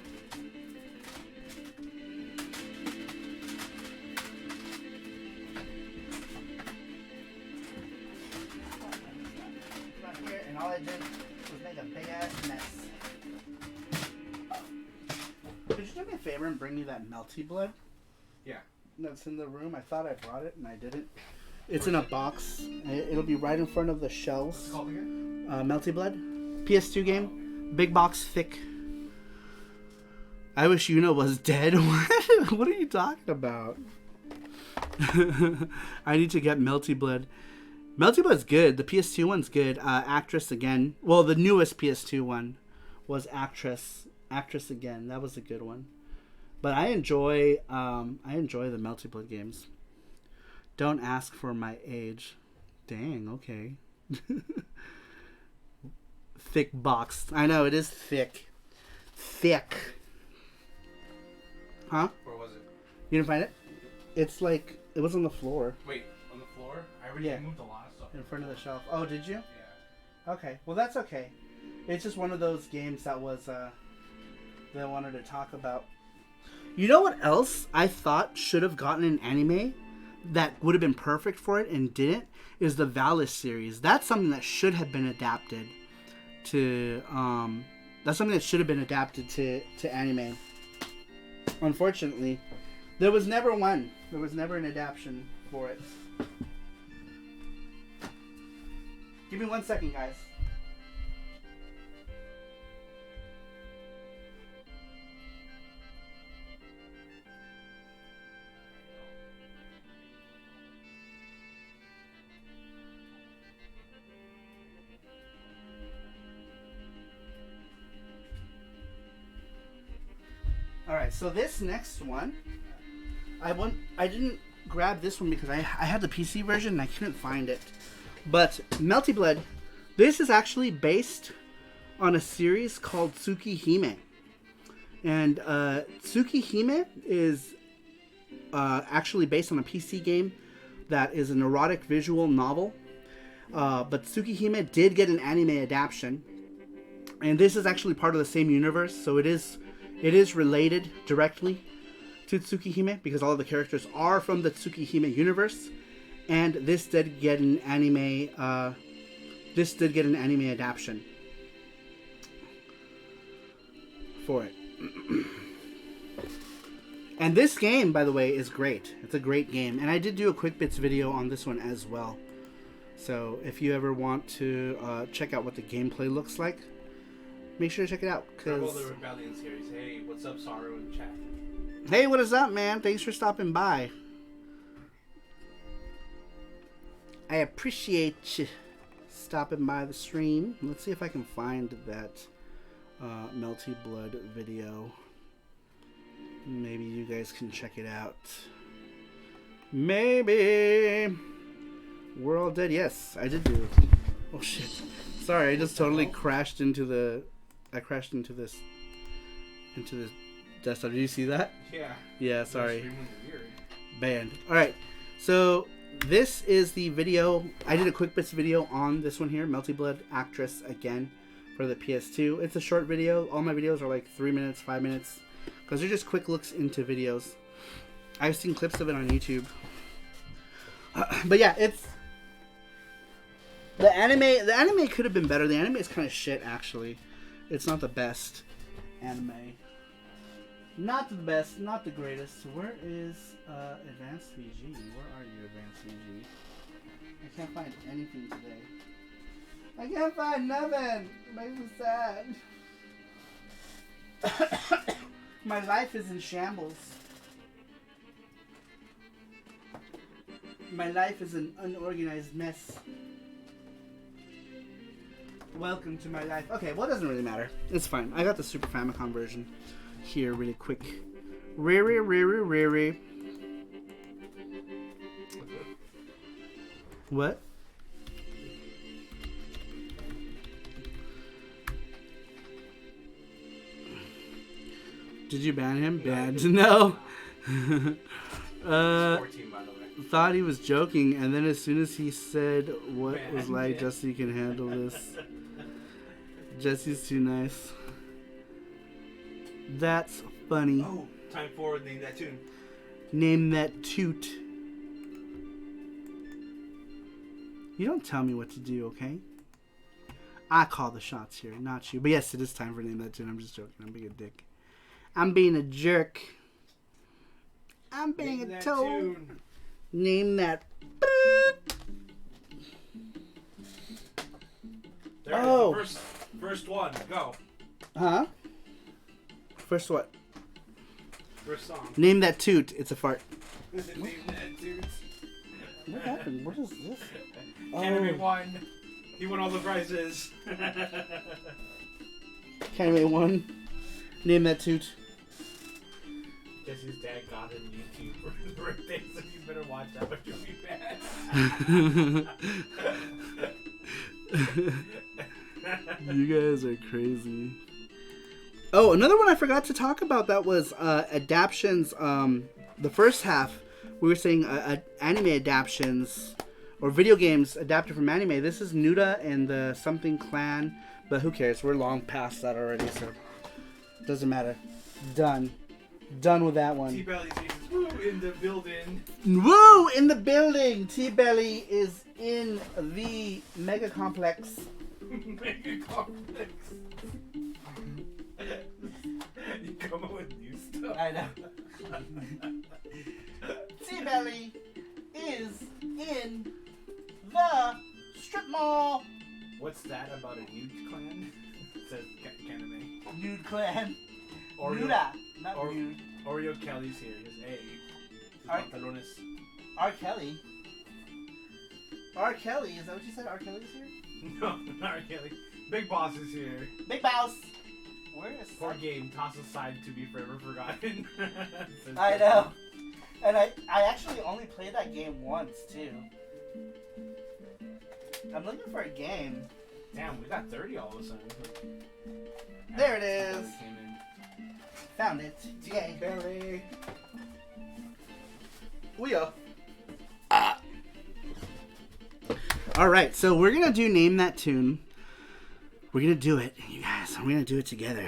Speaker 3: Right here, and all I did was make a big ass mess. Could you do me a favor and bring me that melty blood?
Speaker 4: Yeah.
Speaker 3: That's in the room. I thought I brought it and I didn't. It's in a box. It'll be right in front of the shelves.
Speaker 4: What's it called again?
Speaker 3: Melty Blood. PS2 game. Big box, thick. I wish Yuna was dead. What are you talking about? I need to get Melty Blood. Melty Blood's good. The PS2 one's good. Actress again. Well, the newest PS2 one was Actress. Actress again. That was a good one. But I enjoy the Melty Blood games. Don't ask for my age. Dang, okay. Thick box. I know, it is thick. Thick. Huh?
Speaker 4: Where was it?
Speaker 3: You didn't find it? It's like, it was on the floor.
Speaker 4: Wait, on the floor? I already moved a lot of stuff.
Speaker 3: In front of the shelf. Oh, did you?
Speaker 4: Yeah.
Speaker 3: Okay. Well, that's okay. It's just one of those games that was, that I wanted to talk about. You know what else I thought should have gotten an anime that would have been perfect for it and didn't? Is the Valis series. That's something that should have been adapted to, anime. Unfortunately, there was never one. There was never an adaptation for it. Give me 1 second, guys. Alright, so this next one, I didn't grab this one because I had the PC version and I couldn't find it. But Melty Blood, this is actually based on a series called Tsukihime. And Tsukihime is actually based on a PC game that is an erotic visual novel. But Tsukihime did get an anime adaptation. And this is actually part of the same universe, so it is related directly to Tsukihime because all of the characters are from the Tsukihime universe, and this did get an anime. Adaptation for it. And this game, by the way, is great. It's a great game, and I did do a quick bits video on this one as well. So if you ever want to check out what the gameplay looks like, make sure to check it out.
Speaker 4: Rebel the Rebellion series. Hey, what's up, Saru in the chat?
Speaker 3: Hey, what is up, man? Thanks for stopping by. I appreciate you stopping by the stream. Let's see if I can find that Melty Blood video. Maybe you guys can check it out. Maybe. We're all dead. Yes, I did do it. Oh, shit. Sorry, I just totally crashed into the... I crashed into this desktop. Did you see that?
Speaker 4: Yeah.
Speaker 3: Yeah, sorry. Banned. Alright, so this is the video. I did a quick bits video on this one here, Melty Blood Actress again for the PS2. It's a short video. All my videos are like 3 minutes, 5 minutes, because they're just quick looks into videos. I've seen clips of it on YouTube. But yeah, it's... The anime could have been better. The anime is kind of shit, actually. It's not the best anime. Not the best, not the greatest. Where is Advanced VG? Where are you, Advanced VG? I can't find anything today. I can't find nothing. It makes me sad. My life is in shambles. My life is an unorganized mess. Welcome to my life. Okay, well, it doesn't really matter. It's fine. I got the Super Famicom version here really quick. Riri. What? Did you ban him? Banned. No.
Speaker 4: 14, by the way.
Speaker 3: thought he was joking, and then as soon as he said what
Speaker 4: Man,
Speaker 3: was like,
Speaker 4: yeah.
Speaker 3: Jesse can handle this. Jesse's too nice. That's funny.
Speaker 4: Oh, time for Name That Tune.
Speaker 3: Name that toot. You don't tell me what to do, okay? I call the shots here, not you. But yes, it is time for Name That Tune. I'm just joking. I'm being a dick. I'm being a jerk. I'm being
Speaker 4: Name
Speaker 3: a
Speaker 4: that
Speaker 3: toad.
Speaker 4: tune.
Speaker 3: Name that.
Speaker 4: There
Speaker 3: Oh.
Speaker 4: it is. First one. Go.
Speaker 3: Huh? First what?
Speaker 4: First song.
Speaker 3: Name that toot. It's a fart.
Speaker 4: Name That Tune.
Speaker 3: What happened? What is this?
Speaker 4: Canada won. He won all the prizes.
Speaker 3: Canada won. Name that toot.
Speaker 4: Jesse's dad got him YouTube for his birthday, so you better watch out or you'll be bad.
Speaker 3: You guys are crazy. Oh, another one I forgot to talk about that was adaptions. The first half, we were saying anime adaptions or video games adapted from anime. This is Nuda and the something clan, but who cares? We're long past that already, so doesn't matter. Done with that one.
Speaker 4: T-Belly says, woo, in the building.
Speaker 3: Woo! In the building! T-Belly is in the mega complex.
Speaker 4: Mega complex. You come up with new stuff.
Speaker 3: I know. T-Belly is in the strip mall.
Speaker 4: What's that about a nude clan? Says Kaname.
Speaker 3: Nude clan.
Speaker 4: Oreo,
Speaker 3: Nuda, not
Speaker 4: or-
Speaker 3: nude.
Speaker 4: Oreo Kelly's here. His A. His
Speaker 3: Ar-
Speaker 4: pantalones.
Speaker 3: R. Kelly. R. Kelly, is that what you said? R. Kelly's here?
Speaker 4: No, not R. Kelly. Big Boss is here.
Speaker 3: Big Mouse. Where is
Speaker 4: Poor game tossed aside to be forever forgotten. Says
Speaker 3: I know. And I actually only played that game once, too. I'm looking for a game.
Speaker 4: Damn, we got 30 all of a sudden.
Speaker 3: There it is.
Speaker 4: Belly came in.
Speaker 3: Found it. Yay.
Speaker 4: Belly.
Speaker 3: We are. Alright, so we're going to do Name That Tune. We're going to do it, you guys. We're going to do it together.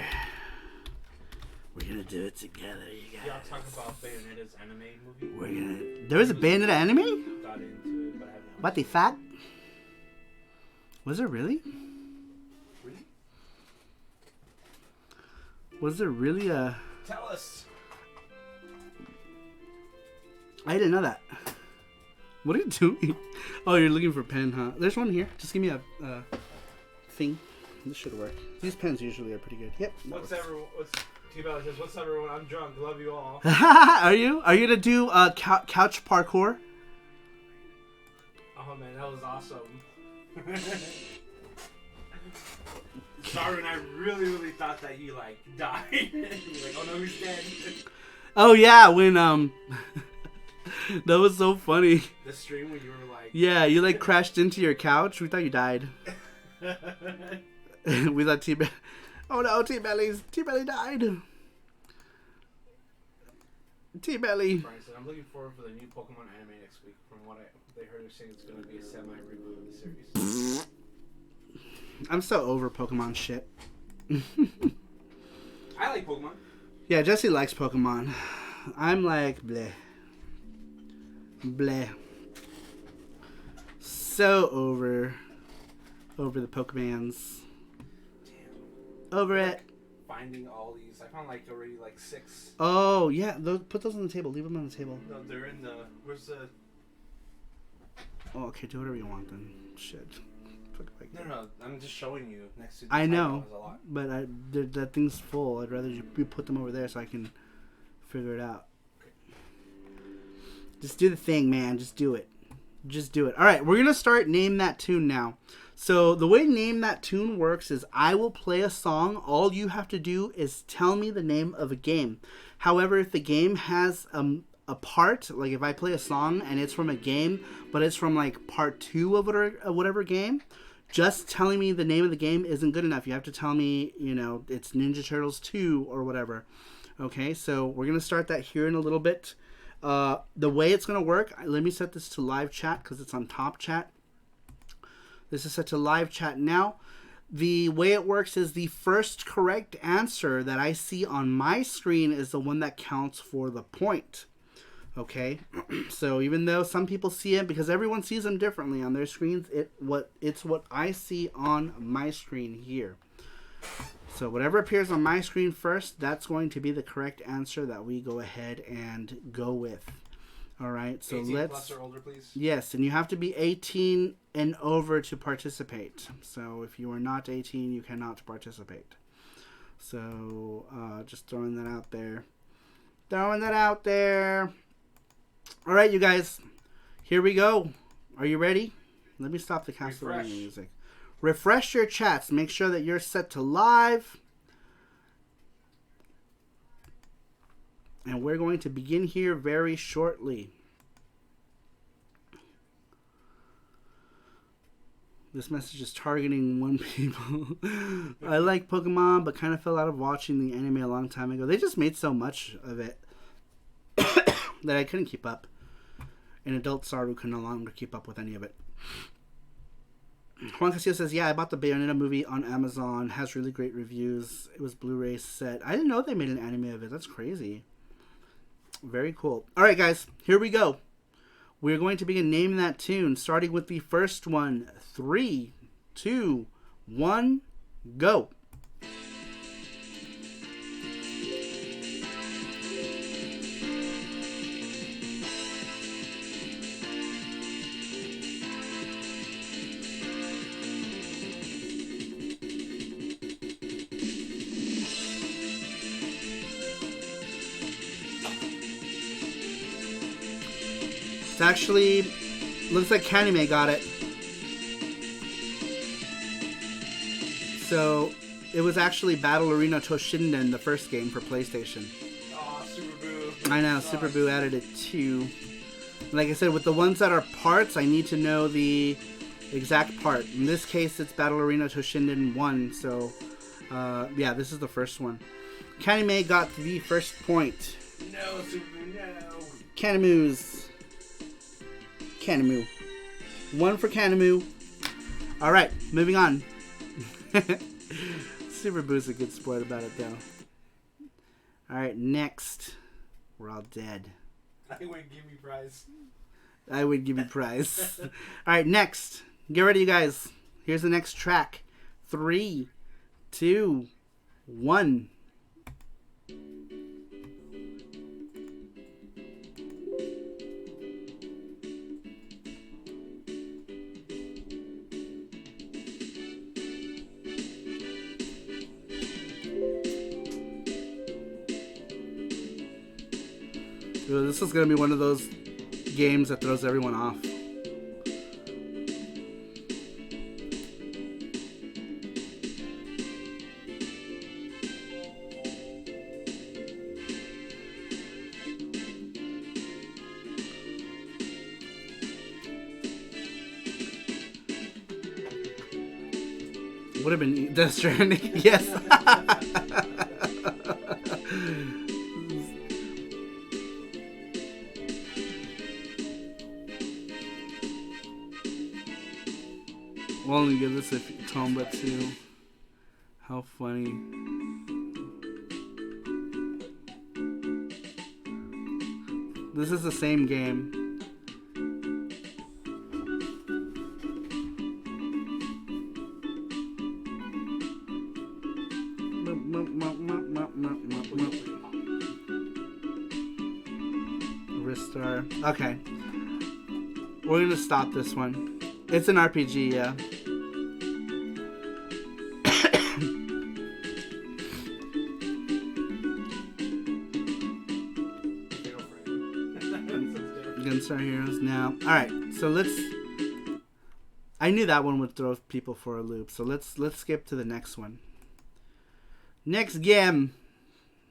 Speaker 3: We're going to do it together, you guys.
Speaker 4: Y'all talk about Bayonetta's anime movie?
Speaker 3: We're going to... There was a Bayonetta anime?
Speaker 4: Got into it, but I haven't.
Speaker 3: What the fuck? Was there really?
Speaker 4: Really?
Speaker 3: Was there really a...
Speaker 4: Tell us.
Speaker 3: I didn't know that. What are you doing? Oh, you're looking for a pen, huh? There's one here. Just give me a thing. This should work. These pens usually are pretty good. Yep.
Speaker 4: What's T-Belly says, what's up, everyone? I'm drunk. Love you all.
Speaker 3: Are you? Are you gonna do couch parkour?
Speaker 4: Oh, man, that was awesome. Saru and I really thought that you, like, died. You're like, oh, no, he's dead.
Speaker 3: Oh yeah, when that was so funny.
Speaker 4: The stream when you were like...
Speaker 3: Yeah, you like crashed into your couch. We thought you died. We thought T-Belly... Oh no, T-Belly died. T-Belly.
Speaker 4: Brian said, I'm looking forward for the new Pokemon anime next week. From what they heard, they're saying it's going to be a semi-reboot of the series.
Speaker 3: I'm so over Pokemon shit.
Speaker 4: I like Pokemon.
Speaker 3: Yeah, Jesse likes Pokemon. I'm like, bleh. Bleh. So over the Pokemans.
Speaker 4: Damn.
Speaker 3: Over it.
Speaker 4: Finding all these. I found like already like 6.
Speaker 3: Oh, yeah. Put those on the table. Leave them on the table.
Speaker 4: No, they're in the... Where's the...
Speaker 3: Oh, okay. Do whatever you want then. Shit. Fuck like that.
Speaker 4: No. I'm just showing you next to the
Speaker 3: I
Speaker 4: title
Speaker 3: know.
Speaker 4: is a lot.
Speaker 3: But that thing's full. I'd rather you put them over there so I can figure it out. Just do the thing, man. Just do it. Just do it. All right, we're going to start Name That Tune now. So the way Name That Tune works is I will play a song. All you have to do is tell me the name of a game. However, if the game has a part, like if I play a song and it's from a game, but it's from like part 2 of whatever game, just telling me the name of the game isn't good enough. You have to tell me, it's Ninja Turtles 2 or whatever. Okay, so we're going to start that here in a little bit. The way it's going to work, let me set this to live chat because it's on top chat. This is set to live chat now. The way it works is the first correct answer that I see on my screen is the one that counts for the point. Okay, so even though some people see it, because everyone sees them differently on their screens, it's what I see on my screen here. So whatever appears on my screen first, that's going to be the correct answer that we go ahead and go with. All right, so
Speaker 4: 18
Speaker 3: let's.
Speaker 4: plus or older, please.
Speaker 3: Yes, and you have to be 18 and over to participate. So if you are not 18, you cannot participate. So just throwing that out there. Throwing that out there. All right, you guys, here we go. Are you ready? Let me stop the Castlevania music. Refresh your chats. Make sure that you're set to live. And we're going to begin here very shortly. This message is targeting one people. I like Pokemon, but kind of fell out of watching the anime a long time ago. They just made so much of it that I couldn't keep up. An adult Saru can no longer keep up with any of it. Juan Castillo says, yeah, I bought the Bayonetta movie on Amazon. Has really great reviews. It was Blu-ray set. I didn't know they made an anime of it. That's crazy. Very cool. All right, guys. Here we go. We're going to begin naming that tune, starting with the first one. 3, 2, 1, go. It's actually, looks like Kanime got it. So, it was actually Battle Arena Toshinden, the first game for PlayStation.
Speaker 4: Oh, Super Boo.
Speaker 3: I know, Super Boo added it too. Like I said, with the ones that are parts, I need to know the exact part. In this case, it's Battle Arena Toshinden 1, so, yeah, this is the first one. Kanime got the first point.
Speaker 4: No, Super Boo, no.
Speaker 3: Kanemu. 1 for Kanemu. Alright, moving on. Super Boo's a good sport about it, though. Alright, next. We're all dead.
Speaker 4: I would give you prize.
Speaker 3: I would give you prize. Alright, next. Get ready, you guys. Here's the next track. 3, 2, 1. This is going to be one of those games that throws everyone off. Would have been Death Stranding. Yes. We'll only give this a Tomba 2. How funny. This is the same game. Ristar. Okay. We're gonna stop this one. It's an RPG, yeah. Gunstar Heroes now. Alright, so let's... I knew that one would throw people for a loop, so let's skip to the next one. Next game.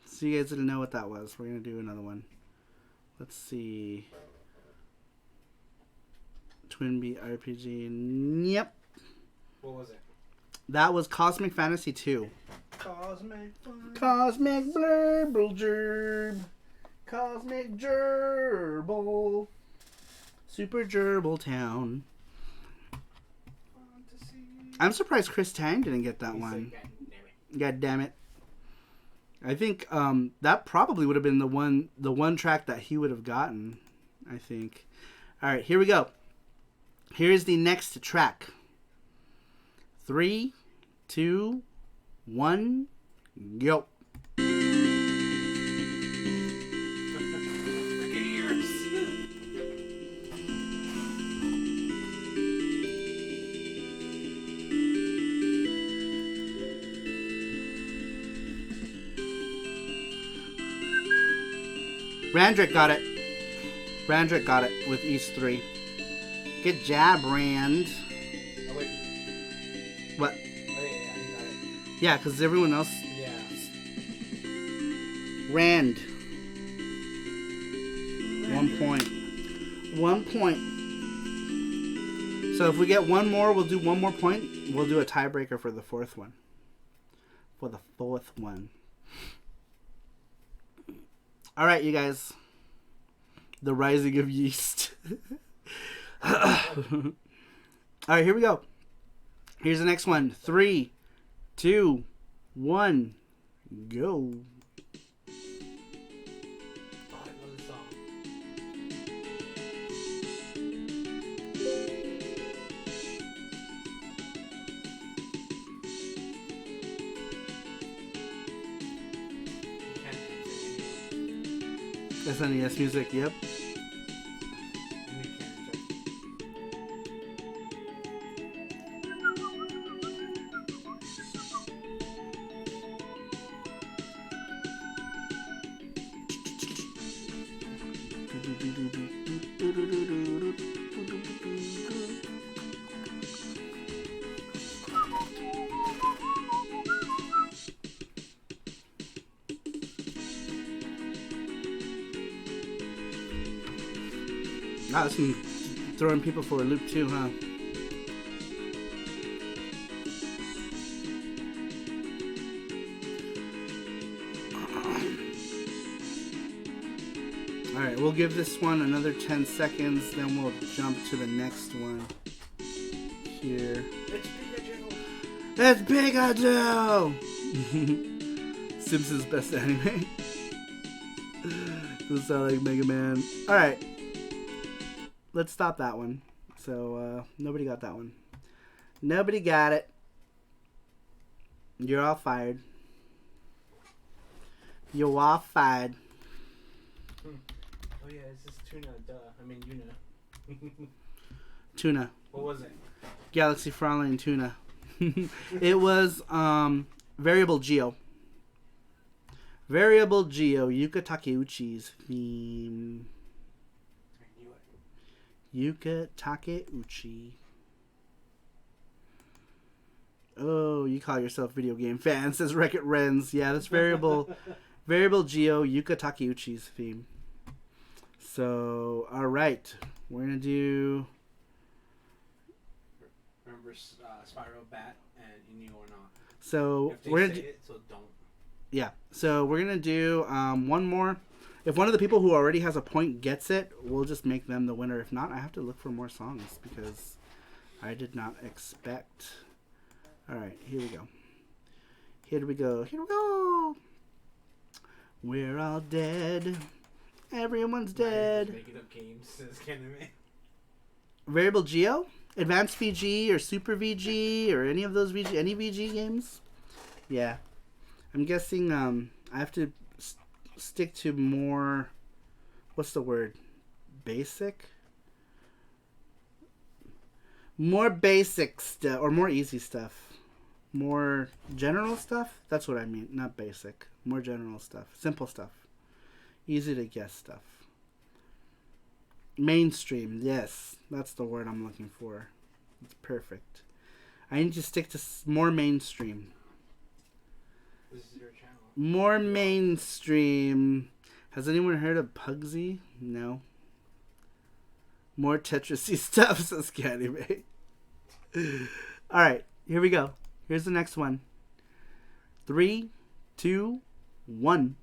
Speaker 3: So you guys didn't know what that was. We're gonna do another one. Let's see. Twin Beat RPG. Yep.
Speaker 4: What was it?
Speaker 3: That was Cosmic Fantasy 2.
Speaker 4: Cosmic.
Speaker 3: Cosmic Blurble Gerb. Cosmic Gerbil. Super Gerbil Town. I'm surprised Chris Tang didn't get that one. God damn it. I think that probably would have been the one track that he would have gotten, I think. All right, here we go. Here's the next track. 3, 2, 1, go. Randrick got it. Randrick got it with East 3. Good job, Rand.
Speaker 4: Oh, wait.
Speaker 3: What?
Speaker 4: Oh, yeah, he got it.
Speaker 3: Yeah, because everyone else...
Speaker 4: Yeah.
Speaker 3: Rand. 1 point. 1 point. So if we get one more, we'll do one more point. We'll do a tiebreaker for the fourth one. For the fourth one. All right, you guys. The Rising of Yeast. All right, here we go. Here's the next one. 3, 2, 1, go.
Speaker 4: Oh, I know this song. You can't answer.
Speaker 3: That's NES music, yep.
Speaker 4: You can't answer.
Speaker 3: Ah, this one throwing people for a loop too, huh? Alright, we'll give this one another 10 seconds, then we'll jump to the next one. Here.
Speaker 4: It's Pikachu.
Speaker 3: It's Pikachu! Simpsons best anime. Doesn't sound like Mega Man. Alright. Let's stop that one. So, nobody got that one. Nobody got it. You're all fired. You're all fired.
Speaker 4: Oh yeah, it's just tuna, duh. I mean, you know.
Speaker 3: Tuna.
Speaker 4: What was it?
Speaker 3: Galaxy Fraulein Tuna. It was Variable Geo. Variable Geo, Yuka Takeuchi's theme.
Speaker 4: I knew it.
Speaker 3: Yuka Takeuchi. Oh, you call yourself video game fan, says Wreck-It Rens. Yeah, that's Variable Geo, Yuka Takeuchi's theme. So, alright. We're going to do...
Speaker 4: Remember Spyro Bat and Inyo or not?
Speaker 3: So,
Speaker 4: If they
Speaker 3: we're
Speaker 4: say
Speaker 3: going to...
Speaker 4: it, so don't.
Speaker 3: Yeah, so we're going to do one more. If one of the people who already has a point gets it, we'll just make them the winner. If not, I have to look for more songs because I did not expect. Alright, here we go. Here we go. Here we go. We're all dead. Everyone's dead.
Speaker 4: Just making up games says Canada.
Speaker 3: Variable Geo? Advanced VG or Super VG or any of those VG, any VG games? Yeah. I'm guessing I have to stick to more, what's the word? Basic? More basic stuff, or more easy stuff. More general stuff? That's what I mean, not basic. More general stuff. Simple stuff. Easy to guess stuff. Mainstream, yes. That's the word I'm looking for. It's perfect. I need to stick to more mainstream.
Speaker 4: This is your channel.
Speaker 3: More mainstream. Has anyone heard of Pugsy? No. More Tetrisy stuff, says Candy. Alright, here we go. Here's the next one. 3, 2, 1.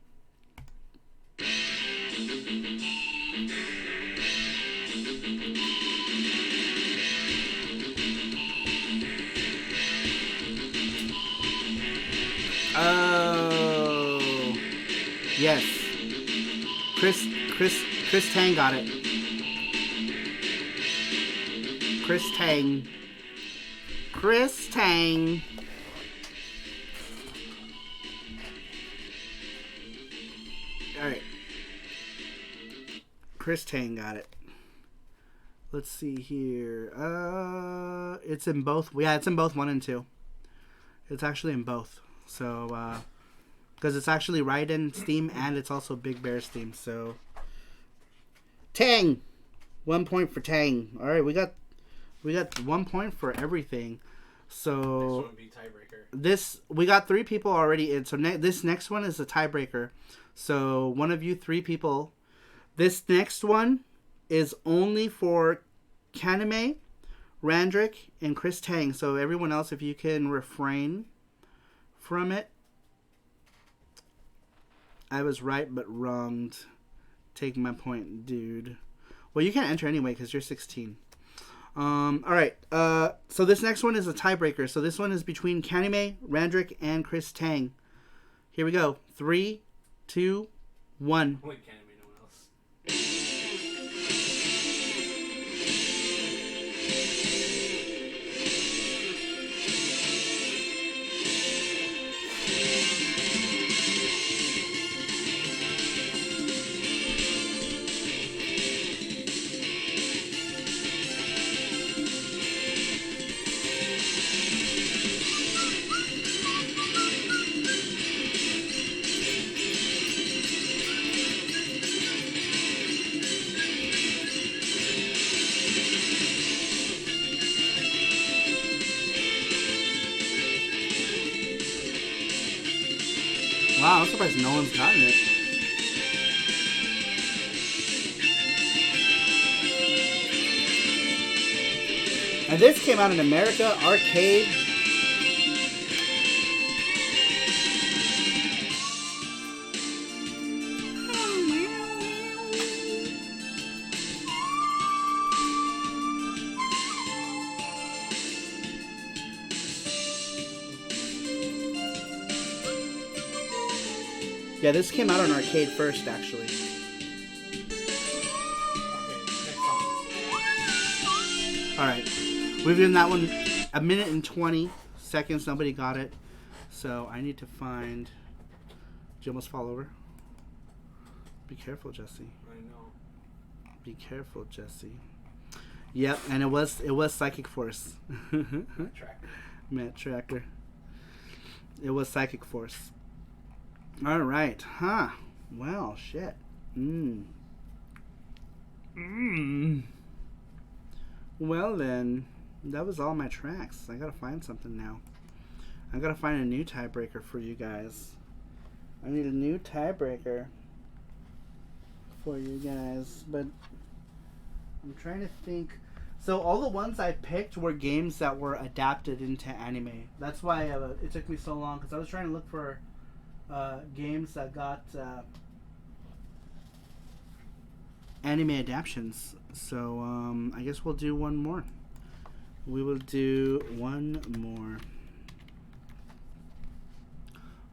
Speaker 3: Oh, yes. Chris Tang got it. Chris Tang. Chris Tang. All right. Chris Tang got it. Let's see here. It's in both. Yeah, it's in both 1 and 2. It's actually in both. So, because it's actually right in Steam and it's also Big Bear Steam. So, Tang, 1 point for Tang. All right, we got 1 point for everything. So
Speaker 4: Next one would be tiebreaker.
Speaker 3: this we got 3 people already in. So this next one is a tiebreaker. So one of you 3 people. This next one is only for Kaname, Randrick, and Chris Tang. So everyone else, if you can refrain from it. I was right but wronged. Take my point, dude. Well, you can't enter anyway because you're 16. All right. So this next one is a tiebreaker. So this one is between Kaname, Randrick, and Chris Tang. Here we go. 3, 2, 1.
Speaker 4: Only Kaname, no one else.
Speaker 3: Wow, I'm surprised no one's gotten it. And this came out in America, arcade. Yeah, this came out on arcade first, actually.
Speaker 4: Okay, next song.
Speaker 3: Alright. We've given that one a minute and 20 seconds. Nobody got it. So I need to find... Did you almost fall over? Be careful, Jesse.
Speaker 4: I know.
Speaker 3: Be careful, Jesse. Yep, and it was Psychic Force.
Speaker 4: Tracker.
Speaker 3: Matt Tracker. It was Psychic Force. Alright, huh. Well, shit. Well then, that was all my tracks. I gotta find something now. I gotta find a new tiebreaker for you guys. I need a new tiebreaker for you guys, but I'm trying to think. So all the ones I picked were games that were adapted into anime. That's why it took me so long, because I was trying to look for games that got anime adaptions. So I guess we'll do one more. We will do one more.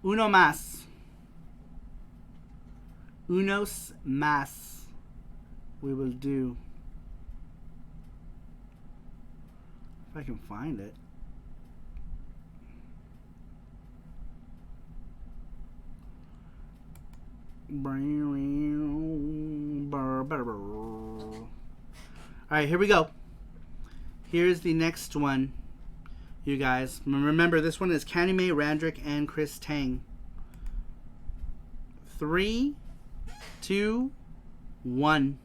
Speaker 3: Uno más. Unos más. We will do. If I can find it. Alright, here we go. Here's the next one, you guys. Remember, this one is Kaname, Randrick, and Chris Tang. 3, 2, 1.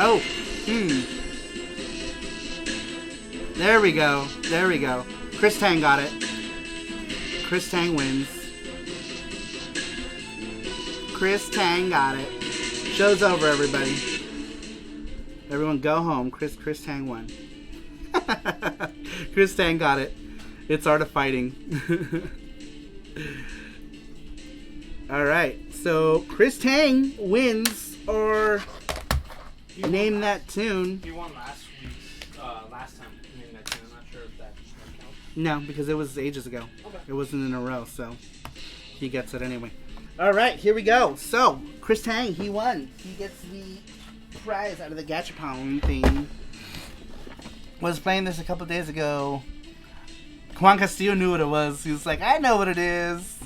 Speaker 3: Oh, There we go. There we go. Chris Tang got it. Chris Tang wins. Chris Tang got it. Show's over, everybody. Everyone go home. Chris Tang won. Chris Tang got it. It's Art of Fighting. Alright, so Chris Tang wins, or name that tune.
Speaker 4: He won last time. Name that tune. I'm not sure if that counts.
Speaker 3: No, because it was ages ago.
Speaker 4: Okay.
Speaker 3: It wasn't in a row, so he gets it anyway. Alright, here we go. So, Chris Tang, he won. He gets the prize out of the Gachapon thing. Was playing this a couple days ago. Juan Castillo knew what it was. He was like, I know what it is.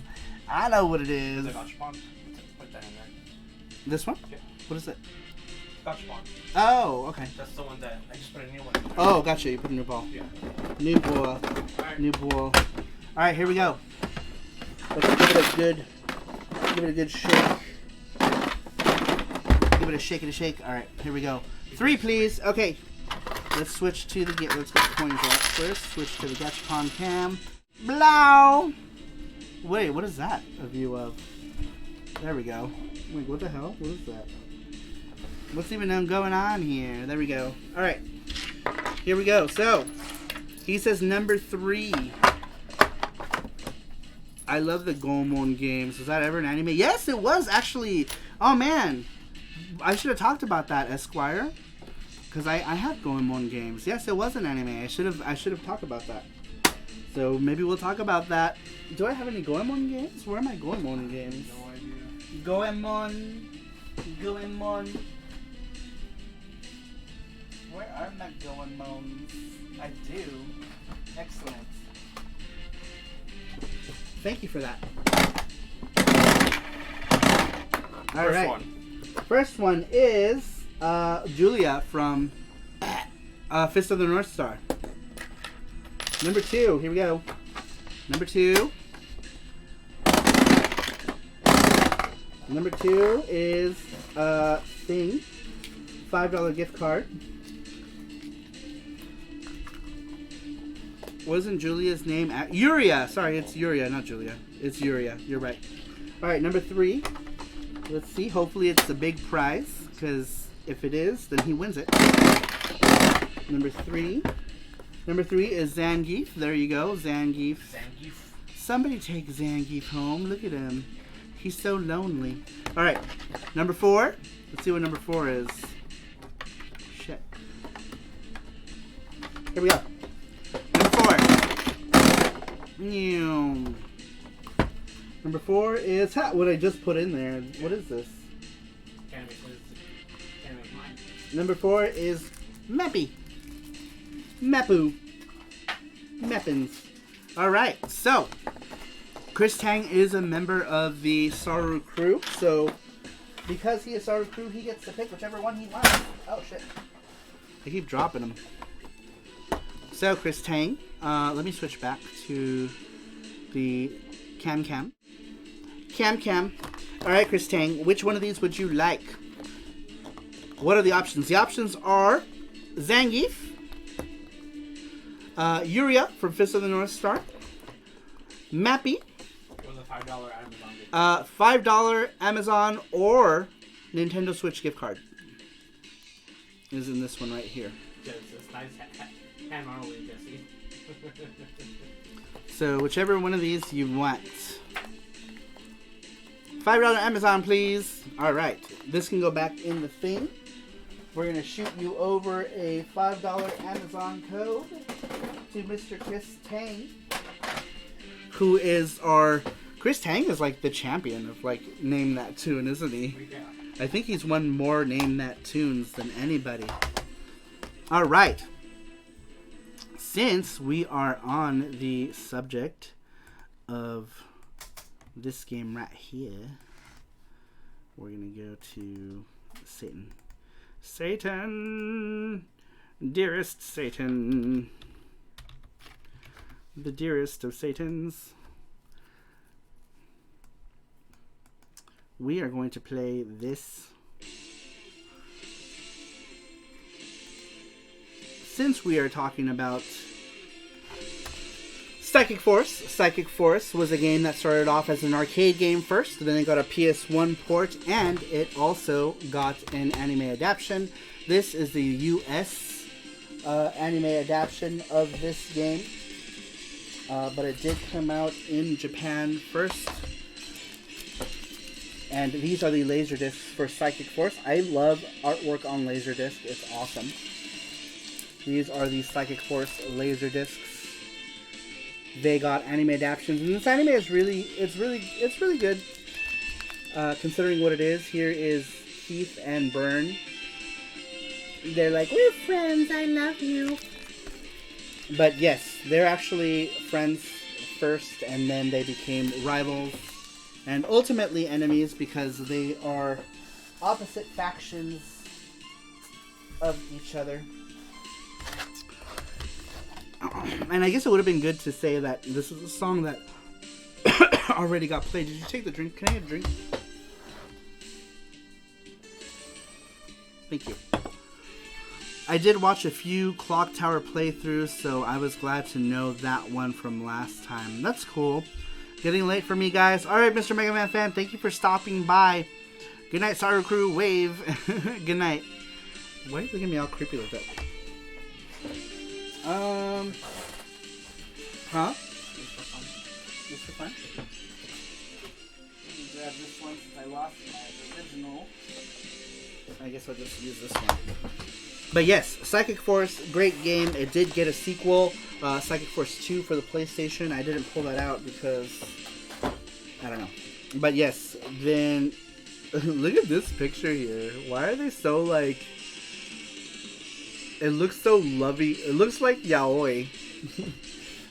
Speaker 3: I know what it is.
Speaker 4: The Gachapon. Put that in there.
Speaker 3: This one?
Speaker 4: Yeah.
Speaker 3: What is it?
Speaker 4: Gachapon.
Speaker 3: Oh, okay.
Speaker 4: That's the one that I just put a new one in.
Speaker 3: Oh, gotcha. You put a new ball.
Speaker 4: Yeah.
Speaker 3: New ball.
Speaker 4: Alright.
Speaker 3: New ball. Alright, here we go. Let's give it a good shake. Give it a shake and a shake. Alright, here we go. 3, please. Okay. Let's switch to the let's get the coins out first. Switch to the Gachapon cam. Blow! Wait, what is that a view of? There we go. Wait, what the hell? What is that? What's even going on here? There we go. Alright. Here we go. So, he says number 3. I love the Goemon games. Was that ever an anime? Yes, it was actually. Oh man. I should have talked about that, Esquire. Because I have Goemon games. Yes, it was an anime. I should have talked about that. So maybe we'll talk about that. Do I have any Goemon games? Where are my Goemon games?
Speaker 4: No idea.
Speaker 3: Goemon. Where are my Goemons? I do. Excellent. Thank you for that. All right. First one is Julia from Fist of the North Star. Number 2, here we go. Number 2. Number 2 is Thing. $5 gift card. Wasn't Julia's name Yuria? Sorry, it's Yuria, not Julia. It's Yuria. You're right. Alright, number 3. Let's see. Hopefully it's a big prize, because if it is, then he wins it. Number 3. Number 3 is Zangief. There you go, Zangief. Somebody take Zangief home. Look at him. He's so lonely. Alright, number 4. Let's see what number 4 is. Shit. Here we go. Number 4. Number 4 is what I just put in there. What is this?
Speaker 4: Can't make mine.
Speaker 3: Number 4 is Meppy. Meppu. Meppins. Alright, so Chris Tang is a member of the Saru crew, so because he is Saru crew, he gets to pick whichever one he wants. Oh shit. I keep dropping them. So Chris Tang, let me switch back to the cam. Alright, Chris Tang, which one of these would you like? What are the options? The options are Zangief, Yuria from Fist of the North Star, Mappy,
Speaker 4: Or the $5 Amazon gift.
Speaker 3: $5 Amazon or Nintendo Switch gift card is in this one right here.
Speaker 4: It's nice hand marmalade, Jesse.
Speaker 3: So whichever one of these you want. $5 Amazon, please. All right, this can go back in the thing. We're gonna shoot you over a $5 Amazon code to Mr. Chris Tang, who is Chris Tang is like the champion of like Name That Tune, isn't he?
Speaker 4: Yeah.
Speaker 3: I think he's won more Name That Tunes than anybody. All right. Since we are on the subject of this game right here, we're gonna go to Satan. Satan, dearest Satan, the dearest of Satans. We are going to play this since we are talking about Psychic Force. Psychic Force was a game that started off as an arcade game first, then it got a PS1 port, and it also got an anime adaptation. This is the US anime adaptation of this game, but it did come out in Japan first. And these are the Laserdiscs for Psychic Force. I love artwork on Laserdisc. It's awesome. These are the Psychic Force Laserdiscs. They got anime adaptations, and this anime is really good. Considering what it is, here is Keith and Byrne. They're like, we're friends, I love you. But yes, they're actually friends first, and then they became rivals, and ultimately enemies because they are opposite factions of each other. And I guess it would have been good to say that this is a song that already got played. Did you take the drink? Can I get a drink? Thank you. I did watch a few Clock Tower playthroughs, so I was glad to know that one from last time. That's cool. Getting late for me, guys. Alright, Mr. Mega Man fan, thank you for stopping by. Good night, Saru Crew. Wave. Good night. Why are you looking at me all creepy like that? Huh? Just for fun? Let me grab this one since I lost my original. I guess I'll just use this one. But yes, Psychic Force, great game. It did get a sequel, Psychic Force 2 for the PlayStation. I didn't pull that out because, I don't know. But yes, then, look at this picture here. Why are they so like, it looks so lovey. It looks like yaoi.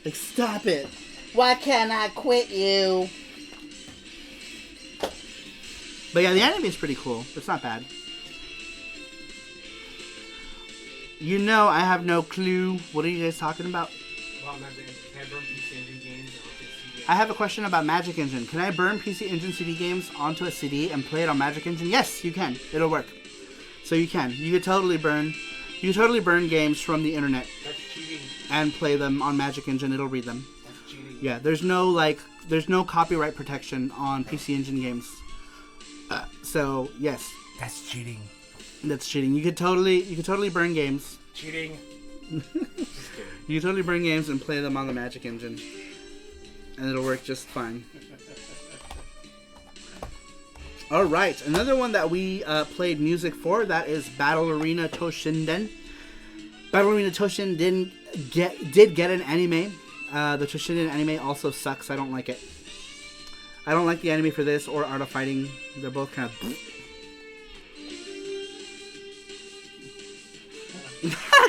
Speaker 3: Like, stop it. Why can't I quit you? But yeah, the anime is pretty cool. It's not bad. You know, I have no clue. What are you guys talking about?
Speaker 4: Well, can I burn PC Engine games onto CD?
Speaker 3: I have a question about Magic Engine. Can I burn PC Engine CD games onto a CD and play it on Magic Engine? Yes, you can. It'll work. So you can. You could totally burn games from the internet.
Speaker 4: That's cheating.
Speaker 3: And play them on Magic Engine. It'll read them.
Speaker 4: That's cheating.
Speaker 3: Yeah, there's no copyright protection on PC Engine games. So yes,
Speaker 4: That's cheating.
Speaker 3: that's cheating. You could totally burn games.
Speaker 4: Cheating. Just kidding.
Speaker 3: You can totally burn games and play them on the Magic Engine, and it'll work just fine. All right, another one that we played music for, that is Battle Arena Toshinden. Battle Arena Toshinden did get an anime. The Toshinden anime also sucks. I don't like it. I don't like the anime for this or Art of Fighting. They're both kind of...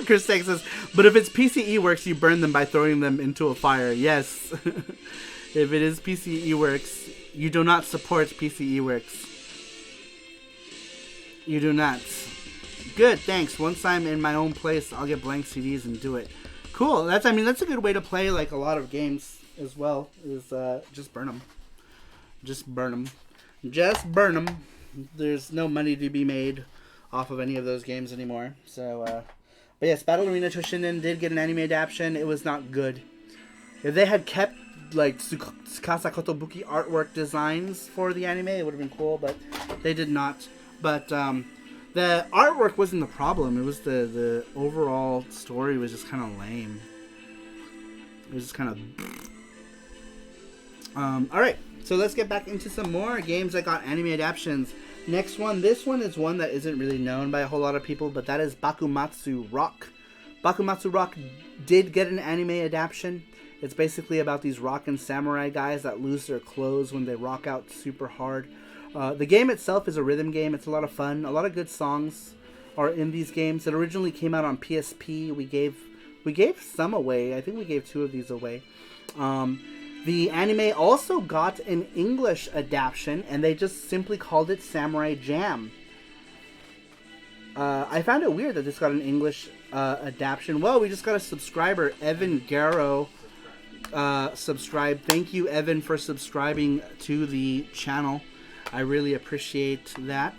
Speaker 3: Chris Tech says, but if it's PCE Works, you burn them by throwing them into a fire. Yes. If it is PCE Works, you do not support PCE Works. You do not. Good, thanks. Once I'm in my own place, I'll get blank CDs and do it. Cool. That's a good way to play like a lot of games as well. Is just burn them. Just burn them. Just burn them. There's no money to be made off of any of those games anymore. So, but yes, Battle Arena Toshinden did get an anime adaptation. It was not good. If they had kept like Tsukasa Kotobuki artwork designs for the anime, it would have been cool, but they did not. But the artwork wasn't the problem. It was the overall story was just kind of lame. It was just kind of... Alright, so let's get back into some more games that got anime adaptations. Next one, this one is one that isn't really known by a whole lot of people, but that is Bakumatsu Rock. Bakumatsu Rock did get an anime adaptation. It's basically about these rockin' samurai guys that lose their clothes when they rock out super hard. The game itself is a rhythm game. It's a lot of fun. A lot of good songs are in these games. It originally came out on PSP. We gave some away. I think we gave 2 of these away. The anime also got an English adaptation, and they just simply called it Samurai Jam. I found it weird that this got an English adaptation. Well, we just got a subscriber, Evan Garrow, subscribed. Thank you, Evan, for subscribing to the channel. I really appreciate that.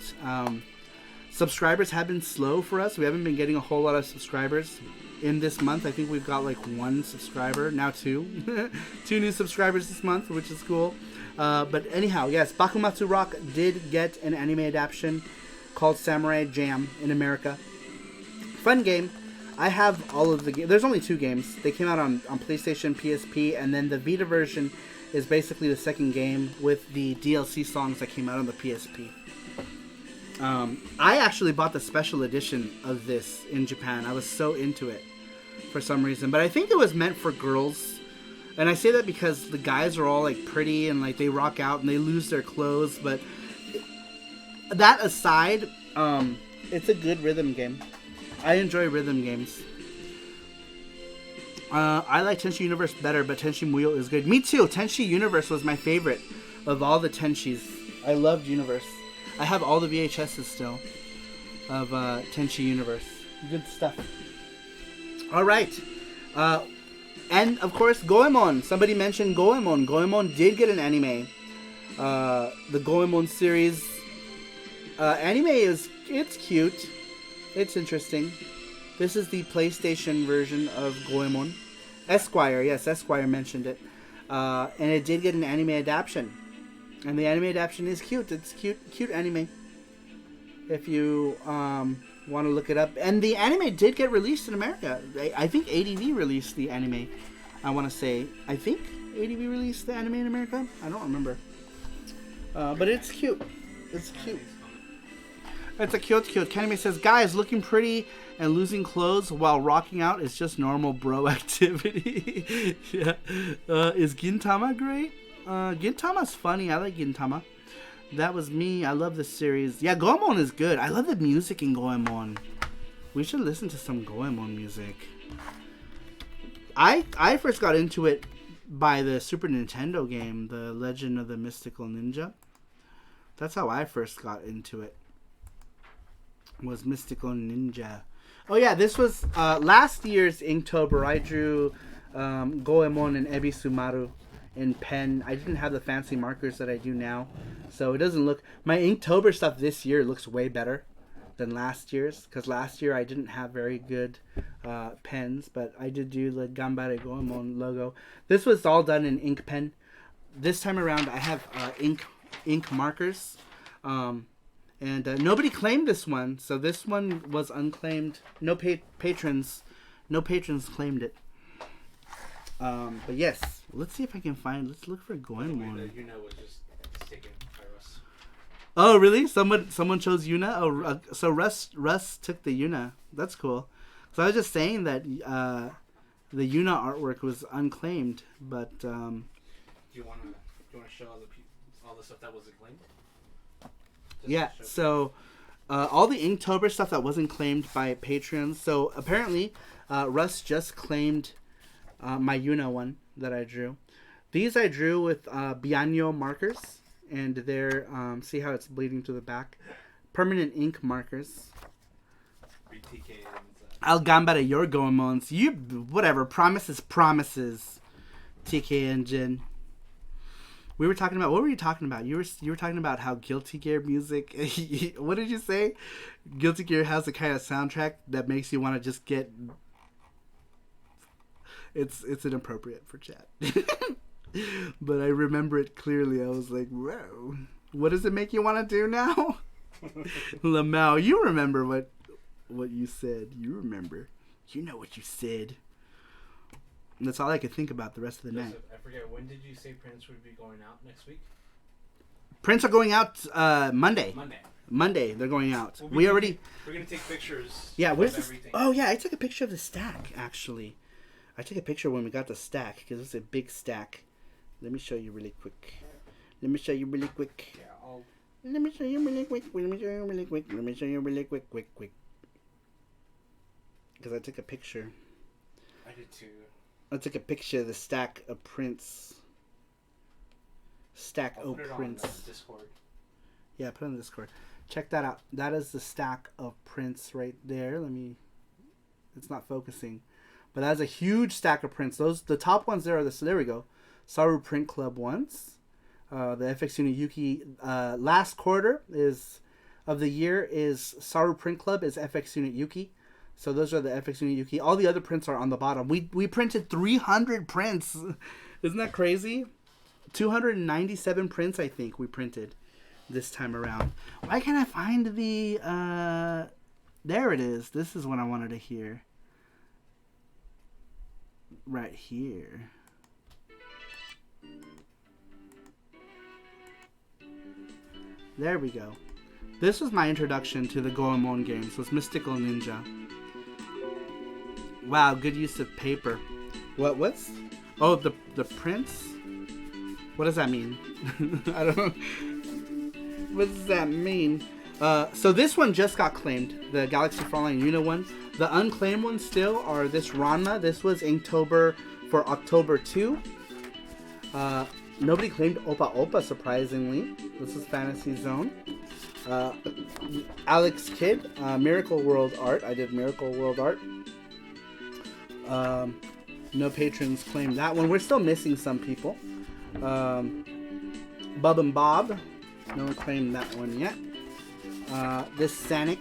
Speaker 3: Subscribers have been slow for us. We haven't been getting a whole lot of subscribers. in this month. I think we've got like 1 subscriber now, 2 2 new subscribers this month, which is cool. But anyhow, yes, Bakumatsu Rock did get an anime adaptation called Samurai Jam in America. Fun game. I have all of the games. There's only 2 games. They came out on PlayStation, PSP, and then the Vita version is basically the second game with the DLC songs that came out on the PSP. I actually bought the special edition of this in Japan. I was so into it for some reason. But I think it was meant for girls. And I say that because the guys are all like pretty and like they rock out and they lose their clothes. But that aside, it's a good rhythm game. I enjoy rhythm games. I like Tenchi Universe better, but Tenchi Muyo is good. Me too. Tenchi Universe was my favorite of all the Tenchis. I loved Universe. I have all the VHSs still of Tenchi Universe. Good stuff. All right. And, of course, Goemon. Somebody mentioned Goemon. Goemon did get an anime. The Goemon series anime it's cute. It's interesting. This is the PlayStation version of Goemon. Esquire, yes, Esquire mentioned it. And it did get an anime adaptation. And the anime adaptation is cute. It's cute anime. If you want to look it up. And the anime did get released in America. I think ADV released the anime. I want to say. I think ADV released the anime in America. I don't remember. But it's cute. It's cute. It's a cute. Kaname says, guys, looking pretty and losing clothes while rocking out is just normal bro activity. Yeah. Is Gintama great? Gintama's funny. I like Gintama. That was me. I love the series. Yeah, Goemon is good. I love the music in Goemon. We should listen to some Goemon music. I first got into it by the Super Nintendo game, The Legend of the Mystical Ninja. That's how I first got into it. Was Mystical Ninja. Oh yeah, this was last year's Inktober. I drew Goemon and Ebisumaru in pen. I didn't have the fancy markers that I do now, so it doesn't look... My Inktober stuff this year looks way better than last year's, because last year I didn't have very good pens, but I did do the Gambare Goemon logo. This was all done in ink pen. This time around I have ink markers. And nobody claimed this one, so this one was unclaimed. No patrons claimed it. But yes, let's see if I can find. Let's look for Goemon.
Speaker 4: Yuna was just taken by Russ.
Speaker 3: Oh, really? Someone chose Yuna. Oh, so Russ took the Yuna. That's cool. So I was just saying that the Yuna artwork was unclaimed, but.
Speaker 4: Do you want to show all the stuff that was claimed?
Speaker 3: Yeah, so all the Inktober stuff that wasn't claimed by patrons. So apparently, Russ just claimed my Yuna one that I drew. These I drew with Bianyo markers, and they're see how it's bleeding to the back. Permanent ink markers. I'll gambare your Goemons. You whatever. Promises. TK Engine. We were talking about... What were you talking about? You were talking about how Guilty Gear music... What did you say? Guilty Gear has the kind of soundtrack that makes you want to just get... It's inappropriate for chat. But I remember it clearly. I was like, whoa. What does it make you want to do now? Lamau, you remember what you said. You remember. You know what you said. And that's all I could think about the rest of the night.
Speaker 4: I forget, when did you say Prince would be going out next week?
Speaker 3: Prints are going out Monday. Monday they're going out. We're going
Speaker 4: to take pictures.
Speaker 3: Yeah, where's this?
Speaker 4: Everything.
Speaker 3: Oh yeah, I took a picture of the stack actually. I took a picture when we got the stack because it's a big stack. Let me show you really quick.
Speaker 4: Yeah,
Speaker 3: Let me show you really quick. Quick. Because I took a picture.
Speaker 4: I did too.
Speaker 3: I took a picture of the stack of prints.
Speaker 4: I'll put it on Discord.
Speaker 3: Yeah, put it on Discord. Check that out. That is the stack of prints right there. It's not focusing. But that's a huge stack of prints. The top ones there are there we go. Saru Print Club ones. The FX Unit Yuki last quarter of the year is Saru Print Club is FX Unit Yuki. So those are the FX Unit Yuki. All the other prints are on the bottom. We printed 300 prints. Isn't that crazy? 297 prints, I think, we printed this time around. Why can't I find the... there it is. This is what I wanted to hear. Right here. There we go. This was my introduction to the Goemon games. Was Mystical Ninja. Wow, good use of paper. What's... Oh, the prints? What does that mean? I don't know. What does that mean? So this one just got claimed. The Galaxy Frontline Yuna one. The unclaimed ones still are this Ranma. This was Inktober for October 2. Nobody claimed Opa Opa, surprisingly. This is Fantasy Zone. Alex Kidd, Miracle World Art. I did Miracle World Art. No patrons claimed that one. We're still missing some people. Bub and Bob. No one claimed that one yet. This Sanic.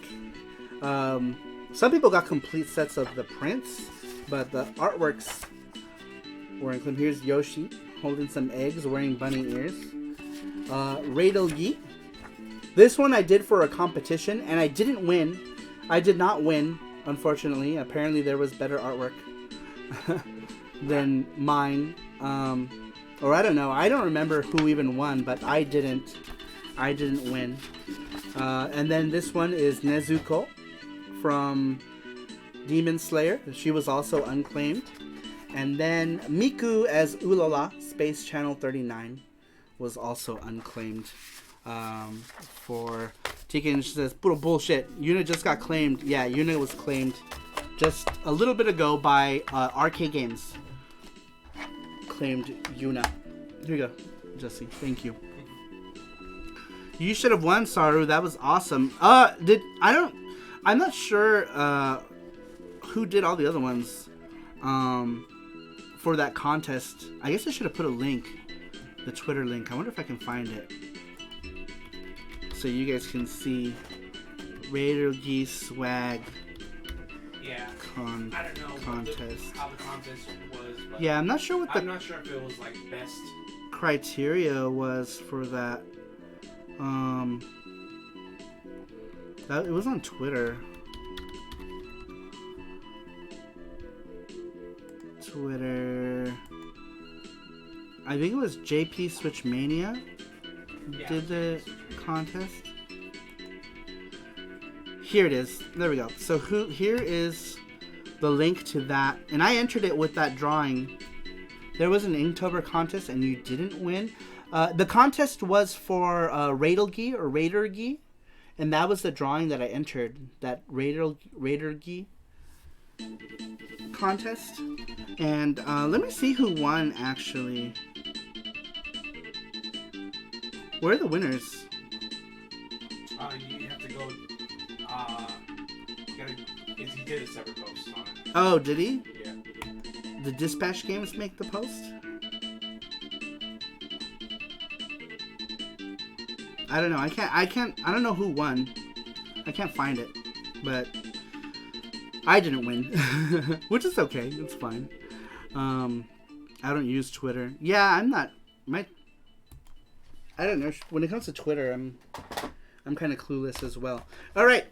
Speaker 3: Some people got complete sets of the prints, but the artworks were included. Here's Yoshi holding some eggs, wearing bunny ears. Radel Yeet. This one I did for a competition, and I didn't win. I did not win, unfortunately. Apparently there was better artwork than mine. Or I don't know. I don't remember who even won, but I didn't win. And then this one is Nezuko from Demon Slayer. She was also unclaimed. And then Miku as Ulala, Space Channel 39, was also unclaimed. For Tiken says, puro bullshit. Yuna just got claimed. Yeah, Yuna was claimed just a little bit ago by RK Games. Claimed Yuna. Here you go, Jesse. Thank you. You should have won, Saru. That was awesome. I'm not sure who did all the other ones for that contest. I guess I should have put a link, the Twitter link. I wonder if I can find it so you guys can see Raider Geese swag.
Speaker 4: Yeah.
Speaker 3: I
Speaker 4: don't know
Speaker 3: contest.
Speaker 4: how the contest was. But
Speaker 3: Yeah, I'm not sure what the
Speaker 4: I'm not sure if it was like best.
Speaker 3: criteria was for that. It was on Twitter. I think it was JP Switch Mania did the contest. Here it is. There we go. So here is the link to that, and I entered it with that drawing. There was an Inktober contest, and you didn't win. The contest was for Raidelgi or Raidergi, and that was the drawing that I entered. That Raidergi contest. And let me see who won, actually. Where are the winners?
Speaker 4: You have to go. He did a separate post on it.
Speaker 3: Oh, did he?
Speaker 4: Yeah.
Speaker 3: The Dispatch Games make the post? I don't know. I don't know who won. I can't find it. But I didn't win. Which is okay. It's fine. I don't use Twitter. Yeah, I'm not. I don't know. When it comes to Twitter, I'm kind of clueless as well. All right.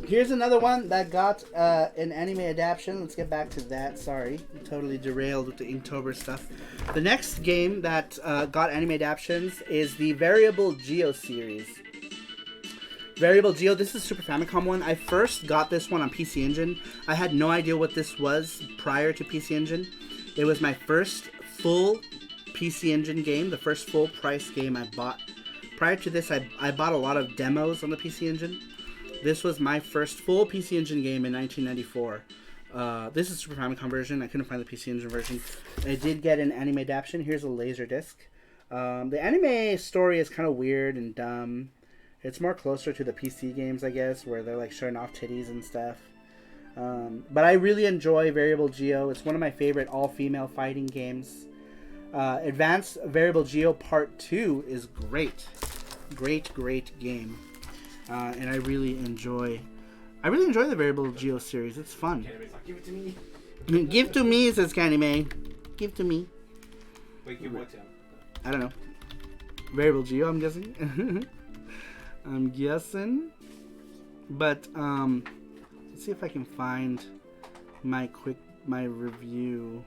Speaker 3: Here's another one that got an anime adaptation. Let's get back to that. Sorry, I'm totally derailed with the Inktober stuff. The next game that got anime adaptations is the Variable Geo series. Variable Geo, this is Super Famicom one. I first got this one on PC Engine. I had no idea what this was prior to PC Engine. It was my first full PC Engine game, the first full price game I bought. Prior to this, I bought a lot of demos on the PC Engine. This was my first full PC Engine game in 1994. This is Super Famicom version. I couldn't find the PC Engine version. I did get an anime adaptation. Here's a Laserdisc. The anime story is kind of weird and dumb. It's more closer to the PC games, I guess, where they're like showing off titties and stuff. But I really enjoy Variable Geo. It's one of my favorite all-female fighting games. Advanced Variable Geo Part 2 is great. Great game. And I really enjoy I really enjoy the Variable Geo series. It's fun.
Speaker 4: Everybody's like, give it to me.
Speaker 3: Give to me, says Candy May. Give to me.
Speaker 4: Wait, give what to him?
Speaker 3: I don't know. Variable Geo, I'm guessing. I'm guessing. But, let's see if I can find my review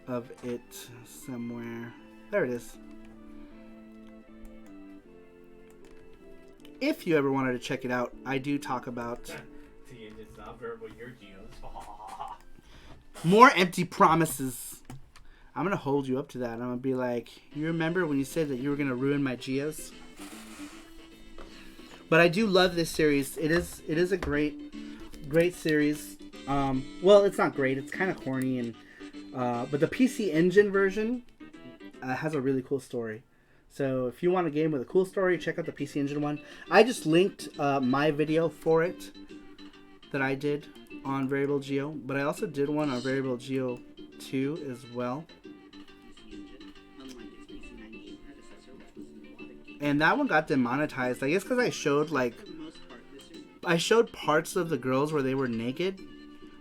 Speaker 3: of it somewhere. There it is. If you ever wanted to check it out, I do talk about
Speaker 4: It's not variable, your geos.
Speaker 3: more empty promises. I'm gonna hold you up to that. I'm gonna be like, you remember when you said that you were gonna ruin my geos? But I do love this series. It is a great series. Well, it's not great. It's kind of corny, and but the PC Engine version has a really cool story. So if you want a game with a cool story, check out the PC Engine one. I just linked my video for it that I did on Variable Geo, but I also did one on Variable Geo 2 as well. And that one got demonetized, I guess, because I showed parts of the girls where they were naked,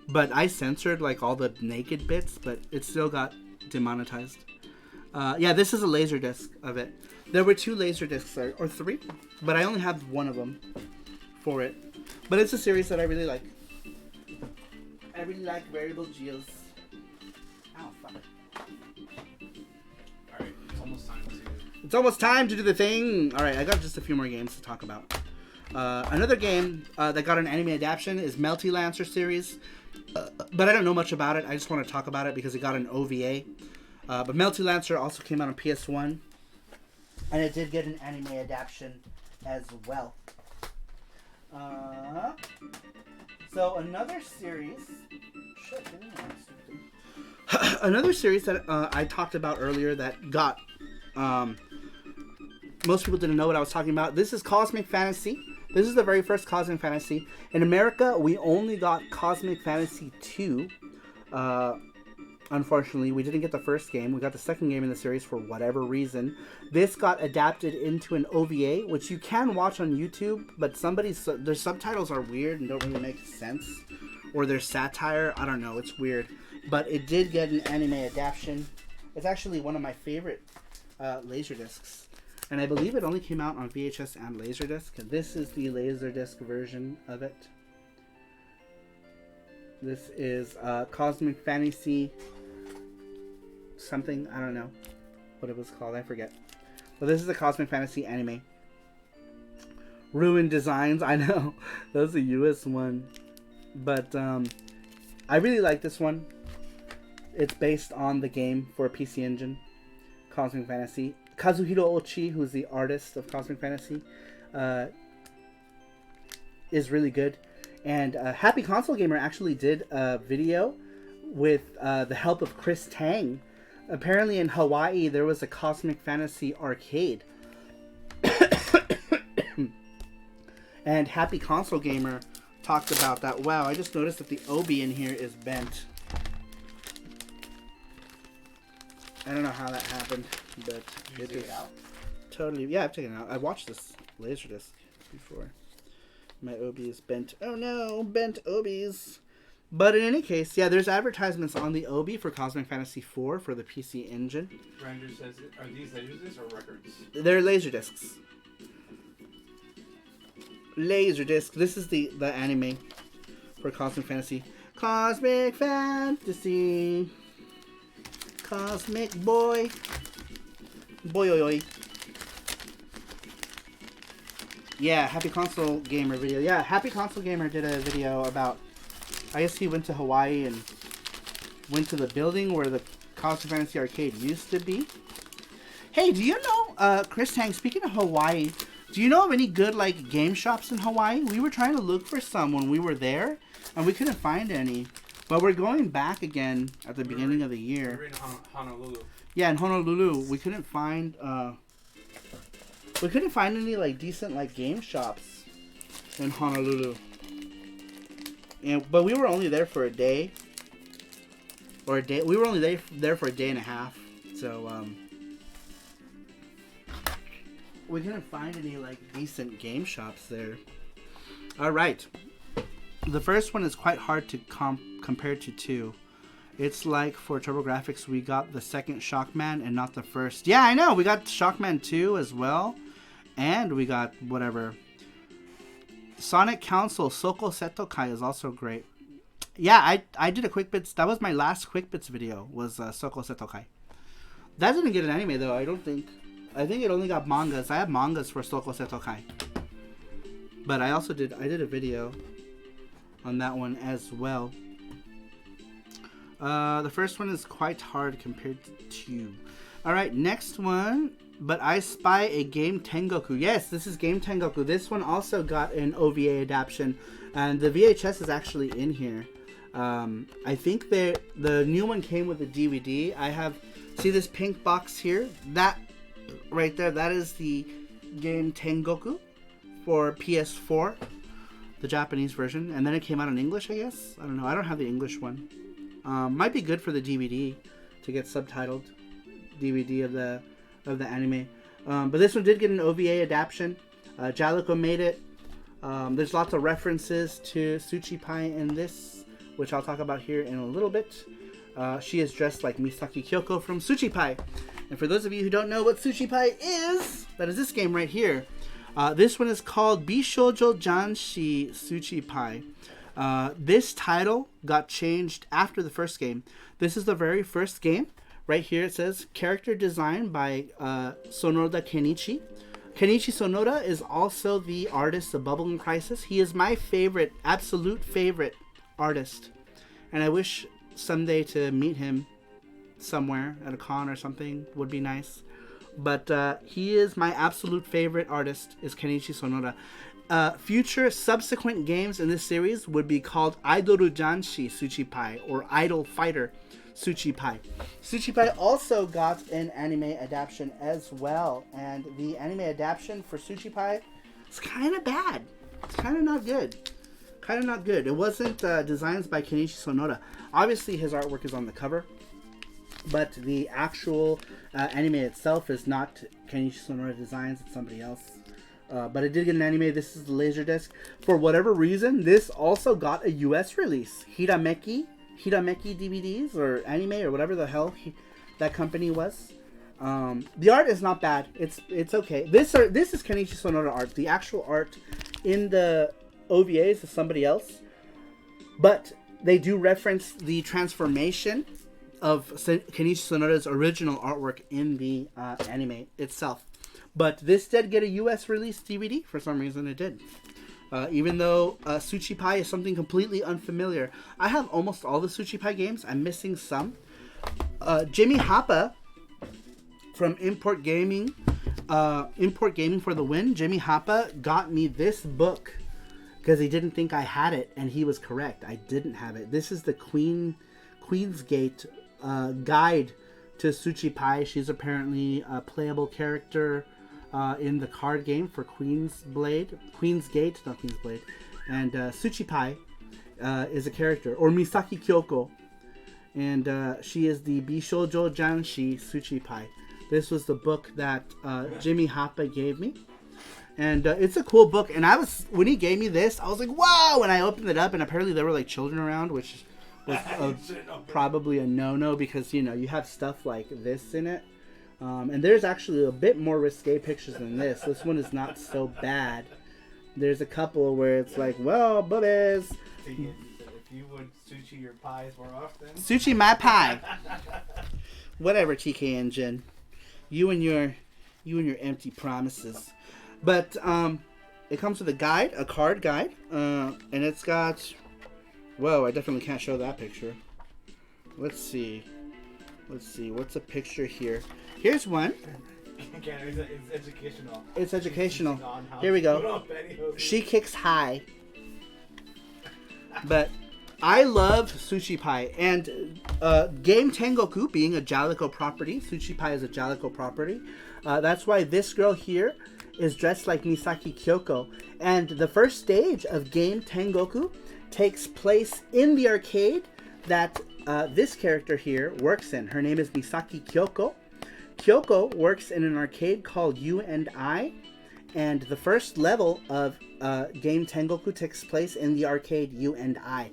Speaker 3: but I censored like all the naked bits, but it still got demonetized. Yeah, this is a laser disc of it. There were 2 laser discs, or 3, but I only have one of them for it. But it's a series that I really like. I really like Variable Geos. Ow, fuck.
Speaker 4: Alright, it's almost time to...
Speaker 3: It's almost time to do the thing. Alright, I got just a few more games to talk about. Another game that got an anime adaptation is Melty Lancer series. But I don't know much about it. I just want to talk about it because it got an OVA. But Melty Lancer also came out on PS1. And it did get an anime adaptation as well. So another series... Shit, another series that I talked about earlier that got... most people didn't know what I was talking about. This is Cosmic Fantasy. This is the very first Cosmic Fantasy. In America, we only got Cosmic Fantasy 2. Unfortunately, we didn't get the first game. We got the second game in the series for whatever reason. This got adapted into an OVA, which you can watch on YouTube, but their subtitles are weird and don't really make sense. Or their satire, I don't know, it's weird. But it did get an anime adaptation. It's actually one of my favorite Laserdiscs. And I believe it only came out on VHS and Laserdisc. This is the Laserdisc version of it. This is Cosmic Fantasy something. I don't know what it was called. I forget. But this is the Cosmic Fantasy anime. Ruined Designs. I know. That was a US one. But I really like this one. It's based on the game for PC Engine. Cosmic Fantasy. Kazuhiro Ochi, who's the artist of Cosmic Fantasy, is really good. And Happy Console Gamer actually did a video with the help of Chris Tang. Apparently in Hawaii there was a Cosmic Fantasy arcade. And Happy Console Gamer talked about that. Wow, I just noticed that the obi in here is bent. I don't know how that happened, but it is totally... Yeah, I've taken it out. I watched this Laserdisc before. My obi is bent. Oh no, bent obies. But in any case, yeah, there's advertisements on the obi for Cosmic Fantasy 4 for the PC Engine.
Speaker 4: Ranger says, are these Laserdiscs or records?
Speaker 3: They're Laserdiscs. Laserdisc. This is the anime for Cosmic Fantasy. Cosmic Fantasy. Cosmic Boy. Boy. Yeah, Happy Console Gamer video. Yeah, Happy Console Gamer did a video about... I guess he went to Hawaii and went to the building where the Cosmic Fantasy arcade used to be. Hey, do you know, Chris Tang, speaking of Hawaii, do you know of any good, like, game shops in Hawaii? We were trying to look for some when we were there, and we couldn't find any. But we're going back again at the beginning of the year.
Speaker 4: We're in Honolulu.
Speaker 3: Yeah, in Honolulu, we couldn't find any like decent like game shops in Honolulu. But we were only there for a day. We were only there for a day and a half. So we couldn't find any like decent game shops there. All right. The first one is quite hard to compare to 2. It's like for TurboGrafx, we got the second Shockman and not the first. Yeah, I know. We got Shockman 2 as well. And we got whatever. Sonic Council Soko Setokai is also great. Yeah, I did a Quick Bits. That was my last Quick Bits video, was Soko Setokai. That didn't get an anime, though, I don't think. I think it only got mangas. I have mangas for Soko Setokai. But I also did a video on that one as well. The first one is quite hard compared to 2. Alright, next one. But I Spy a Game Tengoku. Yes, this is Game Tengoku. This one also got an OVA adaptation. And the VHS is actually in here. I think the new one came with a DVD. I have... See this pink box here? That right there, that is the game Tengoku for PS4. The Japanese version. And then it came out in English, I guess? I don't know. I don't have the English one. Might be good for the DVD to get subtitled DVD of the anime. But this one did get an OVA adaptation. Jalico made it. There's lots of references to Tsuchi Pai in this, which I'll talk about here in a little bit. She is dressed like Misaki Kyoko from Tsuchi Pai. And for those of you who don't know what Tsuchi Pai is, that is this game right here. This one is called Bishoujo Janshi Tsuchi Pai. This title got changed after the first game. This is the very first game. Right here it says, character design by Sonoda Kenichi. Kenichi Sonoda is also the artist of Bubblegum Crisis. He is my favorite, absolute favorite artist. And I wish someday to meet him somewhere at a con or something would be nice. But he is my absolute favorite artist, is Kenichi Sonoda. Future subsequent games in this series would be called Idoru Janshi Tsuchi Pai or Idol Fighter Tsuchi Pai. Tsuchi Pai also got an anime adaptation as well, and the anime adaptation for Tsuchi Pai is kind of bad. It's kind of not good. Kind of not good. It wasn't designs by Kenichi Sonoda. Obviously, his artwork is on the cover, but the actual anime itself is not Kenichi Sonoda designs. It's somebody else. But it did get an anime. This is the Laserdisc. For whatever reason, this also got a US release. Hirameki DVDs or anime or whatever the hell that company was. The art is not bad. It's okay. This is Kenichi Sonoda art. The actual art in the OVAs is somebody else. But they do reference the transformation of Kenichi Sonoda's original artwork in the anime itself. But this did get a US release DVD. For some reason it did. Even though Tsuchi Pai is something completely unfamiliar. I have almost all the Tsuchi Pai games. I'm missing some. Jimmy Happa from Import Gaming for the win. Jimmy Happa got me this book because he didn't think I had it, and he was correct. I didn't have it. This is the Queen's Gate guide to Tsuchi Pai. She's apparently a playable character in the card game for Queen's Gate, not Queen's Blade. And Tsuchi Pai is a character, or Misaki Kyoko. And she is the Bishoujo Janshi Tsuchi Pai. This was the book that Jimmy Happa gave me. And it's a cool book. And when he gave me this, I was like, wow! And I opened it up, and apparently there were like children around, which was probably a no-no because, you know, you have stuff like this in it. And there's actually a bit more risque pictures than this. This one is not so bad. There's a couple where it's like, well, boobies.
Speaker 4: If you would sushi your pies more often.
Speaker 3: Sushi my pie. Whatever, TK Engine. You and your empty promises. But it comes with a guide, a card guide, and it's got. Whoa, I definitely can't show that picture. Let's see. What's a picture here? Here's one.
Speaker 4: It's educational.
Speaker 3: It's educational. Here we go. She kicks high. But I love Tsuchi Pai. And Game Tengoku being a Jalico property, Tsuchi Pai is a Jalico property. That's why this girl here is dressed like Misaki Kyoko. And the first stage of Game Tengoku takes place in the arcade that this character here works in. Her name is Misaki Kyoko. Kyoko works in an arcade called You and I, And the first level of game Tengoku takes place in the arcade You and I.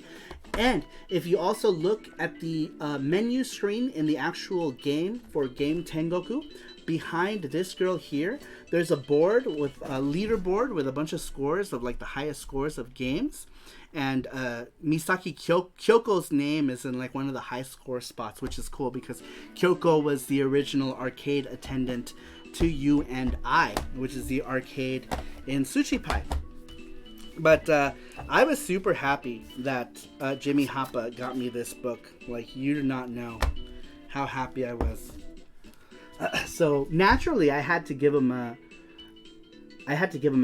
Speaker 3: And if you also look at the menu screen in the actual game for game Tengoku, behind this girl here, there's a board with a leaderboard with a bunch of scores of like the highest scores of games. And Misaki Kyoko's name is in like one of the high score spots, which is cool because Kyoko was the original arcade attendant to You and I, which is the arcade in Sushi Pai. But I was super happy that Jimmy Hoppa got me this book. Like, you do not know how happy I was. So naturally, I had to give him a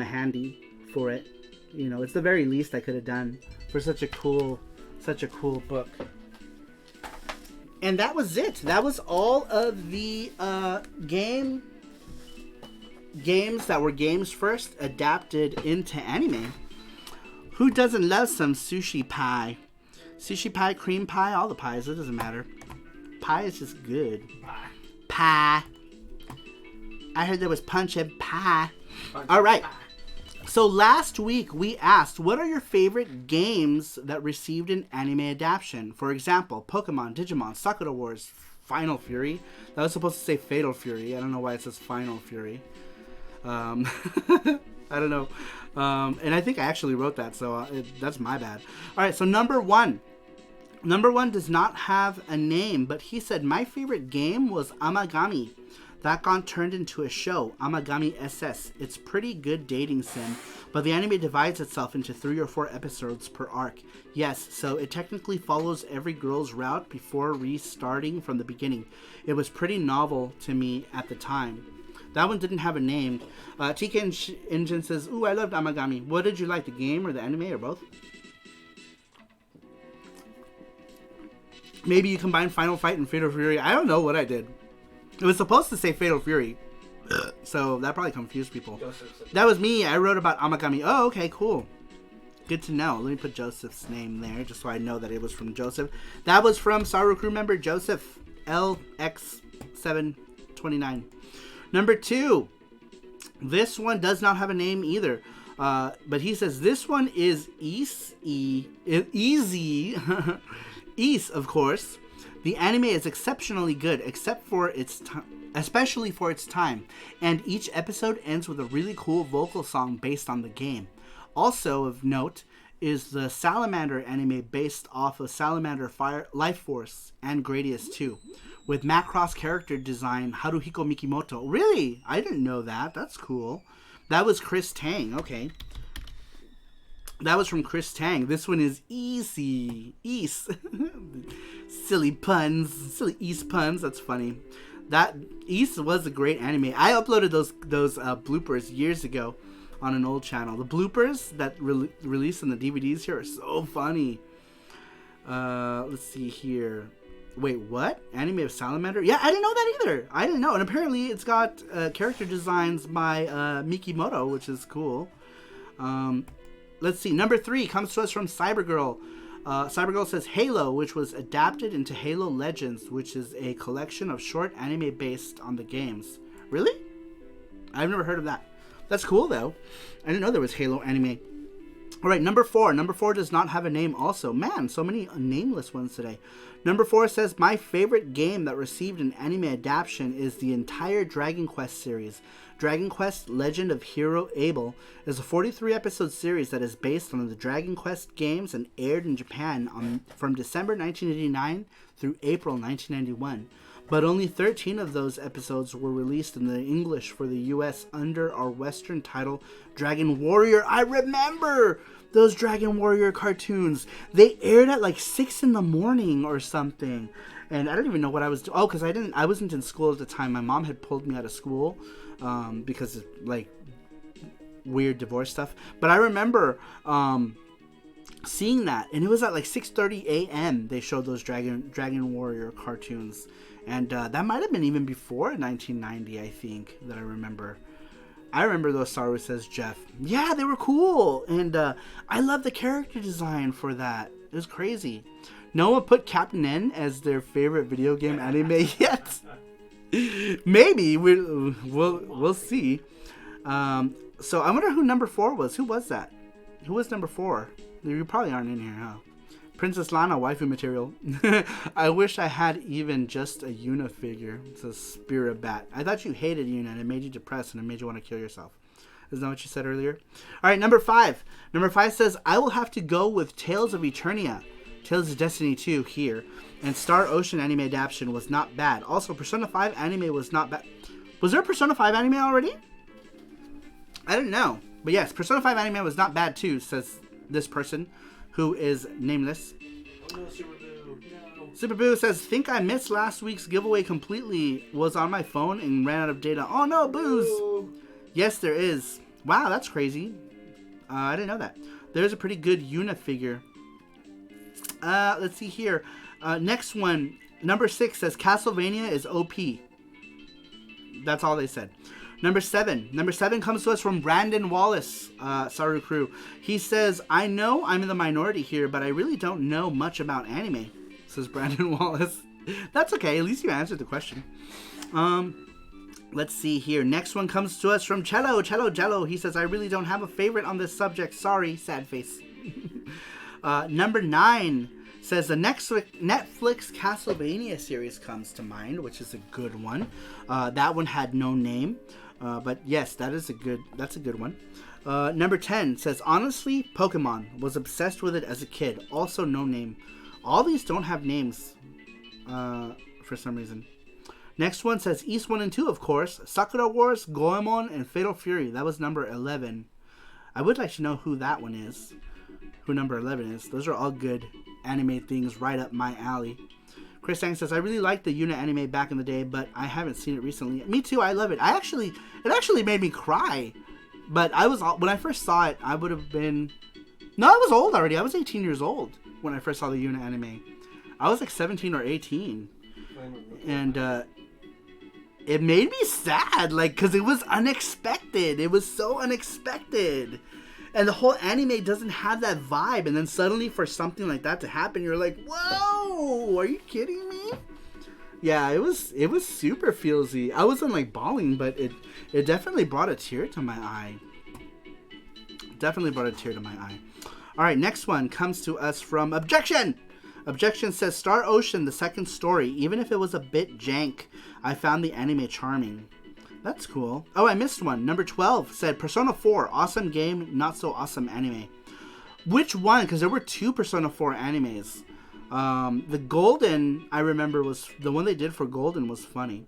Speaker 3: handy for it. You know, it's the very least I could have done for such a cool book. And that was it. That was all of the games that were games first adapted into anime. Who doesn't love some sushi pie? Sushi pie, cream pie, all the pies, it doesn't matter. Pie is just good. Pie. I heard there was punch and pie. Alright. So last week we asked, what are your favorite games that received an anime adaptation? For example, Pokemon, Digimon, Sakura Wars, Final Fury. That was supposed to say Fatal Fury. I don't know why it says Final Fury. I don't know. And I think I actually wrote that, so that's my bad. Alright, so number one. Number one does not have a name, but he said, my favorite game was Amagami. That got turned into a show, Amagami SS. It's pretty good dating sim, but the anime divides itself into 3 or 4 episodes per arc. Yes, so it technically follows every girl's route before restarting from the beginning. It was pretty novel to me at the time. That one didn't have a name. TK Engine says, ooh, I loved Amagami. What did you like, the game or the anime or both? Maybe you combined Final Fight and Fatal Fury. I don't know what I did. It was supposed to say Fatal Fury, so that probably confused people. That was me. I wrote about Amagami. Oh, okay, cool. Good to know. Let me put Joseph's name there, just so I know that it was from Joseph. That was from Saru crew member Joseph, LX729. Number 2. This one does not have a name either. But he says this one is easy. East, of course. The anime is exceptionally good, except for its especially for its time. And each episode ends with a really cool vocal song based on the game. Also of note is the Salamander anime based off of Salamander Fire Life Force and Gradius 2. With Macross character design Haruhiko Mikimoto. Really? I didn't know that. That's cool. That was Chris Tang. Okay. That was from Chris Tang. This one is easy. East. Silly puns. Silly East puns. That's funny. That East was a great anime. I uploaded those bloopers years ago on an old channel. The bloopers that released in the DVDs here are so funny. Let's see here. Wait, what? Anime of Salamander? Yeah, I didn't know that either. I didn't know. And apparently it's got character designs by Mikimoto, which is cool. Let's see. Number 3 comes to us from Cybergirl. Cybergirl says Halo, which was adapted into Halo Legends, which is a collection of short anime based on the games. Really? I've never heard of that. That's cool, though. I didn't know there was Halo anime. All right, number 4. Number 4 does not have a name also. Man, so many nameless ones today. Number 4 says, my favorite game that received an anime adaptation is the entire Dragon Quest series. Dragon Quest Legend of Hero Abel is a 43-episode series that is based on the Dragon Quest games and aired in Japan from December 1989 through April 1991. But only 13 of those episodes were released in the English for the US under our Western title, Dragon Warrior. I remember those Dragon Warrior cartoons. They aired at like 6 in the morning or something. And I don't even know what I was doing. Oh, because I wasn't in school at the time. My mom had pulled me out of school because of like weird divorce stuff. But I remember seeing that, and it was at like 6:30 a.m. they showed those Dragon Warrior cartoons. And that might have been even before 1990, I think, that I remember. I remember those, Saru says Jeff. Yeah, they were cool. And I love the character design for that. It was crazy. No one put Captain N as their favorite video game anime yet. Maybe. We'll see. So I wonder who number 4 was. Who was that? Who was number 4? You probably aren't in here, huh? Princess Lana, waifu material. I wish I had even just a Yuna figure. It's a Spirit Bat. I thought you hated Yuna and it made you depressed and it made you want to kill yourself. Isn't that what you said earlier? All right, number 5. Number 5 says, I will have to go with Tales of Eternia. Tales of Destiny 2 here. And Star Ocean anime adaptation was not bad. Also, Persona 5 anime was not bad. Was there a Persona 5 anime already? I didn't know. But yes, Persona 5 anime was not bad too, says this person who is nameless.
Speaker 4: Oh no, Super Boo. No.
Speaker 3: Super Boo says, think I missed last week's giveaway completely. Was on my phone and ran out of data. Oh no, Boos.
Speaker 4: Ooh.
Speaker 3: Yes, there is. Wow, that's crazy. I didn't know that. There's a pretty good Yuna figure. Let's see here. Next one, number 6 says Castlevania is OP. That's all they said. Number 7. Number 7 comes to us from Brandon Wallace, Saru Crew. He says, I know I'm in the minority here, but I really don't know much about anime, says Brandon Wallace. That's okay. At least you answered the question. Let's see here. Next one comes to us from Cello. He says, I really don't have a favorite on this subject. Sorry, sad face. Number 9 says the next Netflix Castlevania series comes to mind, which is a good one. That one had no name, but yes, that's a good one. Number 10 says, honestly, Pokemon. Was obsessed with it as a kid. Also no name. All these don't have names for some reason. Next one says East 1 and 2, of course. Sakura Wars, Goemon, and Fatal Fury. That was number 11. I would like to know who that one is. Who number 11 is. Those are all good anime things right up my alley. Chris Sang says, I really liked the Yuna anime back in the day, but I haven't seen it recently. Me too, I love it. It actually made me cry. But when I first saw it, I would have been... No, I was old already. I was 18 years old when I first saw the Yuna anime. I was like 17 or 18. And it made me sad, like, because it was unexpected. It was so unexpected. And the whole anime doesn't have that vibe. And then suddenly for something like that to happen, you're like, whoa, are you kidding me? Yeah, it was super feelsy. I wasn't like bawling, but it definitely brought a tear to my eye. Definitely brought a tear to my eye. All right, next one comes to us from Objection. Objection says, Star Ocean, the second story, even if it was a bit jank, I found the anime charming. That's cool. Oh, I missed one. Number 12 said, Persona 4, awesome game, not so awesome anime. Which one? Because there were 2 Persona 4 animes. The Golden, I remember, was the one they did for Golden was funny.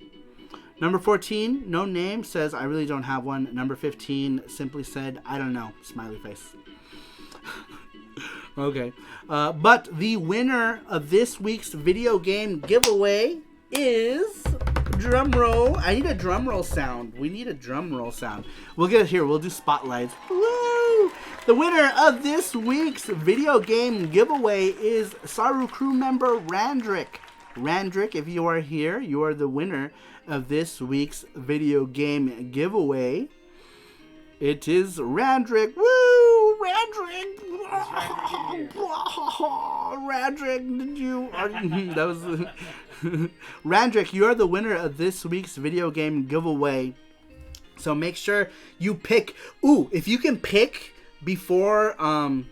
Speaker 3: Number 14, no name, says, I really don't have one. Number 15 simply said, I don't know, smiley face. Okay. But the winner of this week's video game giveaway is... Drum roll. I need a drum roll sound. We need a drum roll sound. We'll get it here. We'll do spotlights. Woo! The winner of this week's video game giveaway is Saru crew member Randrick. Randrick, if you are here, you are the winner of this week's video game giveaway. It is Randrick. Woo! Randrick! Randrick, did you... That was... Randrick, you are the winner of this week's video game giveaway. So make sure you pick... Ooh, if you can pick before Monday.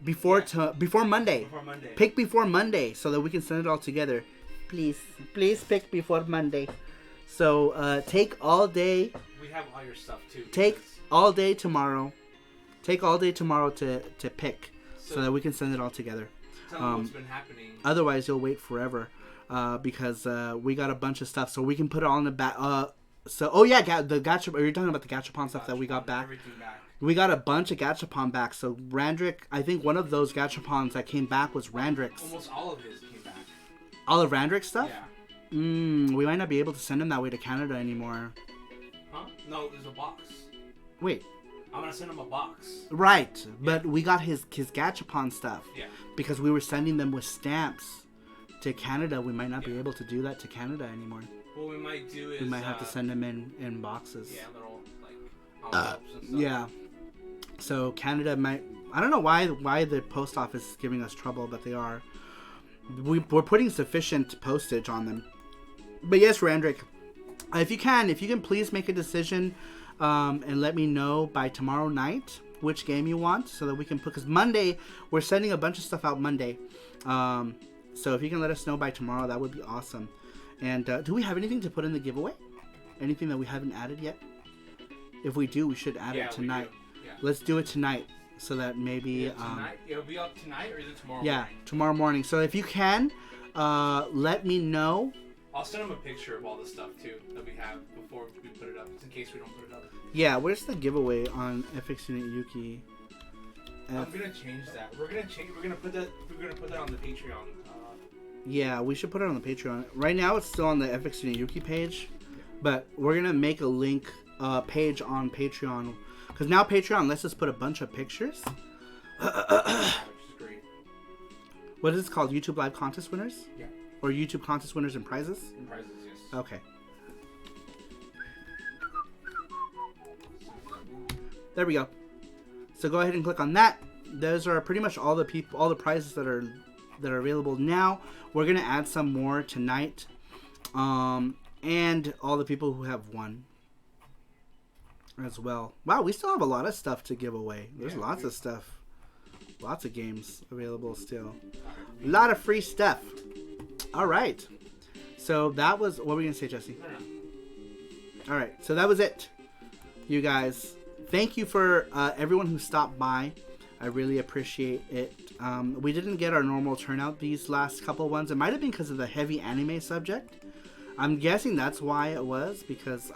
Speaker 4: Before Monday.
Speaker 3: Pick before Monday so that we can send it all together. Please pick before Monday. So take all day.
Speaker 4: We have all your stuff too.
Speaker 3: Take all day tomorrow. Take all day tomorrow to pick so that we can send it all together.
Speaker 4: Tell them what's been happening.
Speaker 3: Otherwise, you'll wait forever because we got a bunch of stuff, so we can put it all in the back. The gacha. You're talking about the gachapon stuff that we got back.
Speaker 4: Everything back.
Speaker 3: We got a bunch of gachapon back. So Randrick, I think one of those gachapons that came back was Randrick's.
Speaker 4: Almost all of his came back.
Speaker 3: All of Randrick's stuff?
Speaker 4: Yeah.
Speaker 3: We might not be able to send him that way to Canada anymore.
Speaker 4: Huh? No, there's a box.
Speaker 3: Wait.
Speaker 4: I'm gonna send him a box.
Speaker 3: Right, but we got his gachapon stuff.
Speaker 4: Yeah.
Speaker 3: Because we were sending them with stamps to Canada. We might not be able to do that to Canada anymore.
Speaker 4: What we might do is...
Speaker 3: We might have to send them in boxes.
Speaker 4: Yeah, little, like, envelopes and stuff.
Speaker 3: Yeah. So Canada might... I don't know why the post office is giving us trouble, but they are. We're putting sufficient postage on them. But yes, Randrick, if you can please make a decision and let me know by tomorrow night which game you want, so that we can put. Because Monday we're sending a bunch of stuff out Monday. So if you can let us know by tomorrow, that would be awesome. And do we have anything to put in the giveaway? Anything that we haven't added yet? If we do, we should add it tonight.
Speaker 4: Yeah.
Speaker 3: Let's do it tonight, so that maybe
Speaker 4: tonight. It'll be up tonight, or is it tomorrow?
Speaker 3: Yeah,
Speaker 4: morning?
Speaker 3: tomorrow morning. So if you can, let me know.
Speaker 4: I'll send them a picture of all the stuff too that we have before we put it up, just in case we don't put it up.
Speaker 3: Yeah, where's the giveaway on FX Unit Yuki?
Speaker 4: I'm gonna change that. We're gonna put that on the Patreon.
Speaker 3: Yeah, we should put it on the Patreon. Right now, it's still on the FX Unit Yuki page, but we're gonna make a link page on Patreon, because now Patreon lets us put a bunch of pictures.
Speaker 4: Which is great.
Speaker 3: What is it called? YouTube Live Contest Winners?
Speaker 4: Yeah.
Speaker 3: Or YouTube Contest Winners and Prizes?
Speaker 4: And prizes, yes.
Speaker 3: Okay. There we go. So go ahead and click on that. Those are pretty much all the prizes that are available now. We're gonna add some more tonight, and all the people who have won as well. Wow, we still have a lot of stuff to give away. There's lots of stuff, lots of games available still. A lot of free stuff. All right. So that was what were we gonna say, Jesse? All right. So that was it, you guys. Thank you for everyone who stopped by. I really appreciate it. We didn't get our normal turnout these last couple ones. It might have been because of the heavy anime subject. I'm guessing that's why it was, because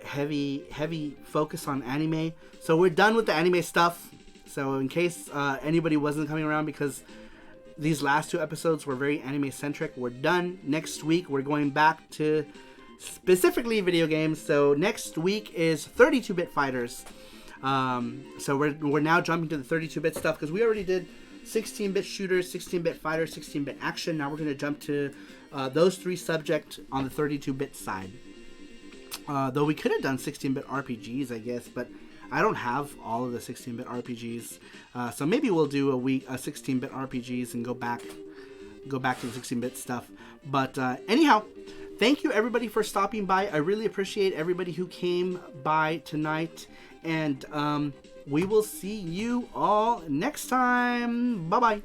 Speaker 3: heavy focus on anime. So we're done with the anime stuff. So in case anybody wasn't coming around, because these last two episodes were very anime centric, we're done. Next week we're going back to specifically video games. So next week is 32-bit fighters. So we're now jumping to the 32-bit stuff, because we already did 16-bit shooters, 16-bit fighters, 16-bit action. Now we're going to jump to those three subjects on the 32-bit side. Though we could have done 16-bit RPGs, I guess, but I don't have all of the 16-bit RPGs. So maybe we'll do a 16-bit RPGs and go back to the 16-bit stuff. But anyhow, thank you everybody for stopping by. I really appreciate everybody who came by tonight. And we will see you all next time. Bye-bye.